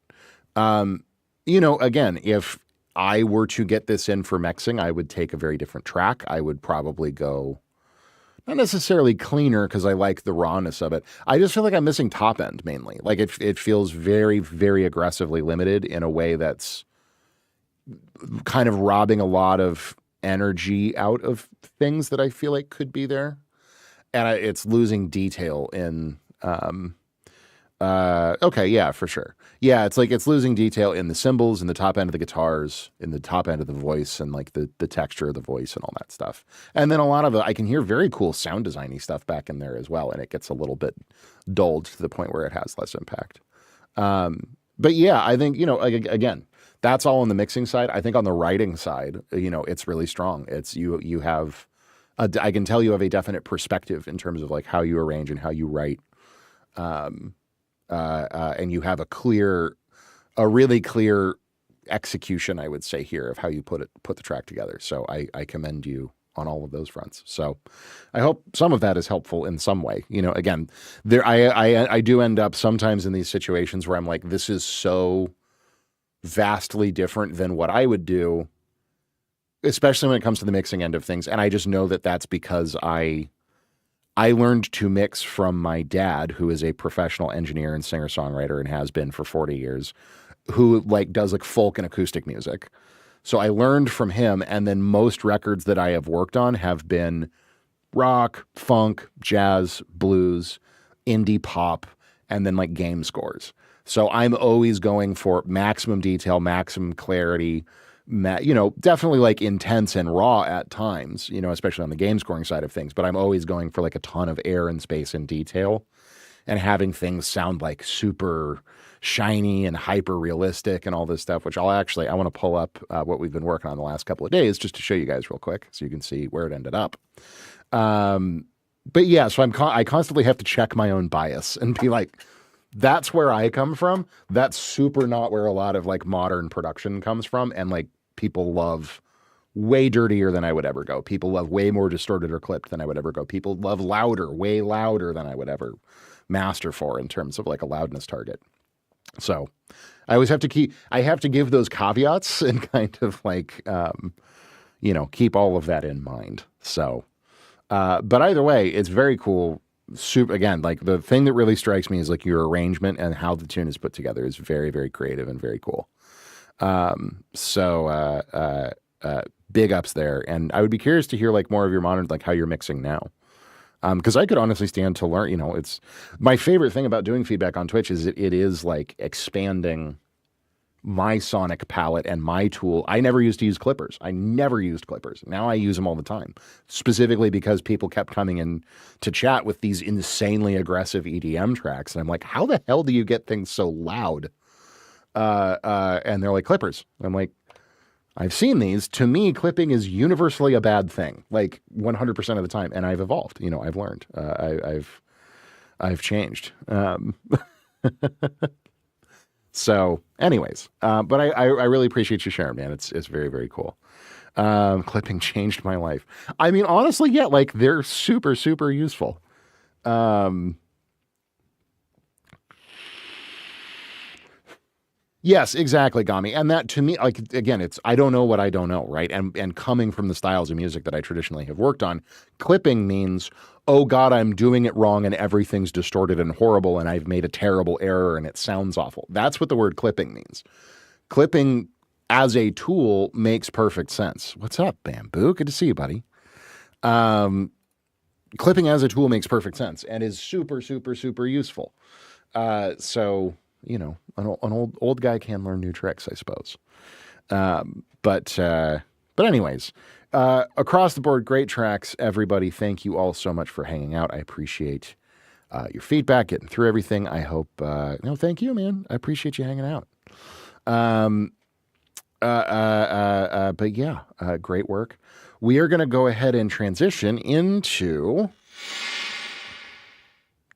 You know, again, if I were to get this in for mixing, I would take a very different track. I would probably go not necessarily cleaner, because I like the rawness of it. I just feel like I'm missing top end mainly. Like it feels very, very aggressively limited in a way that's kind of robbing a lot of energy out of things that I feel like could be there. And it's losing detail in, okay, yeah, for sure. Yeah, it's like it's losing detail in the cymbals, in the top end of the guitars, in the top end of the voice, and like the texture of the voice and all that stuff. And then a lot of it, I can hear very cool sound designy stuff back in there as well, and it gets a little bit dulled to the point where it has less impact. But yeah, I think, you know, again, that's all on the mixing side. I think on the writing side, you know, it's really strong. It's you have, I can tell you have a definite perspective in terms of like how you arrange and how you write. And you have a really clear execution, I would say, here of how you put the track together. So I commend you on all of those fronts. So I hope some of that is helpful in some way. You know, again, I do end up sometimes in these situations where I'm like, this is so vastly different than what I would do, especially when it comes to the mixing end of things. And I just know that that's because I learned to mix from my dad, who is a professional engineer and singer-songwriter and has been for 40 years, who like does like folk and acoustic music. So I learned from him, and then most records that I have worked on have been rock, funk, jazz, blues, indie pop, and then like game scores. So I'm always going for maximum detail, maximum clarity, you know, definitely like intense and raw at times, you know, especially on the game scoring side of things, but I'm always going for like a ton of air and space and detail, and having things sound like super shiny and hyper realistic and all this stuff, which I want to pull up what we've been working on the last couple of days just to show you guys real quick so you can see where it ended up. But yeah, so I constantly have to check my own bias and be like, that's where I come from. That's super not where a lot of like modern production comes from. And like people love way dirtier than I would ever go. People love way more distorted or clipped than I would ever go. People love louder, way louder than I would ever master for in terms of like a loudness target. So I always have to give those caveats and kind of like, keep all of that in mind. So, but either way, it's very cool. Super, again, like the thing that really strikes me is like your arrangement and how the tune is put together is very, very creative and very cool. Big ups there. And I would be curious to hear like more of your modern, like how you're mixing now. Because I could honestly stand to learn, it's my favorite thing about doing feedback on Twitch is it is like expanding my sonic palette and my tool. I never used to use clippers. I never used clippers. Now I use them all the time, specifically because people kept coming in to chat with these insanely aggressive EDM tracks. And I'm like, how the hell do you get things so loud? And they're like, clippers. I'm like, I've seen these. To me, clipping is universally a bad thing, like 100% of the time. And I've evolved. I've learned. I've changed. So, anyways, but I really appreciate you sharing, man. It's very, very cool. Clipping changed my life. I mean, honestly, yeah, like they're super, super useful. Yes, exactly, Gami. And that to me, like, again, I don't know what I don't know, right? And coming from the styles of music that I traditionally have worked on, clipping means, oh God, I'm doing it wrong and everything's distorted and horrible and I've made a terrible error and it sounds awful. That's what the word clipping means. Clipping as a tool makes perfect sense. What's up, Bamboo? Good to see you, buddy. Clipping as a tool makes perfect sense and is super, super, super useful. So... an old guy can learn new tricks, I suppose. But anyways, across the board, great tracks, everybody. Thank you all so much for hanging out. I appreciate your feedback, getting through everything. I hope, thank you, man. I appreciate you hanging out. But yeah, great work. We are going to go ahead and transition into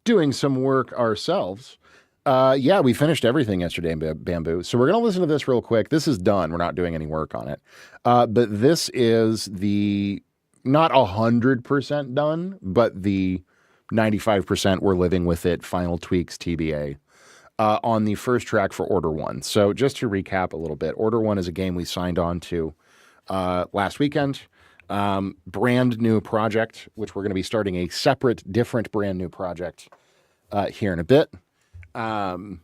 doing some work ourselves. We finished everything yesterday in Bamboo. So we're going to listen to this real quick. This is done. We're not doing any work on it. But this is the not 100% done, but the 95% we're living with it. Final tweaks, TBA, on the first track for Order 1. So just to recap a little bit, Order 1 is a game we signed on to last weekend. Brand new project, which we're going to be starting a separate, different brand new project here in a bit. So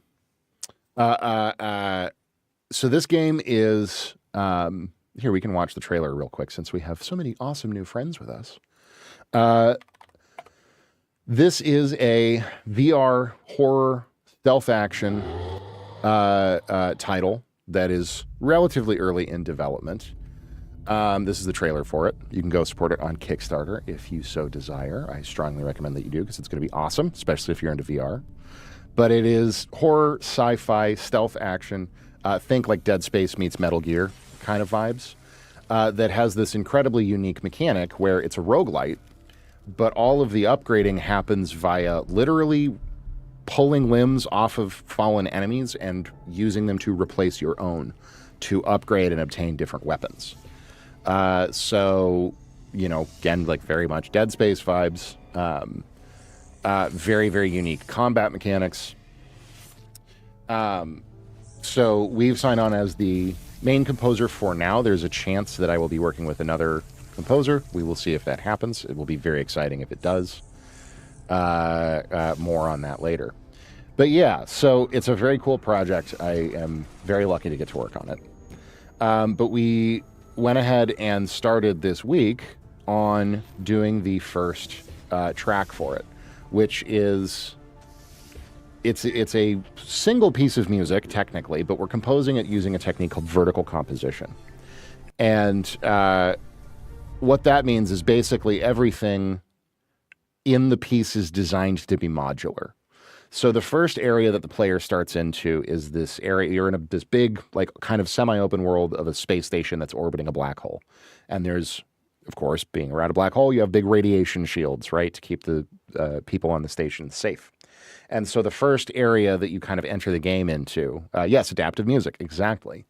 this game is, here we can watch the trailer real quick since we have so many awesome new friends with us. This is a VR horror stealth action, title that is relatively early in development. This is the trailer for it. You can go support it on Kickstarter if you so desire. I strongly recommend that you do because it's going to be awesome, especially if you're into VR. But it is horror, sci-fi, stealth action. Think like Dead Space meets Metal Gear kind of vibes. That has this incredibly unique mechanic where it's a roguelite, but all of the upgrading happens via literally pulling limbs off of fallen enemies and using them to replace your own to upgrade and obtain different weapons. So, again, like very much Dead Space vibes. Very, very unique combat mechanics. So we've signed on as the main composer for now. There's a chance that I will be working with another composer. We will see if that happens. It will be very exciting if it does. More on that later. But yeah, so it's a very cool project. I am very lucky to get to work on it. But we went ahead and started this week on doing the first track for it, which is it's a single piece of music technically, but we're composing it using a technique called vertical composition. And what that means is basically everything in the piece is designed to be modular. So the first area that the player starts into is this area. You're in this big, like, kind of semi-open world of a space station that's orbiting a black hole. And there's, of course, being around a black hole, you have big radiation shields, right, to keep the people on the station safe. And so the first area that you kind of enter the game into, yes, adaptive music, exactly,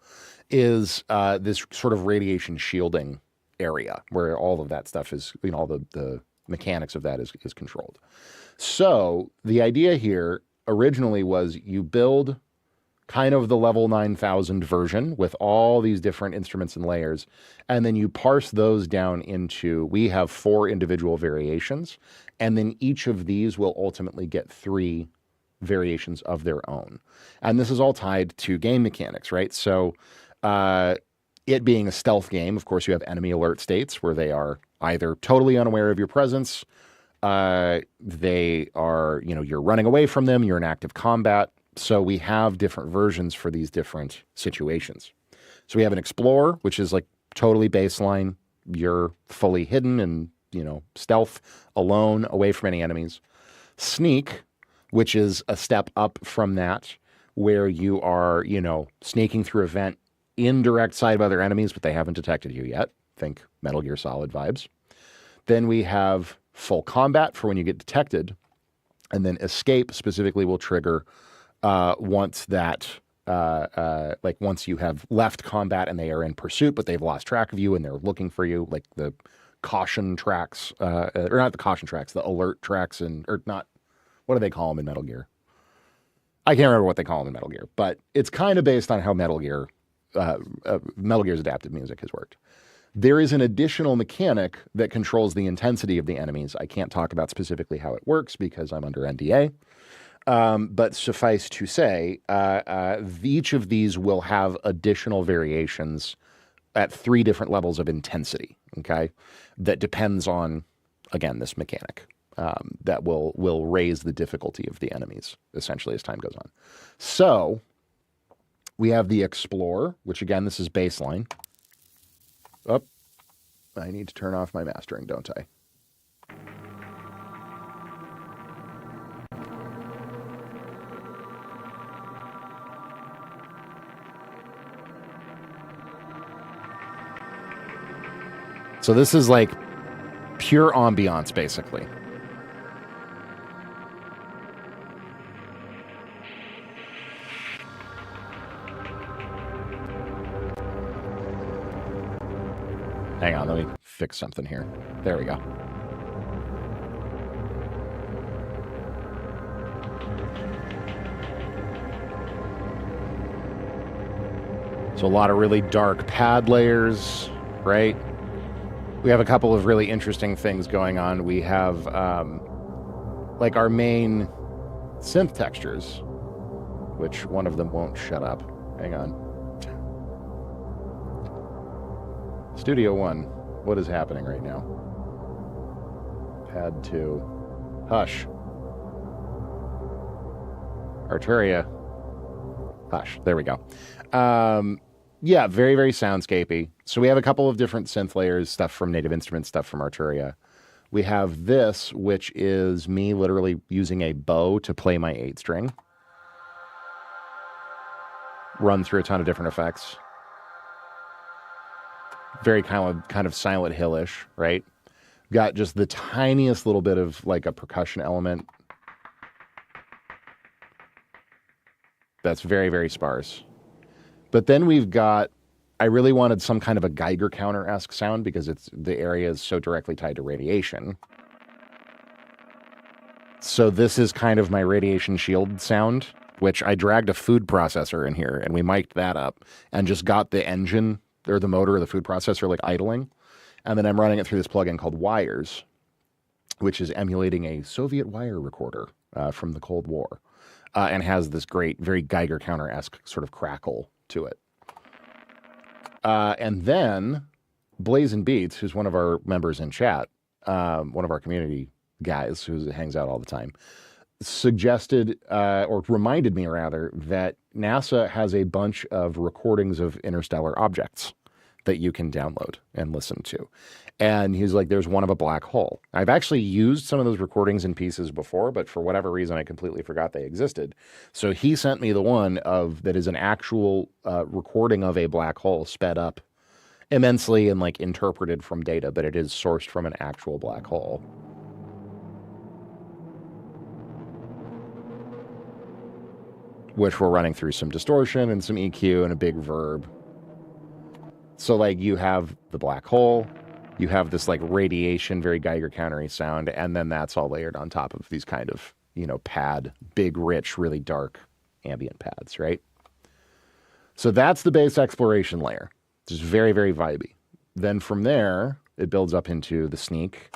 is this sort of radiation shielding area where all of that stuff is, all the mechanics of that is controlled. So the idea here originally was you build kind of the level 9000 version with all these different instruments and layers, and then you parse those down into, we have 4 individual variations, and then each of these will ultimately get 3 variations of their own. And this is all tied to game mechanics, right? So it being a stealth game, of course, you have enemy alert states where they are either totally unaware of your presence, they are, you're running away from them, you're in active combat. So we have different versions for these different situations. So we have an explorer, which is like totally baseline. You're fully hidden and, stealth, alone, away from any enemies. Sneak, which is a step up from that, where you are, sneaking through a vent in direct sight of other enemies, but they haven't detected you yet. Think Metal Gear Solid vibes. Then we have full combat for when you get detected. And then escape specifically will trigger once you have left combat and they are in pursuit, but they've lost track of you and they're looking for you, like the caution tracks, or not the caution tracks, the alert tracks, or not, what do they call them in Metal Gear? I can't remember what they call them in Metal Gear, but it's kind of based on how Metal Gear's adaptive music has worked. There is an additional mechanic that controls the intensity of the enemies. I can't talk about specifically how it works because I'm under NDA. But suffice to say, each of these will have additional variations at 3 different levels of intensity, okay? That depends on, again, this mechanic that will raise the difficulty of the enemies, essentially, as time goes on. So we have the Explorer, which, again, this is baseline. Oh, I need to turn off my mastering, don't I? So this is like pure ambiance, basically. Hang on, let me fix something here. There we go. So a lot of really dark pad layers, right? We have a couple of really interesting things going on. We have like our main synth textures, which one of them won't shut up. Hang on. Studio 1, what is happening right now? Pad 2. Hush. Arturia. Hush. There we go. Yeah, very, very soundscapey. So we have a couple of different synth layers, stuff from Native Instruments, stuff from Arturia. We have this, which is me literally using a bow to play my 8-string. Run through a ton of different effects. Very kind of Silent Hill-ish, right? Got just the tiniest little bit of like a percussion element. That's very, very sparse. But then we've got, I really wanted some kind of a Geiger counter-esque sound because the area is so directly tied to radiation. So this is kind of my radiation shield sound, which I dragged a food processor in here and we mic'd that up and just got the engine or the motor of the food processor like idling. And then I'm running it through this plugin called Wires, which is emulating a Soviet wire recorder from the Cold War and has this great, very Geiger counter-esque sort of crackle to it. And then Blazin' Beats, who's one of our members in chat, one of our community guys who hangs out all the time, suggested or reminded me rather that NASA has a bunch of recordings of interstellar objects that you can download and listen to. And he's like, there's one of a black hole. I've actually used some of those recordings in pieces before, but for whatever reason, I completely forgot they existed. So he sent me the one that is an actual recording of a black hole sped up immensely and like interpreted from data, but it is sourced from an actual black hole. which we're running through some distortion and some EQ and a big verb. So like you have the black hole, you have this like radiation, very Geiger countery sound, and then that's all layered on top of these kind of, pad, big, rich, really dark ambient pads, right? So that's the bass exploration layer. It's just very, very vibey. Then from there, it builds up into the sneak.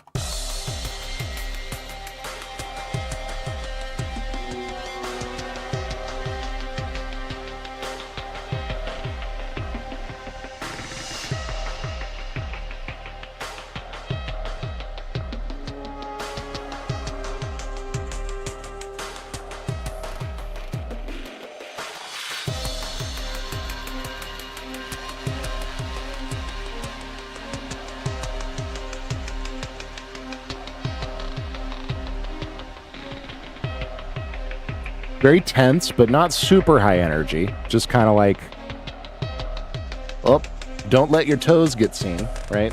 Very tense, but not super high energy. Just kind of like, oh, don't let your toes get seen, right?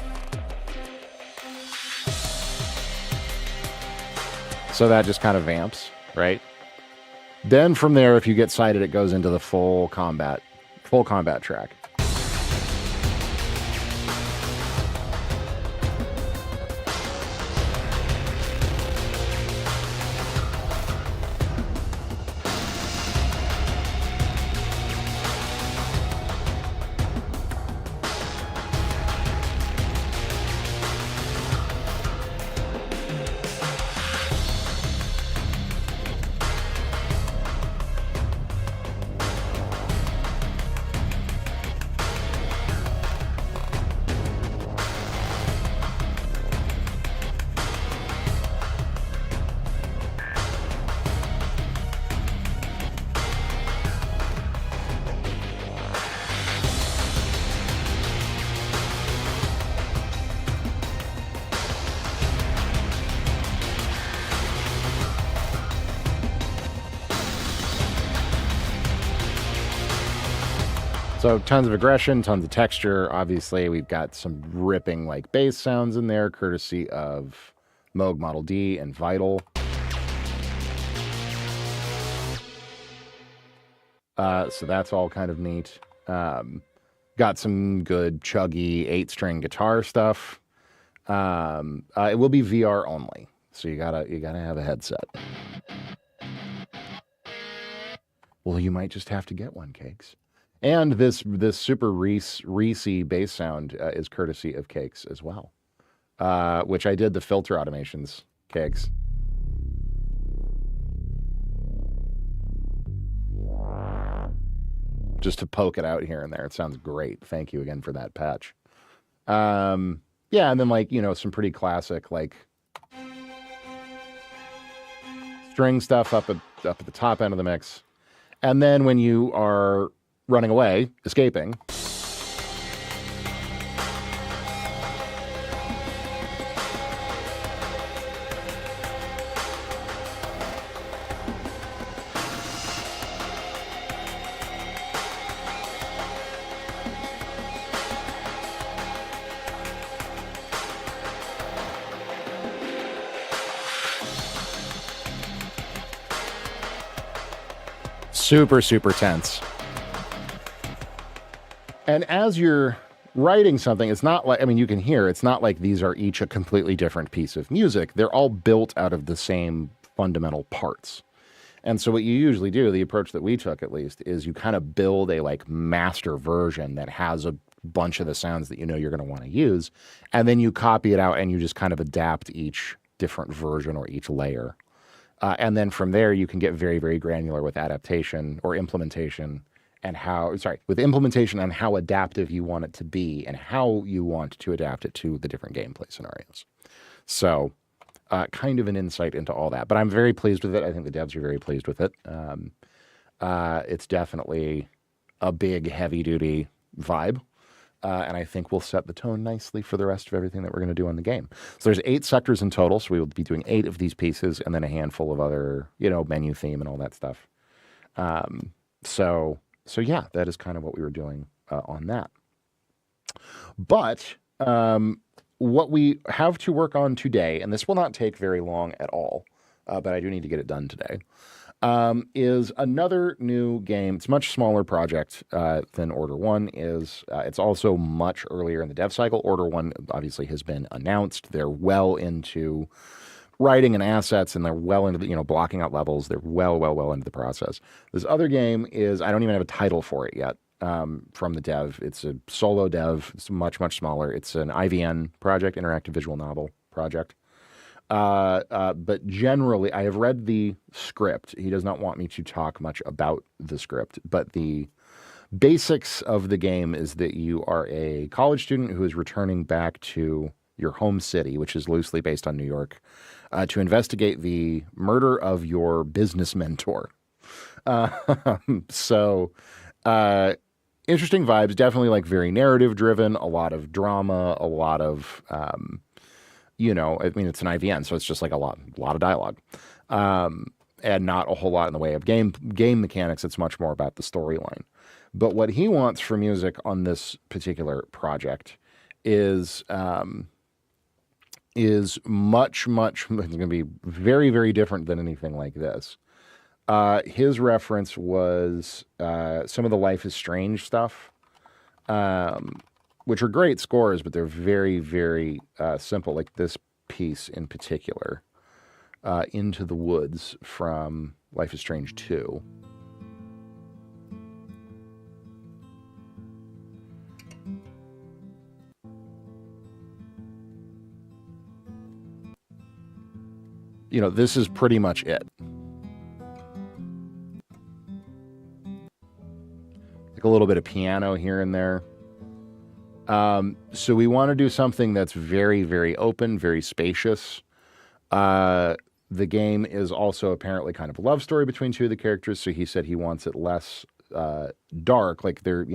So that just kind of vamps, right? Then from there, if you get sighted, it goes into the full combat track. So tons of aggression, tons of texture. Obviously, we've got some ripping like bass sounds in there, courtesy of Moog Model D and Vital. So that's all kind of neat. Got some good chuggy 8-string guitar stuff. It will be VR only, so you gotta have a headset. Well, you might just have to get one, Cakes. And this super Reese bass sound is courtesy of Cakes as well, which I did the filter automations, Cakes. Just to poke it out here and there. It sounds great. Thank you again for that patch. Yeah, and then like, some pretty classic like string stuff up at the top end of the mix. And then when you are running away, escaping, super, super tense. And as you're writing something, it's not like, you can hear, it's not like these are each a completely different piece of music. They're all built out of the same fundamental parts. And so what you usually do, the approach that we took at least, is you kind of build a like master version that has a bunch of the sounds that you're going to want to use. And then you copy it out and you just kind of adapt each different version or each layer. And then from there, you can get very, very granular with adaptation or implementation and with implementation on how adaptive you want it to be and how you want to adapt it to the different gameplay scenarios. So kind of an insight into all that. But I'm very pleased with it. I think the devs are very pleased with it. It's definitely a big, heavy-duty vibe. And I think we'll set the tone nicely for the rest of everything that we're going to do on the game. So there's 8 sectors in total, so we will be doing 8 of these pieces and then a handful of other, menu theme and all that stuff. So yeah, that is kind of what we were doing on that. But what we have to work on today, and this will not take very long at all, but I do need to get it done today, is another new game. It's a much smaller project than Order 1 is. It's also much earlier in the dev cycle. Order 1 obviously has been announced. They're well into writing and assets, and they're well into the, blocking out levels. They're well into the process. This other game is, I don't even have a title for it yet from the dev. It's a solo dev. It's much smaller. It's an IVN project, interactive visual novel project. But generally, I have read the script. He does not want me to talk much about the script, but the basics of the game is that you are a college student who is returning back to your home city, which is loosely based on New York, to investigate the murder of your business mentor. Interesting vibes, definitely like very narrative driven, a lot of drama, a lot of, it's an IVN, so it's just like a lot of dialogue, and not a whole lot in the way of game mechanics. It's much more about the storyline. But what he wants for music on this particular project is much, it's going to be very, very different than anything like this. His reference was some of the Life is Strange stuff, which are great scores, but they're very, very simple. Like this piece in particular, Into the Woods from Life is Strange 2. This is pretty much it. Like a little bit of piano here and there. So we want to do something that's very, very open, very spacious. The game is also apparently kind of a love story between two of the characters. So he said he wants it less dark. Like there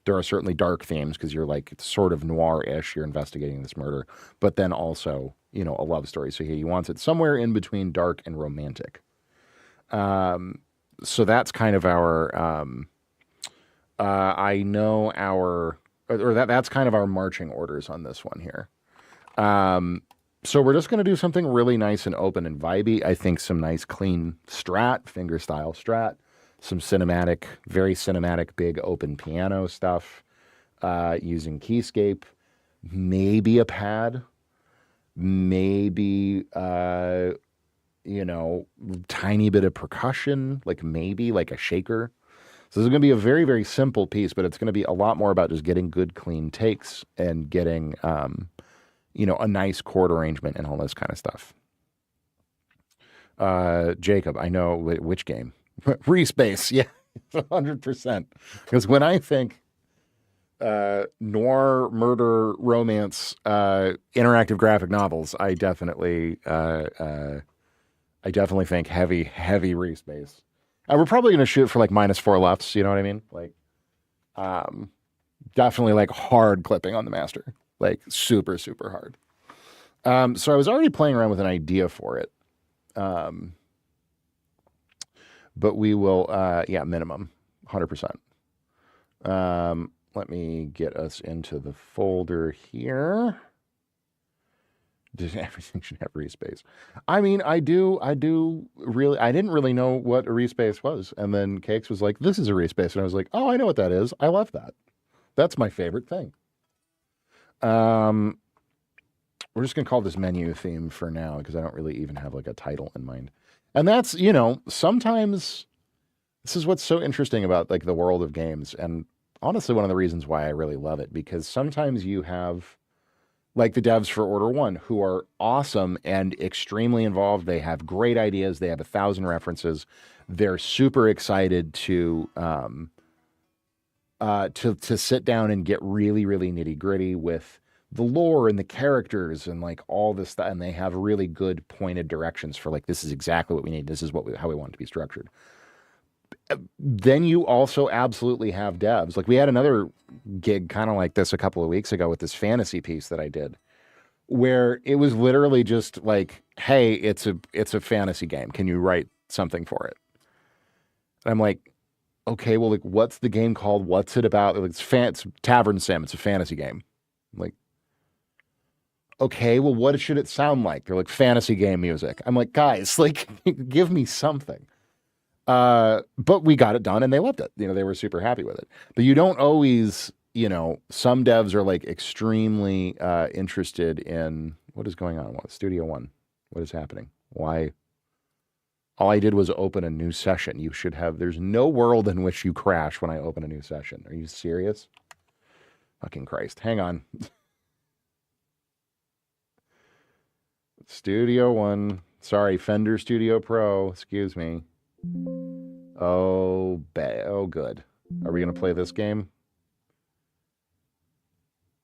are certainly dark themes because you're like sort of noir-ish. You're investigating this murder, but then also, a love story. So he wants it somewhere in between dark and romantic. So that's kind of our, that's kind of our marching orders on this one here. So we're just going to do something really nice and open and vibey. I think some nice clean strat, finger style strat, some cinematic, very cinematic, big open piano stuff, using keyscape, maybe a pad, maybe, tiny bit of percussion, like maybe like a shaker. So this is going to be a very, very simple piece, but it's going to be a lot more about just getting good, clean takes and getting, a nice chord arrangement and all this kind of stuff. Jacob, I know which game. Respace, yeah, 100%. Because when I think noir, murder, romance, interactive graphic novels, I definitely think heavy Respace. We're probably going to shoot for like -4 lefts, you know what I mean? Like, definitely like hard clipping on the master, like super, super hard. So I was already playing around with an idea for it. But we will, minimum, 100%. Let me get us into the folder here. Everything should have respace. I mean, I didn't really know what a respace was. And then Cakes was like, this is a respace. And I was like, oh, I know what that is. I love that. That's my favorite thing. We're just going to call this menu theme for now because I don't really even have like a title in mind. And that's, sometimes this is what's so interesting about like the world of games. And honestly, one of the reasons why I really love it, because sometimes you have like the devs for Order 1 who are awesome and extremely involved. They have great ideas. They have 1,000 references. They're super excited to sit down and get really, really nitty gritty with the lore and the characters and like all this stuff. And they have really good pointed directions for like, this is exactly what we need. This is how we want it to be structured. Then you also absolutely have devs. Like we had another gig kind of like this a couple of weeks ago with this fantasy piece that I did where it was literally just like, hey, it's a fantasy game. Can you write something for it? And I'm like, okay, well, like, what's the game called? What's it about? Like, it's Tavern Sim. It's a fantasy game. I'm like, okay, well, what should it sound like? They're like fantasy game music. I'm like, guys, like, give me something. But we got it done and they loved it. They were super happy with it. But you don't always, some devs are like extremely interested in what is going on. What Studio One? What is happening? Why? All I did was open a new session. There's no world in which you crash when I open a new session. Are you serious? Fucking Christ. Hang on. Studio One. Sorry, Fender Studio Pro. Excuse me. Oh, good. Are we going to play this game?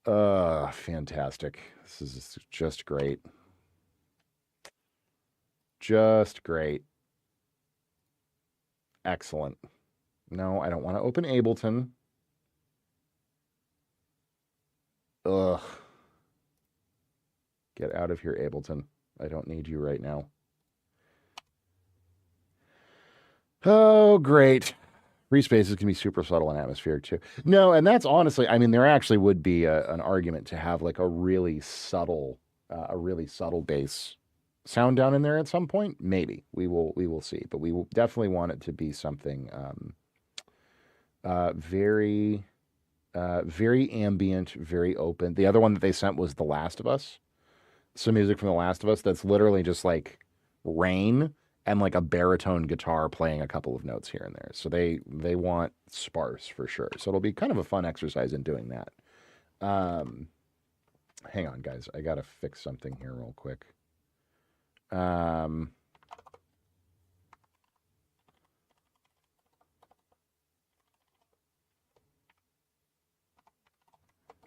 Fantastic. This is just great. Just great. Excellent. No, I don't want to open Ableton. Ugh. Get out of here, Ableton. I don't need you right now. Oh, great. Free spaces can be super subtle and atmospheric too. No, and that's honestly, there actually would be an argument to have like a really subtle bass sound down in there at some point. Maybe we will see, but we will definitely want it to be something very ambient, very open. The other one that they sent was The Last of Us. Some music from The Last of Us that's literally just like rain and like a baritone guitar playing a couple of notes here and there. So they want sparse for sure. So it'll be kind of a fun exercise in doing that. Hang on, guys. I got to fix something here real quick.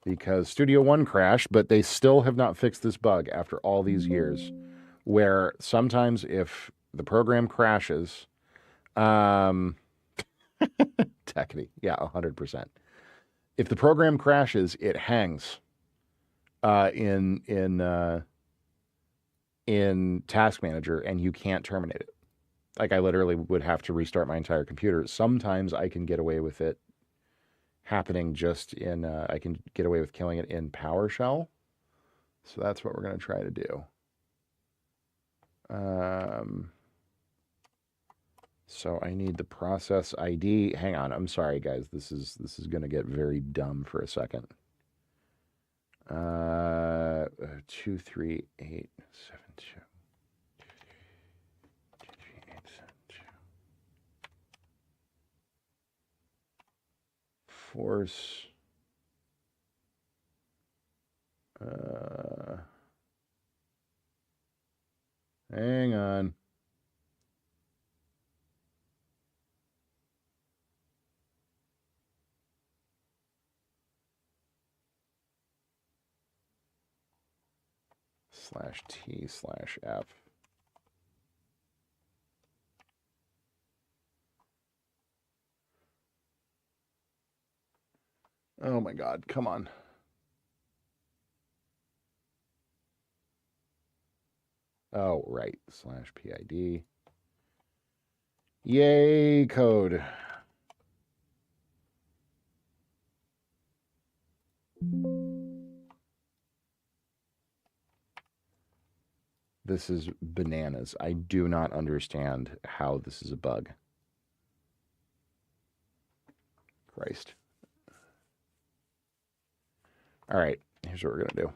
Because Studio One crashed, but they still have not fixed this bug after all these years, where sometimes if the program crashes, technically, yeah, 100%. If the program crashes, it hangs in Task Manager, and you can't terminate it. Like I literally would have to restart my entire computer. Sometimes I can get away with it happening just in, I can get away with killing it in PowerShell. So that's what we're going to try to do. So I need the process ID. Hang on. I'm sorry, guys. This is going to get very dumb for a second. 23872. Force. Hang on. /T/F. Oh my God, come on. Oh, right, /PID. Yay, code. This is bananas. I do not understand how this is a bug. Christ. All right, here's what we're going to do.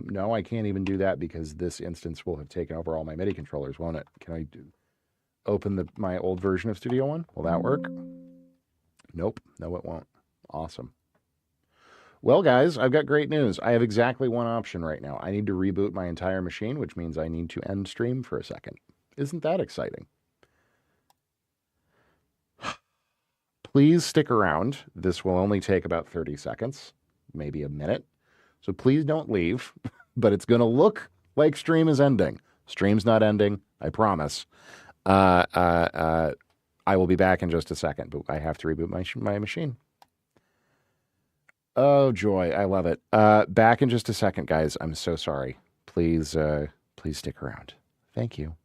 No, I can't even do that because this instance will have taken over all my MIDI controllers, won't it? Can I open my old version of Studio One? Will that work? Nope. No, it won't. Awesome. Well, guys, I've got great news. I have exactly one option right now. I need to reboot my entire machine, which means I need to end stream for a second. Isn't that exciting? Please stick around. This will only take about 30 seconds, maybe a minute. So please don't leave, but it's going to look like stream is ending. Stream's not ending, I promise. I will be back in just a second, but I have to reboot my machine. Oh, joy. I love it. Back in just a second, guys. I'm so sorry. Please stick around. Thank you.